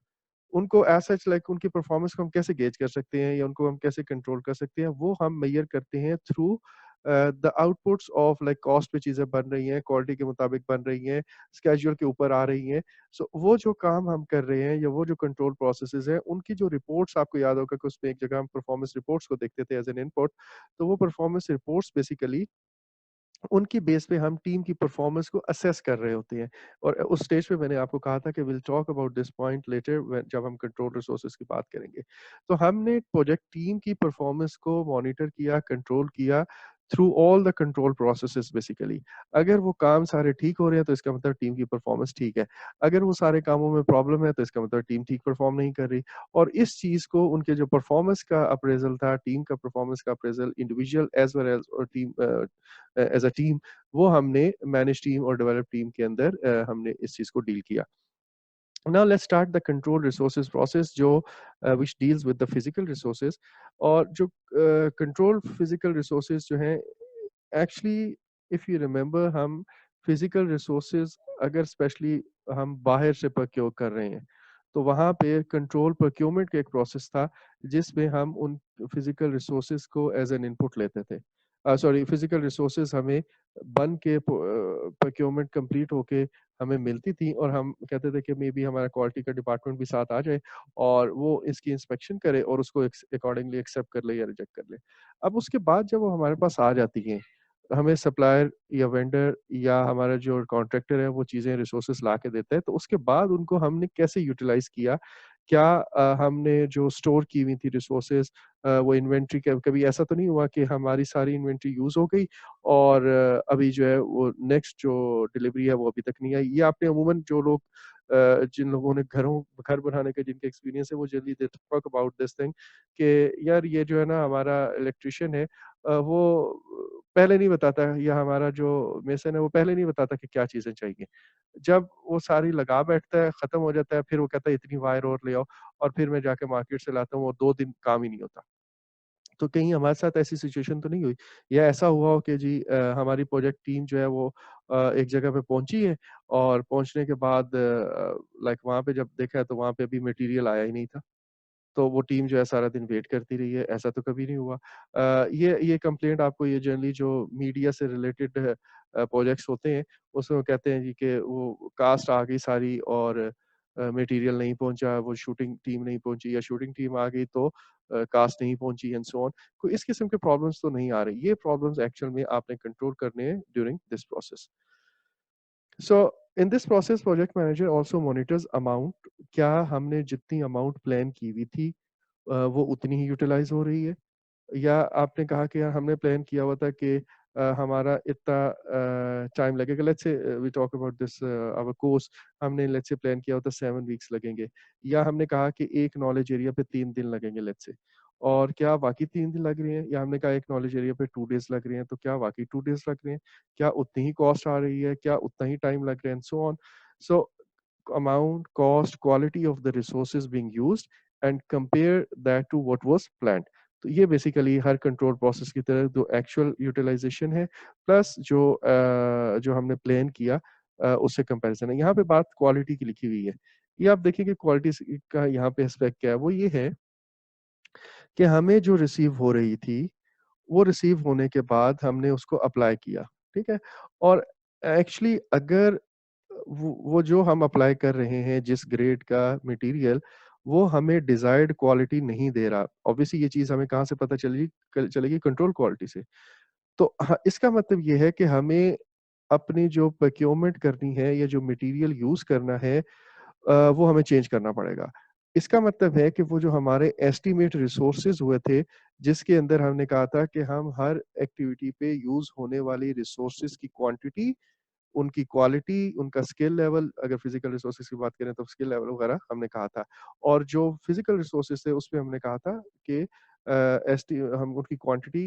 उनको एज़ सच लाइक उनकी परफॉर्मेंस को हम कैसे गेज कर सकते हैं या उनको हम कैसे कंट्रोल कर सकते हैं, वो हम मेजर करते हैं through the outputs of like cost पे चीज़ें बन रही हैं, क्वालिटी के मुताबिक बन रही हैं, स्केड्यूल के ऊपर आ रही हैं। सो वो जो काम हम कर रहे हैं या वो जो कंट्रोल प्रोसेसेस हैं, उनकी जो रिपोर्ट्स आपको याद होगा कि उसमें एक जगह हम परफॉर्मेंस रिपोर्ट्स को देखते थे एज़ एन इनपुट, तो वो परफॉर्मेंस रिपोर्ट्स बेसिकली उनकी बेस पे हम टीम की परफॉर्मेंस को असेस कर रहे होते हैं। और उस स्टेज पे मैंने आपको कहा था कि will talk about this point later जब हम कंट्रोल रिसोर्सेज की बात करेंगे। तो हमने प्रोजेक्ट टीम की परफॉर्मेंस को मॉनिटर किया, कंट्रोल किया through all the control processes basically. अगर वो काम सारे ठीक हो रहे हैं तो इसका मतलब टीम की परफॉर्मेंस ठीक है। अगर वो सारे कामों में प्रॉब्लम है तो इसका मतलब टीम ठीक परफॉर्म नहीं कर रही। और इस चीज़ को उनके जो परफॉर्मेंस का अप्रेज़ल था, टीम का परफॉर्मेंस का appraisal individual as well as और टीम एज़ अ टीम, वो हमने मैनेज टीम और डेवलप टीम के अंदर हमने इस चीज़ को डील किया। Now let's start the control resources process जो which deals with the physical resources। और जो control physical resources जो हैं, एक्चुअली इफ यू रिमेंबर हम फिजिकल रिसोर्सेज अगर स्पेशली हम बाहर से प्रोक्योर कर रहे हैं तो वहाँ पे कंट्रोल प्रोक्योरमेंट का एक प्रोसेस था जिसमें हम उन फिजिकल रिसोर्सेज को एज एन इनपुट लेते थे। सॉरी फिजिकल रिसोर्सेज हमें बन के प्रोक्योरमेंट कंप्लीट होके हमें मिलती थी, और हम कहते थे कि मे बी हमारा क्वालिटी का डिपार्टमेंट भी साथ आ जाए और वो इसकी इंस्पेक्शन करे और उसको अकॉर्डिंगली एक्सेप्ट कर ले या रिजेक्ट कर ले। अब उसके बाद जब वो हमारे पास आ जाती हैं, हमें सप्लायर या वेंडर या हमारा जो कॉन्ट्रैक्टर है वो चीज़ें रिसोर्सेज ला के देता है, तो उसके बाद उनको हमने कैसे यूटिलाइज किया, क्या हमने जो स्टोर की हुई थी रिसोर्सेज, वो इन्वेंट्री, कभी ऐसा तो नहीं हुआ कि हमारी सारी इन्वेंट्री यूज हो गई और अभी जो है वो नेक्स्ट जो डिलीवरी है वो अभी तक नहीं आई। ये आपने अमूमन जो लोग जिन लोगों ने घर बनाने का जिनके एक्सपीरियंस है वो जल्दी they talk about this thing कि यार ये जो है ना हमारा इलेक्ट्रिशियन है, वो पहले नहीं बताता, या हमारा जो मेसन है वो पहले नहीं बताता कि क्या चीजें चाहिए। जब वो सारी लगा बैठता है, खत्म हो जाता है, फिर वो कहता है इतनी वायर और ले आओ, और फिर मैं जाके मार्केट से लाता हूँ और 2 दिन काम ही नहीं होता। तो कहीं हमारे साथ ऐसी सिचुएशन तो नहीं हुई? या ऐसा हुआ हो कि जी हमारी प्रोजेक्ट टीम जो है वो एक जगह पे पहुँची है और पहुँचने के बाद लाइक वहाँ पे जब देखा है तो वहाँ पे अभी मटेरियल आया ही नहीं था। तो वो टीम जो है सारा दिन वेट करती रही है, ऐसा तो कभी नहीं हुआ। ये कंप्लेंट आपको ये जनरली जो मीडिया से रिलेटेड प्रोजेक्ट्स होते हैं, उसमें वो कहते हैं जी कि वो कास्ट आ गई सारी और मटेरियल नहीं पहुँचा, वो शूटिंग टीम नहीं पहुँची, या शूटिंग टीम आ गई तो कास्ट नहीं पहुँची एंड सो ऑन। कोई इस किस्म के प्रॉब्लम्स तो नहीं आ रही। ये प्रॉब्लम्स एक्चुअल में आपने कंट्रोल करने हैं during this process. So in this process, project manager also monitors amount, क्या हमने जितनी अमाउंट प्लान की हुई थी वो उतनी ही यूटिलाइज हो रही है, या आपने कहा कि यार हमने प्लान किया हुआ था कि हमारा इतना टाइम लगेगा, let's say we talk about this our course, हमने लेट्स से प्लान किया होता 7 वीक्स लगेंगे, या हमने कहा कि एक नॉलेज एरिया पे 3 दिन लगेंगे लेट्स से, और क्या वाकई 3 दिन लग रहे हैं, या हमने कहा एक नॉलेज एरिया पे 2 डेज लग रहे हैं, तो क्या वाकई 2 डेज लग रहे हैं, क्या उतनी ही कॉस्ट आ रही है, क्या उतना ही टाइम लग रहा है and so on. So amount, cost, quality of the resources being used and compare that to what was planned. तो ये बेसिकली हर कंट्रोल प्रोसेस की तरह जो एक्चुअल यूटिलाइजेशन है प्लस जो हमने प्लान किया उससे कंपैरिजन है। यहाँ पे बात क्वालिटी की लिखी हुई है। ये आप देखिए कि क्वालिटी का यहाँ पे एस्पेक्ट क्या है, वो ये है कि हमें जो रिसीव हो रही थी वो रिसीव होने के बाद हमने उसको अप्लाई किया, ठीक है? और एक्चुअली अगर वो जो हम अप्लाई कर रहे हैं जिस ग्रेड का मटेरियल, वो हमें डिजायर्ड क्वालिटी नहीं दे रहा। ऑब्वियसली ये चीज़ हमें कहाँ से पता चलेगी कंट्रोल क्वालिटी से। तो इसका मतलब ये है कि हमें अपनी जो प्रोक्योरमेंट करनी है या जो मटेरियल यूज़ करना है वो हमें चेंज करना पड़ेगा। इसका मतलब है कि वो जो हमारे एस्टीमेट रिसोर्सेज़ हुए थे, जिसके अंदर हमने कहा था कि हम हर एक्टिविटी पे यूज़ होने वाली रिसोर्सेज़ की क्वांटिटी, उनकी क्वालिटी, उनका स्किल लेवल, अगर फिजिकल रिसोर्सेज की बात करें तो स्किल लेवल वगैरह हमने कहा था। और जो फिजिकल रिसोर्सेज थे उसमें हमने कहा था कि एसटी हम उनकी क्वांटिटी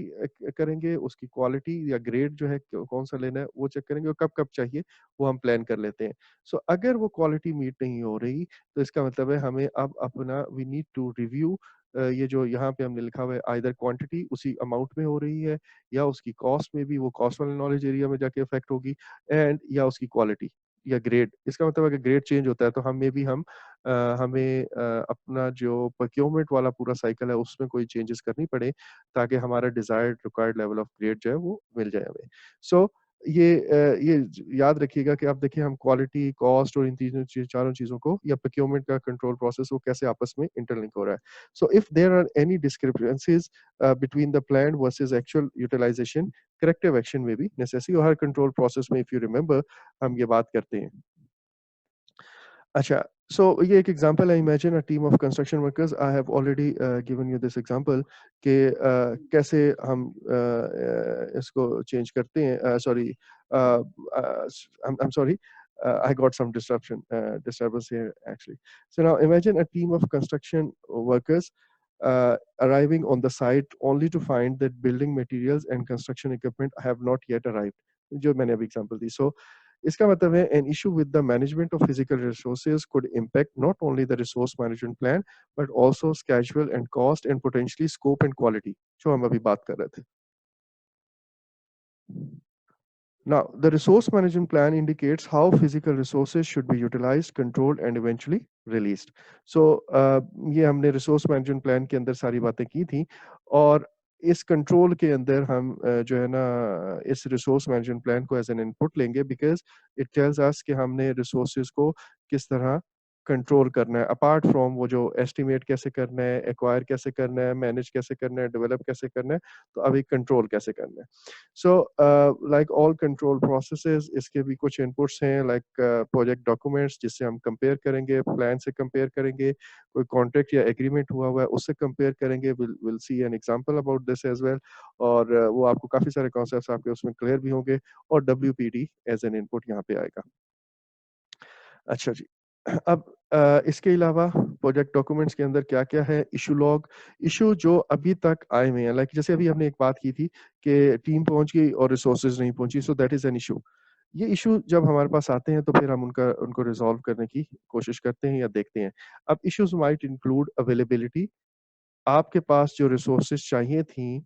करेंगे, उसकी क्वालिटी या ग्रेड जो है कौन सा लेना है वो चेक करेंगे, और कब-कब चाहिए वो हम प्लान कर लेते हैं। सो अगर वो क्वालिटी मीट नहीं हो रही, तो इसका मतलब है हमें अब अपना वी नीड टू रिव्यू ये जो यहाँ पे हमने लिखा हुआ है आइदर क्वांटिटी उसी अमाउंट में हो रही है, या उसकी कॉस्ट में भी वो कॉस्ट वाले नॉलेज एरिया में जाके इफेक्ट होगी, एंड या उसकी क्वालिटी या ग्रेड। इसका मतलब अगर ग्रेड चेंज होता है तो हमें अपना जो प्रोक्योरमेंट वाला पूरा साइकिल है उसमें कोई चेंजेस करनी पड़े, ताकि हमारा desired required level of grade जो है वो मिल जाए हमें। सो ये याद रखिएगा कि आप देखिए हम क्वालिटी, कॉस्ट और इन चारों चीज़ों को, या प्रोक्योरमेंट का कंट्रोल प्रोसेस वो कैसे आपस में इंटरलिंक हो रहा है। So if there are any discrepancies between the planned versus actual utilization, corrective action may be necessary। और हर कंट्रोल प्रोसेस में इफ यू रिमेंबर हम ये बात करते हैं। अच्छा, सो ये एक एग्जांपल है, imagine a team of construction workers, I have already given you this example कि कैसे हम इसको चेंज करते हैं, sorry I'm sorry, I got some disturbance here actually. So now imagine a team of construction workers arriving on the site only to find that building materials and construction equipment have not yet arrived, जो मैंने अभी example दी। सो इसका मतलब है an issue with the management of physical resources could impact not only the resource management plan but also schedule and cost and potentially scope and quality, जो हम अभी बात कर रहे थे। Now, the resource management plan indicates how physical resources should be utilized, controlled, and eventually released. So, ये हमने resource management plan के अंदर सारी बातें की थी, और इस कंट्रोल के अंदर हम जो है ना इस रिसोर्स मैनेजमेंट प्लान को एज एन इनपुट लेंगे, बिकॉज इट टेल्स अस कि हमने रिसोर्सेज को किस तरह कंट्रोल करना है, अपार्ट फ्रॉम वो जो एस्टिमेट कैसे करना है, एक्वायर कैसे करना है, मैनेज कैसे करना है, डेवलप कैसे करना है, तो अभी कंट्रोल कैसे करना है। So like all control processes, इसके भी कुछ इनपुट्स हैं, लाइक प्रोजेक्ट डॉक्यूमेंट्स जिससे हम कंपेयर करेंगे, प्लान से कंपेयर करेंगे, कोई कॉन्ट्रैक्ट या एग्रीमेंट हुआ हुआ है उससे कंपेयर करेंगे, will see an example about this as well. और वो आपको काफी सारे कॉन्सेप्ट्स आपके उसमें क्लियर भी होंगे, और डब्ल्यूपीडी एज एन इनपुट यहाँ पे आएगा। अच्छा जी। अब इसके अलावा प्रोजेक्ट डॉक्यूमेंट्स के अंदर क्या-क्या है, इश्यू लॉग, इश्यू जो अभी तक आए हुए हैं, लाइक जैसे अभी हमने एक बात की थी कि टीम पहुंच गई और रिसोर्सेज नहीं पहुंची, so that is an issue. ये इश्यू जब हमारे पास आते हैं तो फिर हम उनको रिजॉल्व करने की कोशिश करते हैं या देखते हैं। अब इश्यूज माइट इंक्लूड अवेलेबिलिटी, आपके पास जो रिसोर्सेज चाहिए थी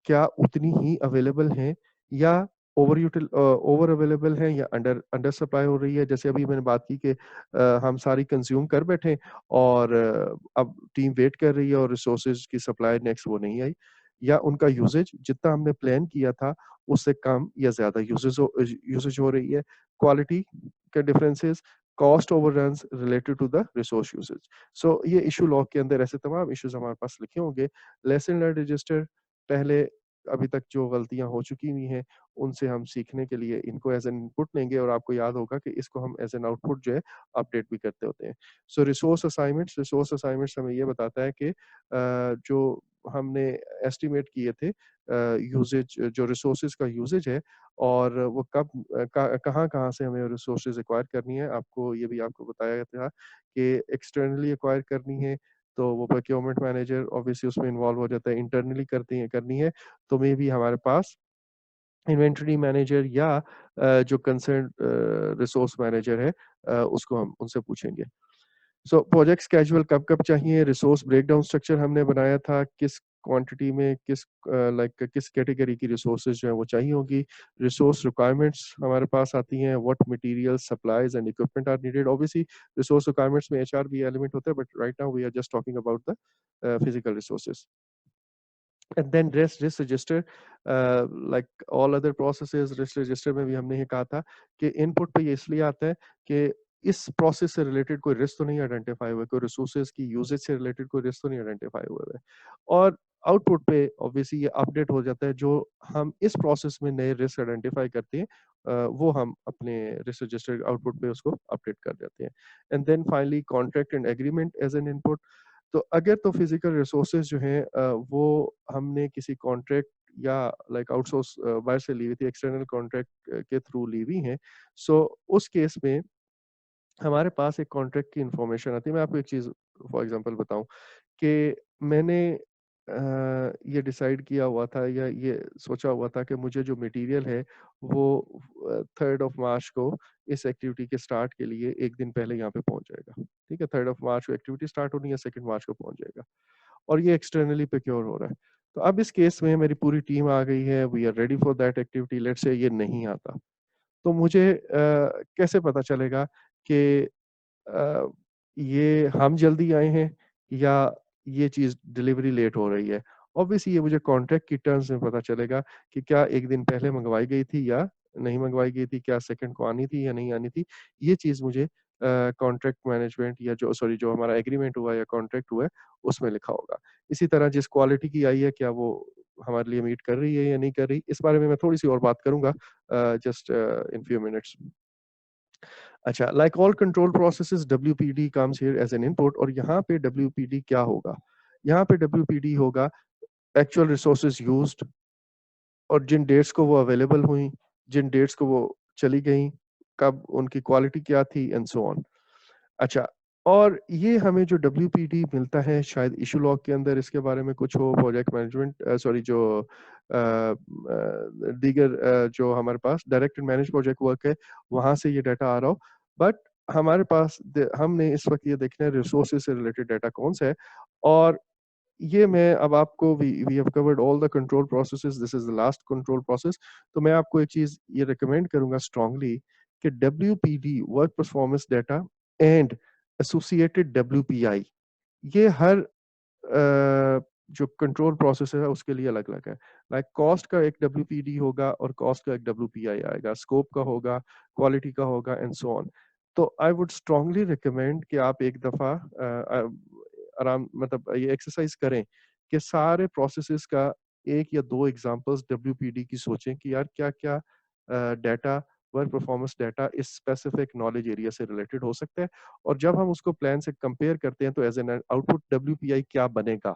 क्या उतनी ही अवेलेबल हैं, या ओवर अवेलेबल है, या अंडर अंडर सप्लाई हो रही है। जैसे अभी मैंने बात की कि हम सारी कंज्यूम कर बैठे और अब टीम वेट कर रही है और रिसोर्सेज की सप्लाई नेक्स्ट वो नहीं आई, या उनका यूसेज जितना हमने प्लान किया था उससे कम या ज्यादा यूसेज हो रही है, क्वालिटी के differences, cost overruns related to the resource usage. So ये इशू लॉग के अंदर ऐसे तमाम इश्यूज हमारे पास लिखे होंगे। लेसन लर्न रजिस्टर, पहले अभी तक जो गलतियां हो चुकी हुई हैं उनसे हम सीखने के लिए इनको एज एन इनपुट लेंगे, और आपको याद होगा कि इसको हम एज एन आउटपुट जो है अपडेट भी करते होते हैं। सो रिसोर्स असाइनमेंट्स हमें ये बताता है कि जो हमने एस्टिमेट किए थे यूजेज, जो रिसोर्सेज का यूजेज है, और वो कब कहाँ कहाँ से हमें रिसोर्सेज एक्वायर करनी है, आपको ये भी आपको बताया गया था कि एक्सटर्नली एक्वायर करनी है तो वो प्रोक्योरमेंट मैनेजर ऑब्वियसली उसमें इन्वॉल्व हो जाता है, इंटरनली करनी है तो मे भी हमारे पास इन्वेंटरी मैनेजर या जो कंसर्न रिसोर्स मैनेजर है उसको हम उनसे पूछेंगे। सो प्रोजेक्ट स्केड्यूल कब कब चाहिए, रिसोर्स ब्रेकडाउन स्ट्रक्चर हमने बनाया था, किस क्वांटिटी में किस लाइक किस कैटेगरी की रिसोर्सेज जो है वो चाहिए होगी। रिसोर्स रिक्वायरमेंट्स हमारे पास आती हैं, what material supplies and equipment are needed. Obviously resource requirements में एचआर भी एलिमेंट होता है, but right now we are just talking about the physical resources. And then risk register, like all other processes, risk register में भी हमने ये कहा था कि इनपुट पे ये इसलिए आता है कि इस प्रोसेस से रिलेटेड कोई रिस्क तो नहीं आइडेंटिफाई हुआ, कोई रिसोर्सेज की यूजेज से रिलेटेड कोई रिस्क तो नहीं आइडेंटिफाई हुआ है, और आउटपुट पे ऑब्वियसली ये अपडेट हो जाता है, जो हम इस प्रोसेस में नए रिस्क आइडेंटिफाई करते हैं वो हम अपने रिस्क रजिस्टर आउटपुट पे उसको अपडेट कर देते हैं। And then finally contract and agreement as an input. तो अगर तो फिजिकल रिसोर्सेज जो हैं वो हमने किसी कॉन्ट्रैक्ट या लाइक आउटसोर्स बाहर से ली हुई थी, एक्सटर्नल कॉन्ट्रैक्ट के थ्रू ली हुई हैं, सो उस केस में हमारे पास एक कॉन्ट्रैक्ट की इंफॉर्मेशन आती है। मैं आपको एक चीज फॉर एग्जांपल बताऊं कि मैंने ये डिसाइड किया हुआ था या ये सोचा हुआ था कि मुझे जो मटेरियल है वो 3 मार्च को इस एक्टिविटी के स्टार्ट के लिए एक दिन पहले यहाँ पे पहुंच जाएगा। ठीक है, 3 मार्च को एक्टिविटी स्टार्ट होनी है, 2 मार्च को पहुंच जाएगा, और ये एक्सटर्नली प्रोक्योर हो रहा है। तो अब इस केस में मेरी पूरी टीम आ गई है, we are ready for that activity, let's say ये नहीं आता, तो मुझे कैसे पता चलेगा कि अ, ये हम जल्दी आए हैं या ये चीज़ डिलीवरी लेट हो रही है। ऑब्वियसली ये मुझे कॉन्ट्रैक्ट की टर्म्स में पता चलेगा कि क्या 1 दिन पहले मँगवाई गई थी या नहीं मँगवाई गई थी, क्या सेकंड को आनी थी या नहीं आनी थी। ये चीज़ मुझे कॉन्ट्रैक्ट मैनेजमेंट या जो हमारा एग्रीमेंट हुआ है या कॉन्ट्रैक्ट हुआ है, उसमें लिखा होगा। इसी तरह जिस क्वालिटी की आई है, क्या वो हमारे लिए मीट कर रही है या नहीं कर रही, इस बारे में मैं थोड़ी-सी और बात करूँगा जस्ट इन फ्यू मिनट्स। अच्छा, like all control processes WPD comes here as an input, और यहाँ पे डब्ल्यूपीडी क्या होगा? यहाँ पे डब्ल्यूपीडी होगा एक्चुअल रिसोर्सेज यूज्ड, और जिन डेट्स को वो अवेलेबल हुई, जिन डेट्स को वो चली गई, कब उनकी क्वालिटी क्या थी एंड सो ऑन। अच्छा, और ये हमें जो डब्ल्यूपीडी मिलता है शायद इशू लॉग के अंदर इसके बारे में कुछ हो, प्रोजेक्ट मैनेजमेंट सॉरी जो दीगर जो हमारे पास direct and manage project work है वहां से ये डाटा आ रहा हो, बट हमारे पास हमने इस वक्त ये देखना है रिसोर्सेज से रिलेटेड डाटा कौन सा है। और ये मैं अब आपको we have covered all the control processes, this is the last control process. तो मैं आपको एक चीज ये रिकमेंड करूंगा स्ट्रांगली कि WPD work performance data and associated WPI, ये हर जो कंट्रोल प्रोसेस है उसके लिए अलग अलग है। लाइक कॉस्ट का एक WPD होगा और कॉस्ट का एक WPI आएगा, स्कोप का होगा, क्वालिटी का होगा एंड सो ऑन। तो आई वुड स्ट्रांगली रिकमेंड कि आप एक दफा आराम मतलब ये एक्सरसाइज करें कि सारे प्रोसेसेस का एक या दो एग्जांपल्स WPD की सोचें कि यार क्या क्या डाटा, वर्क परफॉर्मेंस डाटा इस स्पेसिफिक नॉलेज एरिया से रिलेटेड हो सकता है, और जब हम उसको प्लान से कंपेयर करते हैं तो एज एन आउटपुट WPI क्या बनेगा।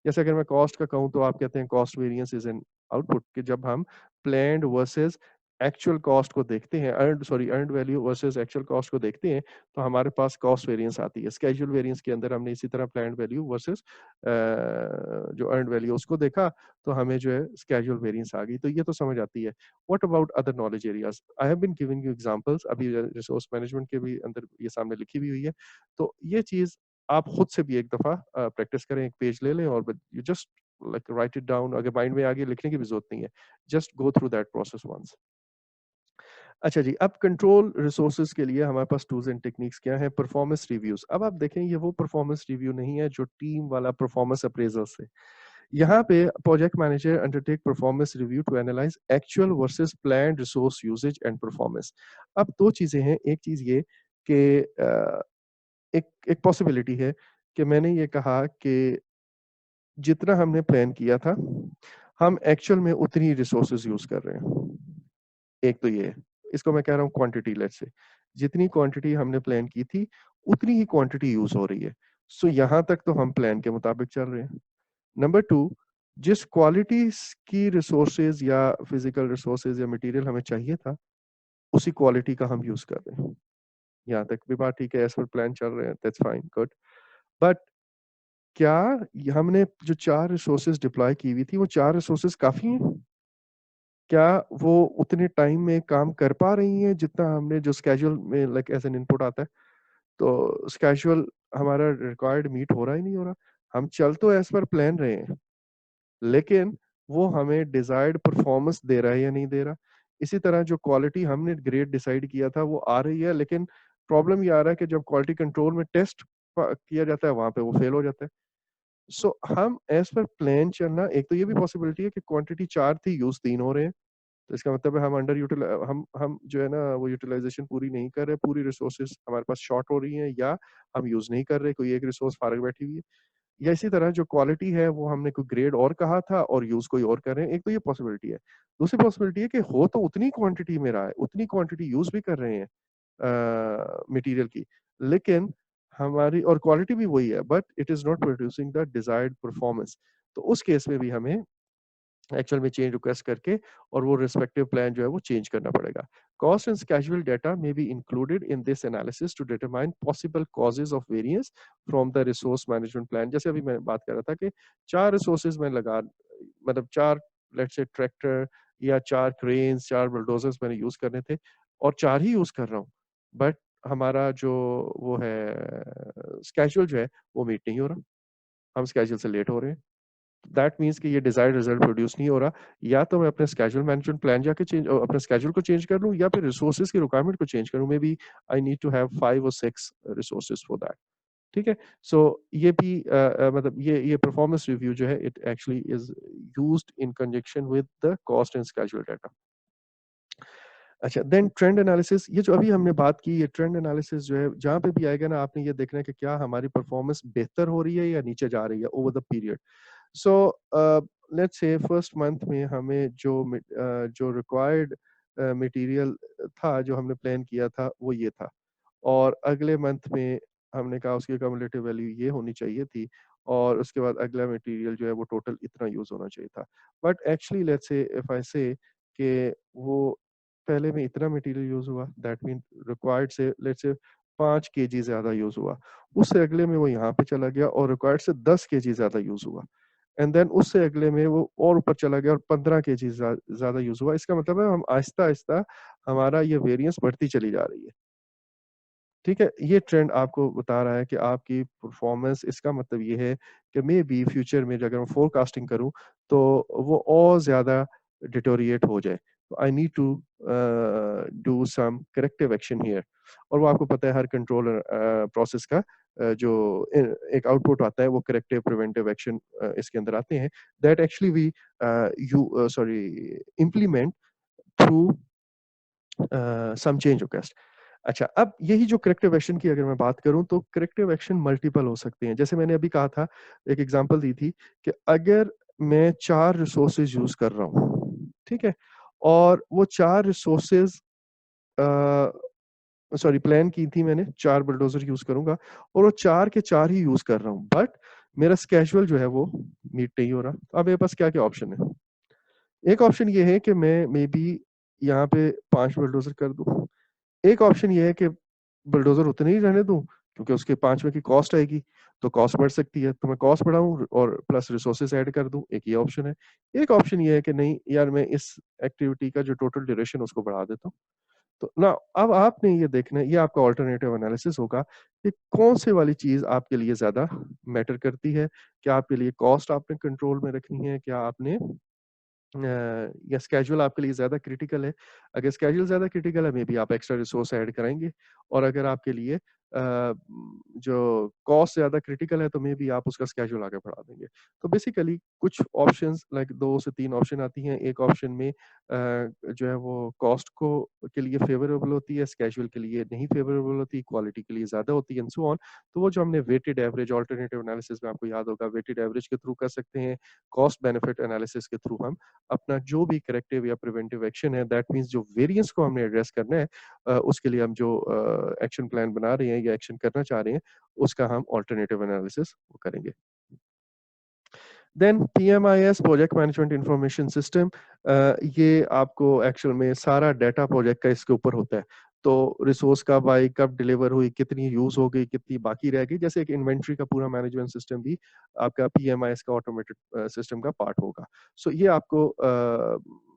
जैसे अगर मैं कॉस्ट का कहूँ तो आप कहते हैं cost variance is an output, कि जब हम प्लान्ड वर्सेस एक्चुअल कॉस्ट को देखते हैं, earned value versus actual cost को देखते हैं, तो हमारे पास कॉस्ट वेरिएंस आती है। स्केड्यूल वेरिएंस के अंदर हमने इसी तरह प्लान्ड वैल्यू वर्सेस जो अर्नड वैल्यू उसको देखा, तो हमें जो है स्केड्यूल वेरिएंस आ गई, तो ये तो समझ आती है। What about other knowledge areas, I have been giving you examples, अभी रिसोर्स मैनेजमेंट के भी अंदर ये सामने लिखी भी हुई है। तो ये चीज आप खुद से भी एक दफा प्रैक्टिस करें, एक पेज ले लें और you just like write it down. अगर माइंड में आगे लिखने की भी जरूरत नहीं है, just go through that process once. अच्छा जी, अब कंट्रोल रिसोर्सेज के लिए हमारे पास टूल्स एंड टेक्निक्स क्या है? Performance reviews. अब आप देखें ये वो परफॉर्मेंस रिव्यू नहीं है जो टीम वाला परफॉर्मेंस अप्रेजल से। यहाँ पे project manager undertake performance review to analyse actual versus planned resource usage and performance. अब दो चीजें हैं, एक चीज ये कि एक एक पॉसिबिलिटी है कि मैंने ये कहा कि जितना हमने प्लान किया था, हम एक्चुअल में उतनी रिसोर्सेज यूज कर रहे हैं। एक तो ये है, इसको मैं कह रहा हूँ क्वांटिटी। लेट्स से जितनी क्वांटिटी हमने प्लान की थी उतनी ही क्वांटिटी यूज हो रही है। सो यहाँ तक तो हम प्लान के मुताबिक चल रहे हैं। नंबर टू, जिस क्वालिटी की रिसोर्सेज या फिजिकल रिसोर्सेज या मटेरियल हमें चाहिए था, उसी क्वालिटी का हम यूज कर रहे हैं। यहाँ तक भी बात ठीक है, एज पर प्लान चल रहे हैं, दैट्स फाइन, गुड। बट क्या हमने जो 4 रिसोर्सेज डिप्लॉय की हुई थी, वो 4 रिसोर्सेज काफ़ी हैं? क्या वो उतने टाइम में काम कर पा रही हैं जितना हमने जो शेड्यूल में लाइक एज़ एन इनपुट आता है? तो शेड्यूल हमारा रिक्वायर्ड मीट हो रहा है, नहीं हो रहा? हम चल तो एज़ पर प्लान रहे हैं, लेकिन वो हमें डिज़ायर्ड परफॉर्मेंस दे रहा है या नहीं दे रहा? इसी तरह जो क्वालिटी हमने ग्रेड डिसाइड किया था वो आ रही है, लेकिन प्रॉब्लम ये आ रहा है कि जब क्वालिटी कंट्रोल में टेस्ट किया जाता है, वहाँ पे वो फेल हो जाता है। सो हम एज पर प्लान चलना, एक तो ये भी पॉसिबिलिटी है कि क्वांटिटी 4 थी, यूज 3 हो रहे हैं, तो इसका मतलब है हम अंडर यूटिल हम जो है ना वो यूटिलाइजेशन पूरी नहीं कर रहे, पूरी रिसोर्सेज हमारे पास शॉर्ट हो रही हैं, या हम यूज नहीं कर रहे, कोई एक रिसोर्स फारग बैठी हुई है। या इसी तरह जो क्वालिटी है वो हमने कोई ग्रेड और कहा था और यूज कोई और कर रहे हैं, एक तो ये पॉसिबिलिटी है। दूसरी पॉसिबिलिटी है कि हो तो उतनी क्वांटिटी में रहा है, उतनी क्वांटिटी यूज भी कर रहे हैं मटेरियल की, लेकिन हमारी और क्वालिटी भी वही है, but it is not producing the desired performance. तो उस केस में भी हमें एक्चुअल में चेंज रिक्वेस्ट करके और वो रिस्पेक्टिव प्लान जो है वो चेंज करना पड़ेगा। Cost and schedule data may be included in this analysis to determine possible causes of variance from the resource management plan. जैसे अभी मैं बात कर रहा था कि 4 रिसोर्सेज में लगा, मतलब 4 लेट्स से ट्रैक्टर या 4 क्रेन्स, 4 बुलडोजर्स मैंने यूज करने थे और 4 ही यूज कर रहा हूँ, बट हमारा जो वो है स्केड्यूल जो है वो मीट नहीं हो रहा, हम स्केड्यूल से लेट हो रहे हैं। दैट मीन्स कि ये डिजायर्ड रिजल्ट प्रोड्यूस नहीं हो रहा। या तो मैं अपने स्केड्यूल मैनेजमेंट प्लान जाके अपने स्केड्यूल को चेंज कर लूँ, या फिर रिसोर्सेज की रिक्वायरमेंट को चेंज करूँ। Maybe I need to have 5 और 6 रिसोर्सेज फॉर दैट। ठीक है? सो ये भी मतलब ये परफॉर्मेंस रिव्यू जो है it actually is used in conjunction with the cost and schedule data. अच्छा, देन ट्रेंड एनालिसिस। ये जो अभी हमने बात की, ये ट्रेंड एनालिसिस जो है जहाँ पे भी आएगा ना, आपने ये देखना है कि क्या हमारी परफॉर्मेंस बेहतर हो रही है या नीचे जा रही है over the period. So let's say first month में हमें जो रिक्वायर्ड मटेरियल था, जो हमने प्लान किया था, वो ये था, और अगले मंथ में हमने कहा उसकी कम्युलेटिव वैल्यू ये होनी चाहिए थी, और उसके बाद अगला मटेरियल जो है वो टोटल इतना यूज होना चाहिए था। But actually let's say if I से कि वो पहले में इतना मटेरियल यूज हुआ, दैट मीन रिक्वायर्ड से लेट्स से 5 केजी ज्यादा यूज हुआ, उससे अगले में वो यहाँ पे चला गया और रिक्वायर्ड से 10 केजी ज्यादा यूज हुआ, एंड देन उससे अगले में वो और ऊपर चला गया और 15 केजी ज्यादा यूज हुआ। इसका मतलब है हम आहिस्ता आहिस्ता हमारा ये वेरिएंस बढ़ती चली जा रही है। ठीक है? ये ट्रेंड आपको बता रहा है कि आपकी परफॉर्मेंस, इसका मतलब ये है कि मे बी फ्यूचर में अगर मैं फोरकास्टिंग करूं तो वो और ज्यादा डिटोरिएट हो जाए। I need to do some corrective action here. और वो आपको पता है हर कंट्रोल प्रोसेस का जो एक आउटपुट आता है वो करेक्टिव प्रिवेंटिव एक्शन इसके अंदर आते हैं, that actually we you sorry implement through some change request. अच्छा, अब यही जो करेक्टिव एक्शन की अगर मैं बात करूं तो करेक्टिव एक्शन मल्टीपल हो सकते हैं। जैसे मैंने अभी कहा था, एक एग्जांपल दी थी कि अगर मैं 4 रिसोर्सेज यूज कर रहा हूं, ठीक है, और वो 4 रिसोर्सेज सॉरी प्लान की थी मैंने 4 बुलडोजर यूज करूंगा और वो 4 के 4 ही यूज कर रहा हूं, बट मेरा स्केड्यूल जो है वो मीट नहीं हो रहा। तो अब मेरे पास क्या क्या ऑप्शन है? एक ऑप्शन ये है कि मैं मे बी यहाँ पे 5 बुलडोजर कर दूं। एक ऑप्शन ये है कि बुलडोजर उतने ही रहने दूं, क्योंकि उसके 5 में की कॉस्ट आएगी, तो कॉस्ट बढ़ सकती है, तो मैं कॉस्ट बढ़ाऊं और प्लस रिसोर्सेज ऐड कर दूं। एक ये ऑप्शन है। एक ऑप्शन ये है कि नहीं यार, मैं इस एक्टिविटी का जो टोटल ड्यूरेशन उसको बढ़ा देता हूँ। तो ना अब आपने ये देखना है, ये आपका ऑल्टरनेटिव एनालिसिस होगा कि कौन से वाली चीज आपके लिए ज्यादा मैटर करती है। क्या आपके लिए कॉस्ट आपने कंट्रोल में रखनी है, क्या आपने या स्केड्यूल आपके लिए ज़्यादा क्रिटिकल है? अगर स्केड्यूल ज़्यादा क्रिटिकल है, मे बी आप एक्स्ट्रा रिसोर्स ऐड कराएँगे, और अगर आपके लिए जो कॉस्ट ज़्यादा क्रिटिकल है, तो मे बी आप उसका स्केड्यूल आगे बढ़ा देंगे। तो बेसिकली कुछ ऑप्शंस लाइक 2 से 3 ऑप्शन आती हैं। एक ऑप्शन में जो है वो कॉस्ट को के लिए फेवरेबल होती है, स्केड्यूल के लिए नहीं फेवरेबल होती, क्वालिटी के लिए ज़्यादा होती है एंड सो ऑन। तो वो जो हमने वेटेड एवरेज अल्टरनेटिव एनालिसिस में आपको याद होगा, वेटेड एवरेज के थ्रू कर सकते हैं, कॉस्ट बेनिफिट एनालिसिस के थ्रू हम अपना जो भी करेक्टिव या प्रिवेंटिव एक्शन है, दैट मीन्स जो वेरिएंस को हमने एड्रेस करना है, उसके लिए हम जो एक्शन प्लान बना रहे हैं या एक्शन करना चाह रहे हैं, उसका हम ऑल्टरनेटिव एनालिसिस करेंगे। Then PMIS project management information system, ये आपको एक्चुअल में सारा डाटा प्रोजेक्ट का इसके ऊपर होता है। तो रिसोर्स कब आई, कब डिलीवर हुई, कितनी यूज हो गई, कितनी बाकी रह गई, जैसे एक इन्वेंट्री का पूरा मैनेजमेंट सिस्टम भी आपका पीएमआईएस का ऑटोमेटेड सिस्टम का पार्ट होगा। सो ये आपको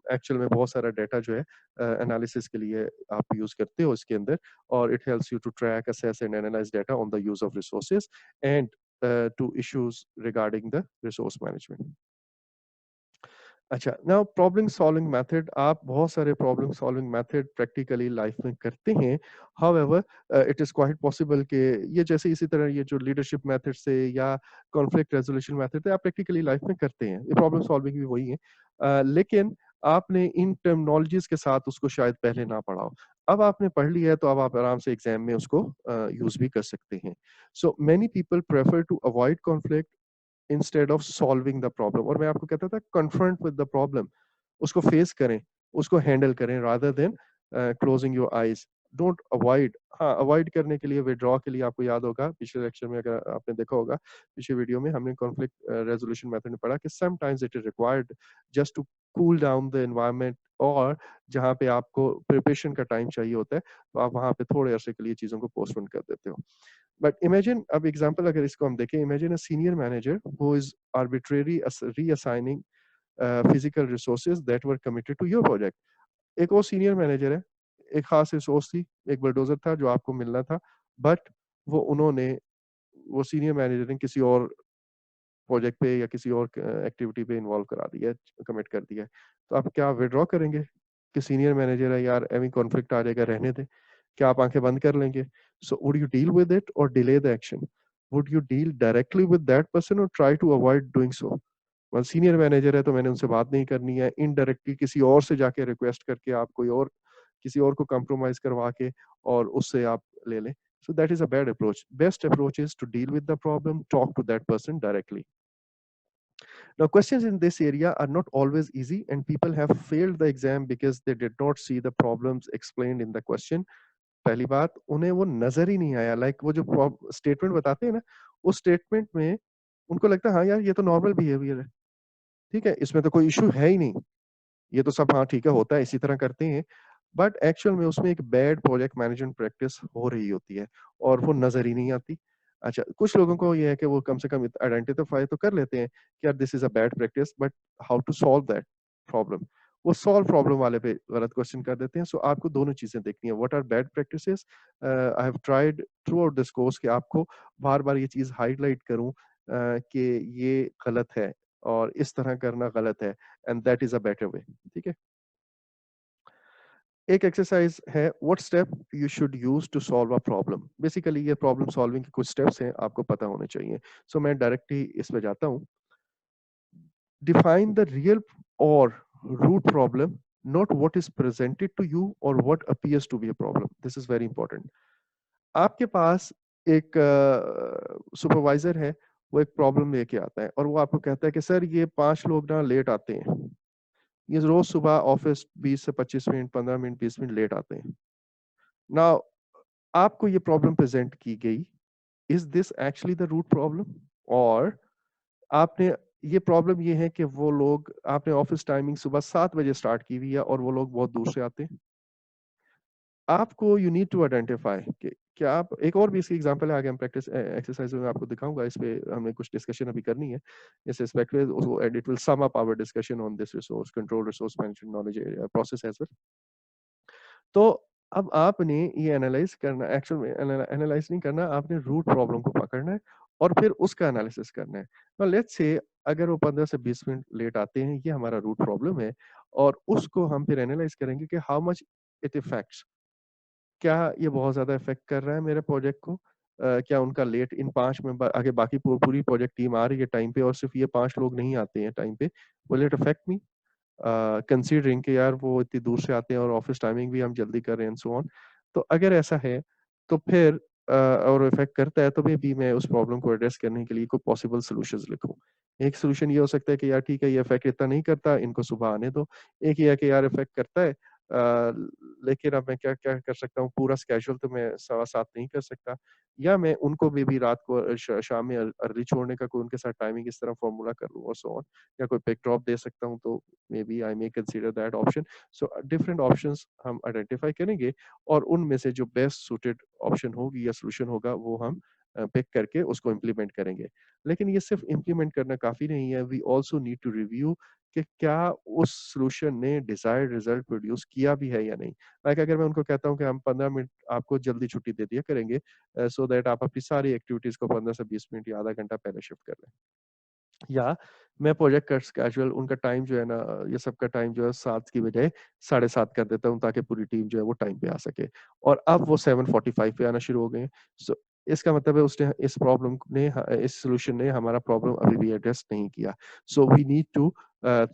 एक्चुअल में बहुत सारा डाटा जो है एनालिसिस के लिए आप यूज करते हो इसके अंदर, और it helps you to track, assess and analyse data on the use of resources and to issues regarding the resource management. अच्छा, नाउ प्रॉब्लम सॉल्विंग मेथड, आप बहुत सारे problem solving method practically life में करते हैं। However it is quite possible कि ये जैसे इसी तरह ये जो लीडरशिप मेथड से या कॉन्फ्लिक्ट रेजोल्यूशन मेथड से आप प्रैक्टिकली लाइफ में करते हैं, ये प्रॉब्लम सॉल्विंग भी वही है। लेकिन आपने इन टर्मिनोलॉजीज के साथ उसको शायद पहले ना पढ़ा हो। अब आपने पढ़ लिया है तो अब आप आराम से एग्जाम में उसको यूज भी कर सकते हैं। So many people prefer to avoid conflict instead of solving the problem. और मैं आपको कहता था कन्फ्रंट विद द प्रॉब्लम, उसको फेस करें, उसको हैंडल करें, rather than closing your eyes. Don't avoid. हाँ, अवॉइड करने के लिए, विड्रॉ के लिए आपको याद होगा पिछले लेक्चर में, अगर आपने देखा होगा पिछले वीडियो में, हमने कॉन्फ्लिक्ट रेजोल्यूशन मेथड में पढ़ा कि sometimes it is required just to cool down the environment, और जहाँ पे आपको प्रिपरेशन का टाइम चाहिए होता है, तो आप वहाँ पे थोड़े अरसे के लिए चीजों को पोस्टपोन कर देते हो। बट इमेजिन, अब एग्जांपल अगर इसको हम देखें, imagine a senior manager who is arbitrarily reassigning physical resources that were committed to your project. एक और सीनियर मैनेजर है, एक खास रिसोर्स थी, एक बुलडोजर था जो आपको मिलना था, बट वो सीनियर मैनेजर ने किसी और प्रोजेक्ट पे या किसी और एक्टिविटी पे इन्वॉल्व करा दिया है, कमिट कर दिया है। तो आप क्या विड्रॉ करेंगे कि सीनियर मैनेजर है यार, एवी कॉन्फ्लिक्ट आ जाएगा, रहने दे? क्या आप आंखें बंद कर लेंगे? So would you deal with it और delay the action? Would you deal directly with that person और try to avoid doing so? मतलब सीनियर मैनेजर है तो मैंने उनसे बात नहीं करनी है, इनडायरेक्टली किसी और से जाके रिक्वेस्ट करके आप कोई और किसी और को कंप्रोमाइज करवा के और उससे आप ले लें। So that is a bad approach. Best approach is to deal with the problem, talk to that person directly. Now, questions in this area are not always easy, and people have failed the exam because they did not see the problems explained in the question. पहली बात, उन्हें वो नजर ही नहीं आया, like वो जो statement बताते हैं ना, उस स्टेटमेंट में उनको लगता है हाँ यार, ये तो नॉर्मल बिहेवियर है, ठीक है, इसमें तो कोई इशू है ही नहीं, ये तो सब हाँ ठीक है, होता है, इसी तरह करते हैं। बट एक्चुअल में उसमें एक बैड प्रोजेक्ट मैनेजमेंट प्रैक्टिस हो रही होती है, और वो नजर ही नहीं आती। अच्छा, कुछ लोगों को ये है कि वो कम से कम आइडेंटिफाई तो कर लेते हैं कि यार this is a bad practice, but how to solve that problem, वो सॉल्व प्रॉब्लम वाले पे गलत क्वेश्चन कर देते हैं। सो आपको दोनों चीजें देखनी है, what are bad practices. I have tried throughout this course कि आपको बार बार ये चीज हाईलाइट करूं कि ये गलत है और इस तरह करना गलत है, and that is a better way. ठीक है। एक एक्सरसाइज है, what step you should use to solve a problem. Basically ये प्रॉब्लम सॉल्विंग के कुछ स्टेप्स हैं, आपको पता होने चाहिए। सो मैं डायरेक्टली इसमें जाता हूँ। डिफाइन द रियल और root problem, not what is presented to you or what appears to be a problem. This is very important. आपके पास एक सुपरवाइजर है, वो एक प्रॉब्लम लेके आता है और वो आपको कहता है कि सर ये 5 लोग ना लेट आते हैं, ये रोज सुबह ऑफिस 20 से 25 मिनट, 15 मिनट, 20 मिनट लेट आते हैं ना। आपको ये प्रॉब्लम प्रेजेंट की गई, is this actually the root problem? और आपने ये प्रॉब्लम ये है कि वो लोग, आपने ऑफिस टाइमिंग सुबह 7 बजे स्टार्ट की हुई है और वो लोग बहुत दूर से आते हैं। आपको यू नीड टू आइडेंटिफाई कि क्या आप, एक और भी इसकी एग्जांपल है, आगे हम प्रैक्टिस एक्सरसाइज में आपको दिखाऊंगा, इस पे हमें कुछ डिस्कशन अभी करनी है इस एस्पेक्ट में, and it will sum up our discussion on this resource control, resource management, knowledge process as well. तो अब आपने ये एनालाइज करना, एक्चुअल में एनालाइज नहीं करना, आपने रूट प्रॉब्लम को पकड़ना है और फिर उसका एनालिसिस करना है। तो लेट्स से अगर वो 15 से 20 मिनट लेट आते हैं, ये हमारा रूट प्रॉब्लम है, और उसको हम फिर एनालाइज करेंगे कि हाउ मच इट इफेक्ट्स, क्या ये बहुत ज़्यादा इफ़ेक्ट कर रहा है मेरे प्रोजेक्ट को? क्या उनका लेट इन 5 में आगे बाकी पूरी प्रोजेक्ट टीम आ रही है टाइम पे और सिर्फ़ ये 5 लोग नहीं आते हैं टाइम पे, will it affect me? Considering कि यार वो इतनी दूर से आते हैं और ऑफ़िस टाइमिंग भी हम जल्दी कर रहे हैं एंड सो ऑन। तो अगर ऐसा है, तो फिर और इफ़ेक्ट करता है, तो मे बी मैं उस प्रॉब्लम को एड्रेस करने के लिए कोई पॉसिबल सॉल्यूशंस लिखूँ। एक सॉल्यूशन ये हो सकता है कि यार ठीक है, ये इफ़ेक्ट इतना नहीं करता, इनको सुबह आने दो। एक ये है कि यार इफ़ेक्ट करता है, लेकिन अब मैं क्या-क्या कर सकता हूँ, पूरा स्केड्यूल तो मैं सवा 7 नहीं कर सकता, या मैं उनको भी रात को शाम में अर्ली छोड़ने का कोई उनके साथ टाइमिंग इस तरह फ़ॉर्मूला कर लूँ और सो ऑन, या कोई पिक ड्रॉप दे सकता हूँ, तो maybe I may consider that option. So different options हम आइडेंटिफाई करेंगे और उनमें से जो बेस्ट सूटेड ऑप्शन होगी या सॉल्यूशन होगा, वो हम पिक करके उसको इम्प्लीमेंट करेंगे। लेकिन ये सिर्फ इम्प्लीमेंट करना काफ़ी नहीं है, we also need to review कि क्या उस सॉल्यूशन ने डिजायर्ड रिजल्ट प्रोड्यूस किया भी है या नहीं। लाइक अगर मैं उनको कहता हूँ कि हम 15 मिनट आपको जल्दी छुट्टी दे दिया करेंगे, सो दैट आप अपनी सारी एक्टिविटीज को 15 से 20 मिनट या आधा घंटा पहले शिफ्ट कर लें, या मैं प्रोजेक्ट का स्केड्यूल, उनका टाइम जो है ना, ये सबका टाइम जो है 7 की बजाय 7:30 कर देता हूँ, ताकि पूरी टीम जो है वो टाइम पे आ सके, और अब वो 7:45 पे आना शुरू हो गए हैं। सो इसका मतलब है उसने इस प्रॉब्लम ने, इस सॉल्यूशन ने हमारा प्रॉब्लम अभी भी एड्रेस नहीं किया। So we need to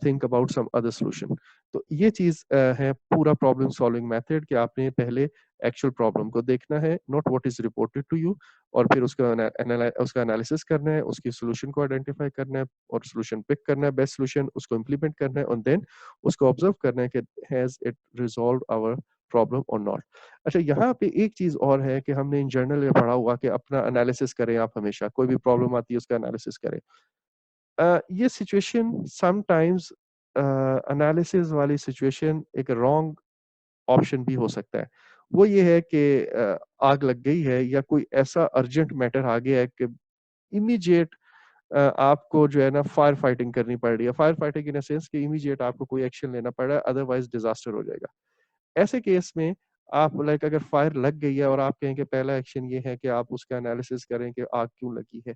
think about some other solution. तो ये चीज़ है पूरा प्रॉब्लम सॉल्विंग मेथड, कि आपने पहले एक्चुअल प्रॉब्लम को देखना है, not what is reported to you, और फिर उसका एनालिसिस करना है, उसकी सॉल्यूशन को आइडेंटिफाई करना है और सॉल्यूशन पिक करना है, बेस्ट सॉल्यूशन उसको इम्प्लीमेंट करना है, और देन उसको ऑब्जर्व करना है कि has it resolve our problem और नॉट। अच्छा, यहाँ पे एक चीज और है कि हमने इन जर्नल में पढ़ा हुआ कि अपना एनालिसिस करें, आप हमेशा कोई भी प्रॉब्लम आती है उसका एनालिसिस करें। ये सिचुएशन समटाइम्स, एनालिसिस वाली सिचुएशन एक रॉन्ग ऑप्शन भी हो सकता है। वो ये है कि आग लग गई है या कोई ऐसा अर्जेंट मैटर आ गया है कि इमीडिएट आपको जो है ना फायर फाइटिंग करनी पड़ रही है। Fire fighting in a sense कि इमीडिएट आपको कोई एक्शन लेना पड़ रहा है, अदरवाइज़ डिज़ास्टर हो जाएगा। ऐसे केस में आप, लाइक अगर फायर लग गई है और आप कहें कि पहला एक्शन ये है कि आप उसका एनालिसिस करें कि आग क्यों लगी है,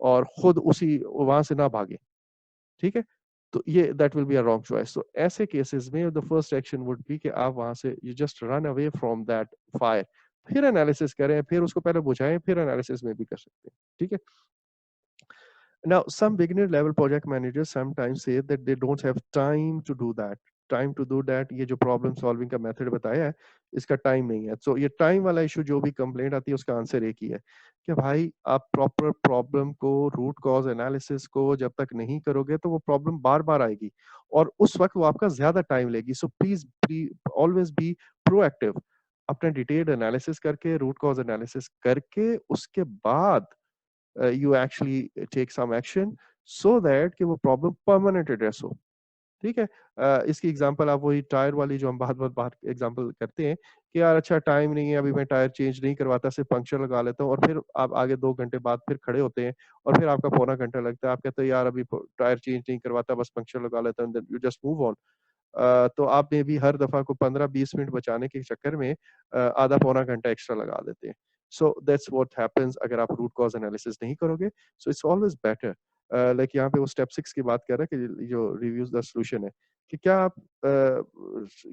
और खुद उसी वहाँ से ना भागें। ठीक है? तो ये that will be a wrong choice. तो ऐसे केसेस में the first action would be कि आप वहाँ से you just run away from that fire. फिर एनालिसिस करें, फिर उसको पहले बुझाएँ, फिर एनालिसिस में भी कर सकते हैं। ठीक है? Now, some beginner level project managers sometimes say that they don't have time to do that. Time to do that, ये जो प्रॉब्लम सॉल्विंग का मेथड बताया है, इसका टाइम नहीं है। सो ये टाइम वाला इशू जो भी कंप्लेंट आती है, उसका आंसर एक ही है कि भाई आप प्रॉपर प्रॉब्लम को, रूट कॉज एनालिसिस को जब तक नहीं करोगे, तो वो प्रॉब्लम बार बार आएगी और उस वक्त वो आपका ज्यादा टाइम लेगी। So please always be proactive. अपना डिटेल्ड एनालिसिस करके, रूट कॉज एनालिसिस करके, उसके बाद you actually take some action so that कि वो प्रॉब्लम परमानेंट एड्रेस हो। ठीक है? इसकी एग्जांपल आप वही टायर वाली जो हम बात एग्जांपल करते हैं कि यार अच्छा टाइम नहीं है, अभी मैं टायर चेंज नहीं करवाता, सिर्फ पंक्चर लगा लेता हूँ, और फिर आप आगे 2 घंटे बाद फिर खड़े होते हैं और फिर आपका पौना घंटा लगता है। आप कहते हैं यार अभी टायर चेंज नहीं करवाता, बस पंक्चर लगा लेता हूँ, then you just move on. तो आप मे बी हर दफा को 15-20 मिनट बचाने के चक्कर में आधा पौना घंटा एक्स्ट्रा लगा देते हैं। सो दैट्स व्हाट हैपेंस अगर आप रूट कॉज एनालिसिस नहीं करोगे। So it's always better like यहाँ पे वो स्टेप 6 की बात कर रहा है कि जो रिव्यूज द सॉल्यूशन है, कि क्या आप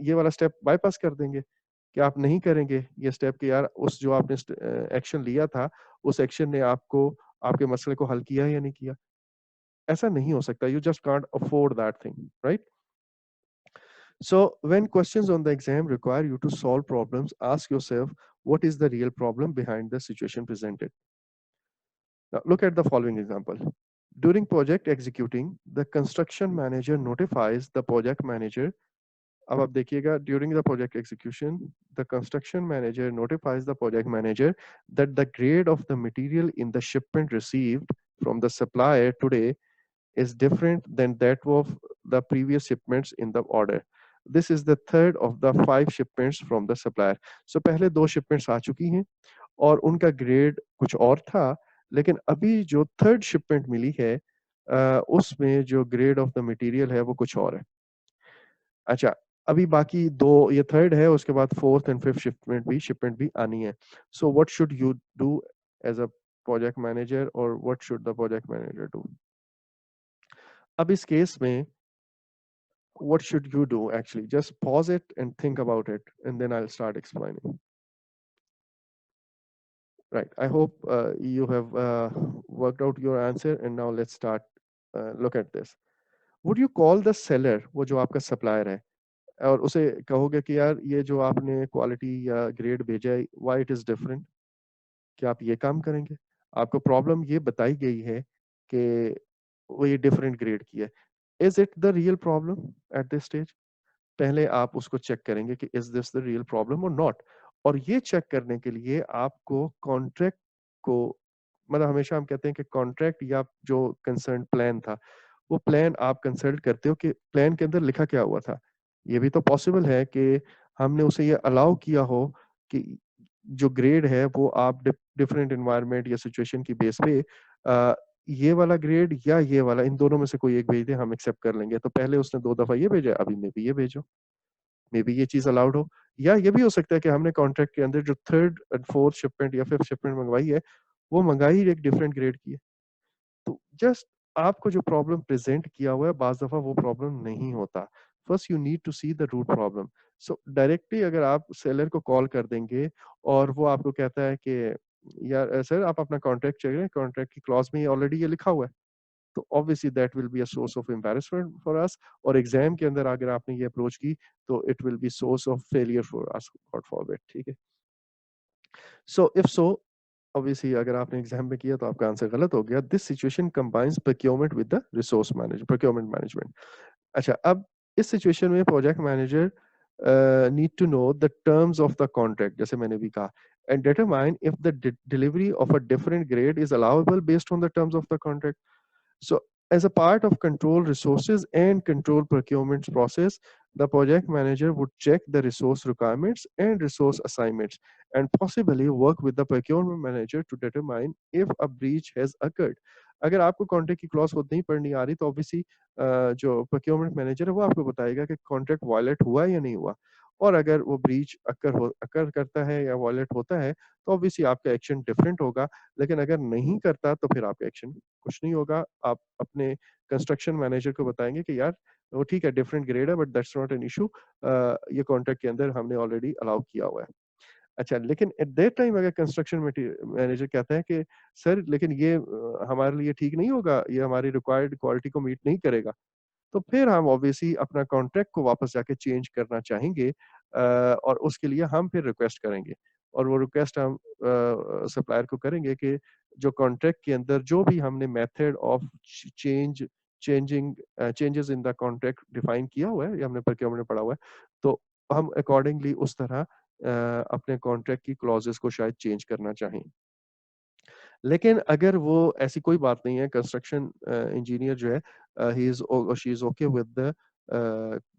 ये वाला स्टेप बाईपास कर देंगे? क्या आप नहीं करेंगे ये स्टेप कि यार उस जो आपने एक्शन लिया था, उस एक्शन ने आपको आपके मसले को हल किया या नहीं किया? ऐसा नहीं हो सकता। You just can't afford that thing, right? So when questions on the exam require you to solve problems, ask yourself what is the real problem behind the situation presented. Now look at the following example. During project executing, the construction manager notifies the project manager. अब आप देखिएगा, during the project execution, the construction manager notifies the project manager that the grade of the material in the shipment received from the supplier today is different than that of the previous shipments in the order. This is the third of the 5 shipments from the supplier. So पहले 2 shipments आ चुकी हैं और उनका grade कुछ और था, लेकिन अभी जो थर्ड शिपमेंट मिली है उसमें जो ग्रेड ऑफ द मटेरियल है वो कुछ और है। अच्छा, अभी बाकी 2, ये थर्ड है, उसके बाद फोर्थ एंड फिफ्थ शिपमेंट भी आनी है। So what should you do as a project manager, और what should the project manager do? अब इस केस में what should you do? Actually, just pause it and think about it, and then I'll start explaining. Right, I hope you have worked out your answer, and now let's start look at this. Would you call the seller, वो जो आपका supplier है, और उसे कहोगे कि यार ये जो आपने क्वालिटी या ग्रेड भेजा है, why it is different? क्या आप ये काम करेंगे? आपको प्रॉब्लम ये बताई गई है कि वो ये डिफरेंट ग्रेड की है। Is it the real problem at this stage? पहले आप उसको चेक करेंगे कि is this the real problem और नॉट। और ये चेक करने के लिए आपको कॉन्ट्रैक्ट को, मतलब हमेशा हम कहते हैं कि कॉन्ट्रैक्ट या जो कंसर्न प्लान था, वो प्लान आप कंसल्ट करते हो कि प्लान के अंदर लिखा क्या हुआ था। ये भी तो पॉसिबल है कि हमने उसे ये अलाउ किया हो कि जो ग्रेड है वो आप डिफरेंट एनवायरनमेंट या सिचुएशन की बेस पे ये वाला ग्रेड या ये वाला, इन दोनों में से कोई एक भेज दे, हम एक्सेप्ट कर लेंगे। तो पहले उसने 2 दफा ये भेजा, अभी में भी ये भेजो। मे बी ये चीज अलाउड हो। या ये भी हो सकता है कि हमने कॉन्ट्रैक्ट के अंदर जो थर्ड एंड फोर्थ शिपमेंट या फिफ्थ शिपमेंट मंगवाई है, वो मंगाई एक डिफरेंट ग्रेड की है। तो जस्ट आपको जो प्रॉब्लम प्रेजेंट किया हुआ है, बाज दफा वो प्रॉब्लम नहीं होता। First you need to see the root problem. So directly अगर आप सेलर को कॉल कर देंगे और वो आपको कहता है कि यार सर आप अपना कॉन्ट्रैक्ट चेक करें, कॉन्ट्रैक्ट की क्लॉज में ऑलरेडी ये लिखा हुआ है, तो obviously that will be a source of embarrassment for us. और एग्जाम के अंदर अगर आपने ये अप्रोच की, तो it will be source of failure for us, God forbid, ठीक है। सो इफ सो, ऑब्वियसली अगर आपने एग्जाम में किया तो आपका आंसर गलत हो गया। This situation combines procurement with the resource management, procurement management. अच्छा, अब इस सिचुएशन में project manager need to know the terms of the contract, जैसे मैंने भी कहा, and determine if the delivery of a different grade is allowable based on the terms of the contract. So, as a part of control resources and control procurement process, the project manager would check the resource requirements and resource assignments, and possibly work with the procurement manager to determine if a breach has occurred. अगर आपको contract की clause खुद नहीं पढ़नी आ रही, तो obviously जो procurement manager है वो आपको बताएगा कि कॉन्ट्रैक्ट वायलेट हुआ या नहीं हुआ। और अगर वो ब्रीच अकर करता है या वायलेट होता है, तो ऑब्वियसली आपका एक्शन डिफरेंट होगा। लेकिन अगर नहीं करता तो फिर आपका एक्शन कुछ नहीं होगा। आप अपने कंस्ट्रक्शन मैनेजर को बताएंगे कि यार वो ठीक है, डिफरेंट ग्रेड है, but that's not an issue, ये कॉन्ट्रैक्ट के अंदर हमने ऑलरेडी अलाउ किया हुआ है। अच्छा, लेकिन एट दैट टाइम अगर कंस्ट्रक्शन मैनेजर कहता है कि सर लेकिन ये हमारे लिए ठीक नहीं होगा, ये हमारी रिक्वायर्ड क्वालिटी को मीट नहीं करेगा, तो फिर हम ऑब्वियसली अपना कॉन्ट्रैक्ट को वापस जाके चेंज करना चाहेंगे, और उसके लिए हम फिर रिक्वेस्ट करेंगे। और वो रिक्वेस्ट हम सप्लायर को करेंगे कि जो कॉन्ट्रैक्ट के अंदर जो भी हमने method of changes in the contract define किया हुआ है, या हमने प्रोक्योरमेंट में पढ़ा हुआ है, तो हम अकॉर्डिंगली उस तरह अपने कॉन्ट्रैक्ट की क्लॉजेस को शायद चेंज करना चाहें। लेकिन अगर वो ऐसी कोई बात नहीं है, कंस्ट्रक्शन इंजीनियर जो है, he is she is okay with the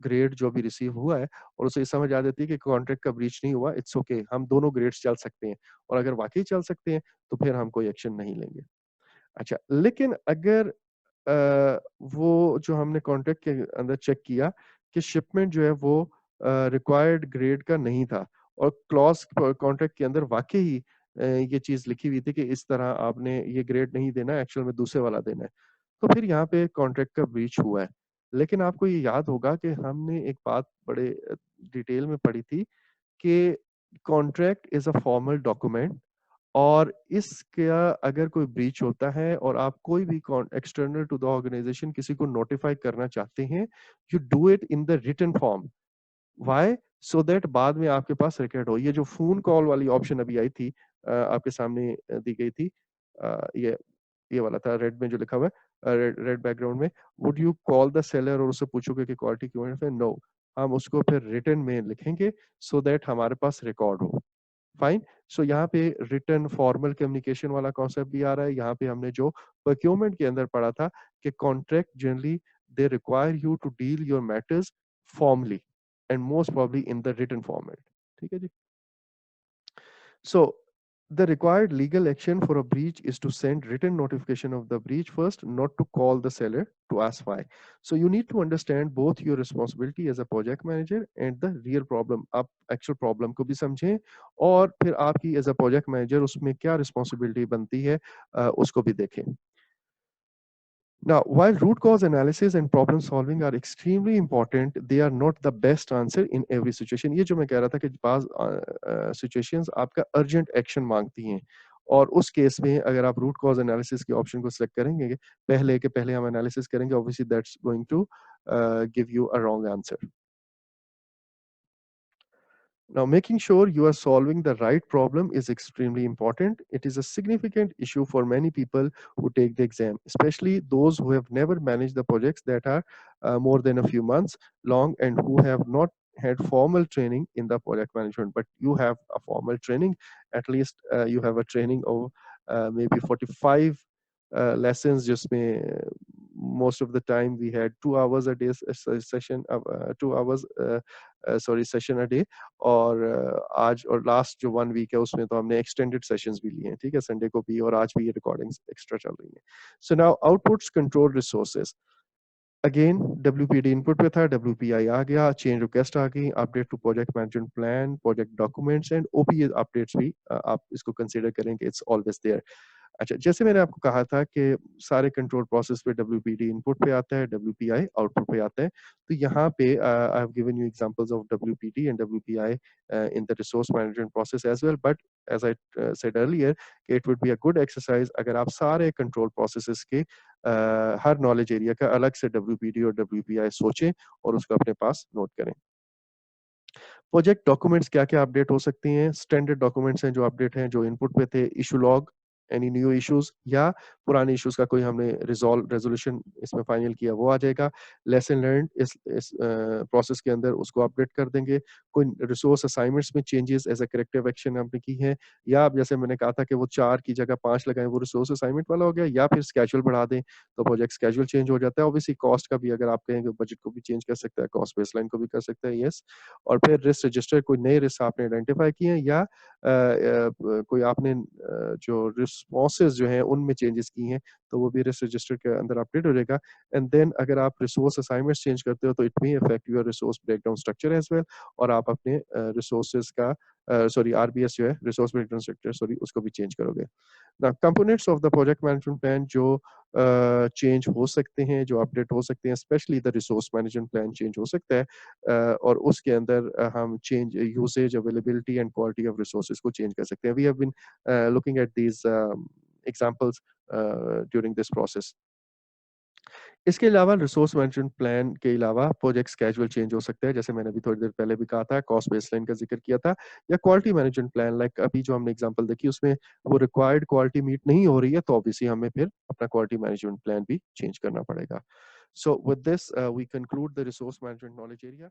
grade जो भी रिसीव हुआ है, और उसे समझ आ जाती है कि कॉन्ट्रैक्ट का ब्रीच नहीं हुआ, इट्स ओके, हम दोनों ग्रेड्स चल सकते हैं। और अगर वाकई चल सकते हैं तो फिर हम कोई एक्शन नहीं लेंगे। अच्छा, लेकिन अगर वो जो हमने कॉन्ट्रैक्ट के अंदर चेक किया कि शिपमेंट जो है वो रिक्वायर्ड ग्रेड का नहीं था, और क्लॉज कॉन्ट्रैक्ट के अंदर वाकई ही ये चीज लिखी हुई थी कि इस तरह आपने ये ग्रेड नहीं देना, एक्चुअल में दूसरे वाला देना है, तो फिर यहाँ पे कॉन्ट्रैक्ट का ब्रीच हुआ है। लेकिन आपको ये याद होगा कि हमने एक बात बड़े डिटेल में पढ़ी थी कि contract is a formal document, और इसका अगर कोई ब्रीच होता है और आप कोई भी एक्सटर्नल टू द ऑर्गेनाइजेशन किसी को नोटिफाई करना चाहते हैं, you do it in the written form. Why? So that बाद में आपके पास रिकॉर्ड हो। ये जो फोन कॉल वाली ऑप्शन अभी आई थी, आपके सामने दी गई थी, ये वाला था रेड में जो लिखा हुआ है, रेड रेड बैकग्राउंड में, would you call the seller और उससे पूछोगे कि क्वालिटी क्यों है? नो, हम उसको फिर रिटन में लिखेंगे सो दैट हमारे पास रिकॉर्ड हो। फाइन। सो यहाँ पे रिटन फॉर्मल कम्युनिकेशन वाला कॉन्सेप्ट भी आ रहा है। यहाँ पे हमने जो प्रोक्योरमेंट के अंदर पढ़ा था कि contract generally they require you to deal your matters formally and most probably in the written format. ठीक है जी। So the required legal action for a breach is to send written notification of the breach first, not to call the seller to ask why. So you need to understand both your responsibility as a project manager and the real problem. आप actual problem को भी समझें और फिर आपकी as a project manager उसमें क्या responsibility बनती है, उसको भी देखें। Now, while root cause analysis and problem solving are extremely important, they are not the best answer in every situation. ये जो मैं कह रहा था कि बाज़ situations आपका urgent action मांगती हैं, और उस केस में अगर आप root cause analysis के ऑप्शन को select करेंगे, पहले के पहले हम analysis करेंगे, obviously that's going to give you a wrong answer. Now, making sure you are solving the right problem is extremely important. It is a significant issue for many people who take the exam, especially those who have never managed the projects that are more than a few months long and who have not had formal training in the project management. But you have a formal training, at least you have a training of maybe 45 lessons, just most of the time we had 2 hours a day session, 2 hours sorry session a day, और आज और last जो 1 week है उसमें तो हमने extended sessions भी लिए हैं, ठीक है, संडे को भी, और आज भी ये रिकॉर्डिंग्स एक्स्ट्रा चल रही हैं। So now outputs control resources. Again WPD input पे था, डब्ल्यूपीआई आ गया, चेंज रिक्वेस्ट आ गई, update to project management plan, project documents and OPA updates भी आप इसको कंसीडर करेंगे, इट्स ऑलवेज देयर। अच्छा, जैसे मैंने आपको कहा था कि सारे कंट्रोल प्रोसेस पे डब्ल्यूपीडी इनपुट पे आता है, डब्ल्यूपीआई आउटपुट पे आता है। तो यहाँ पे I have given you examples of WPD and WPI in the resource management process as well, but as I said earlier, it would be a good exercise अगर आप सारे कंट्रोल प्रोसेसेस के हर नॉलेज एरिया का अलग से डब्ल्यूपीडी और WPI सोचें और उसको अपने पास नोट करें। प्रोजेक्ट डॉक्यूमेंट्स क्या-क्या अपडेट हो सकती हैं? स्टैंडर्ड डॉक्यूमेंट्स हैं जो अपडेट हैं, जो इनपुट पे थे, issue log, any new issues या पुराने इश्यूज का कोई हमने रेज़ोल्यूशन इसमें फाइनल किया वो आ जाएगा। लेसन लर्न्ड इस प्रोसेस के अंदर उसको अपडेट कर देंगे। कोई रिसोर्स असाइनमेंट्स में changes as a corrective action हमने की है, या अब जैसे मैंने कहा था कि वो 4 की जगह 5 लगाएँ, वो रिसोर्स असाइनमेंट वाला हो गया, या फिर स्केड्यूल बढ़ा दें, तो प्रोजेक्ट स्केड्यूल चेंज हो जाता है। ऑब्वियसली कॉस्ट का भी अगर आप कहेंगे बजट को भी चेंज कर सकता है, कॉस्ट बेसलाइन को भी कर सकता है, येस। और फिर रिस्क रजिस्टर, कोई नए रिस्क आपने आइडेंटिफाई किए हैं, या कोई आपने जो रिस्पॉन्सेज जो हैं उनमें चेंजेस की हैं, तो वो भी रिस्क रजिस्टर के अंदर अपडेट हो जाएगा। एंड देन अगर आप रिसोर्स असाइनमेंट्स चेंज करते हो तो it may affect your resource breakdown structure as well, और आप अपने रिसोर्सेज का सॉरी आरबीएस जो है, रिसोर्स ब्रेकडाउन स्ट्रक्चर, सॉरी, उसको भी चेंज करोगे। ना components of the project management plan जो चेंज हो सकते हैं, जो अपडेट हो सकते हैं, specially the resource management plan change हो सकता है, और उसके अंदर हम change usage, availability and quality of resources को चेंज कर सकते हैं। We have been looking at these examples during this process. इसके अलावा रिसोर्स मैनेजमेंट प्लान के अलावा प्रोजेक्ट स्केड्यूल चेंज हो सकता है, जैसे मैंने अभी थोड़ी देर पहले भी कहा था, कॉस्ट बेसलाइन का जिक्र किया था, या क्वालिटी मैनेजमेंट प्लान, लाइक अभी जो हमने एग्जांपल देखी उसमें वो रिक्वायर्ड क्वालिटी मीट नहीं हो रही है, तो ऑब्वियसली हमें फिर अपना क्वालिटी मैनेजमेंट प्लान भी चेंज करना पड़ेगा। So with this we conclude the resource management knowledge area.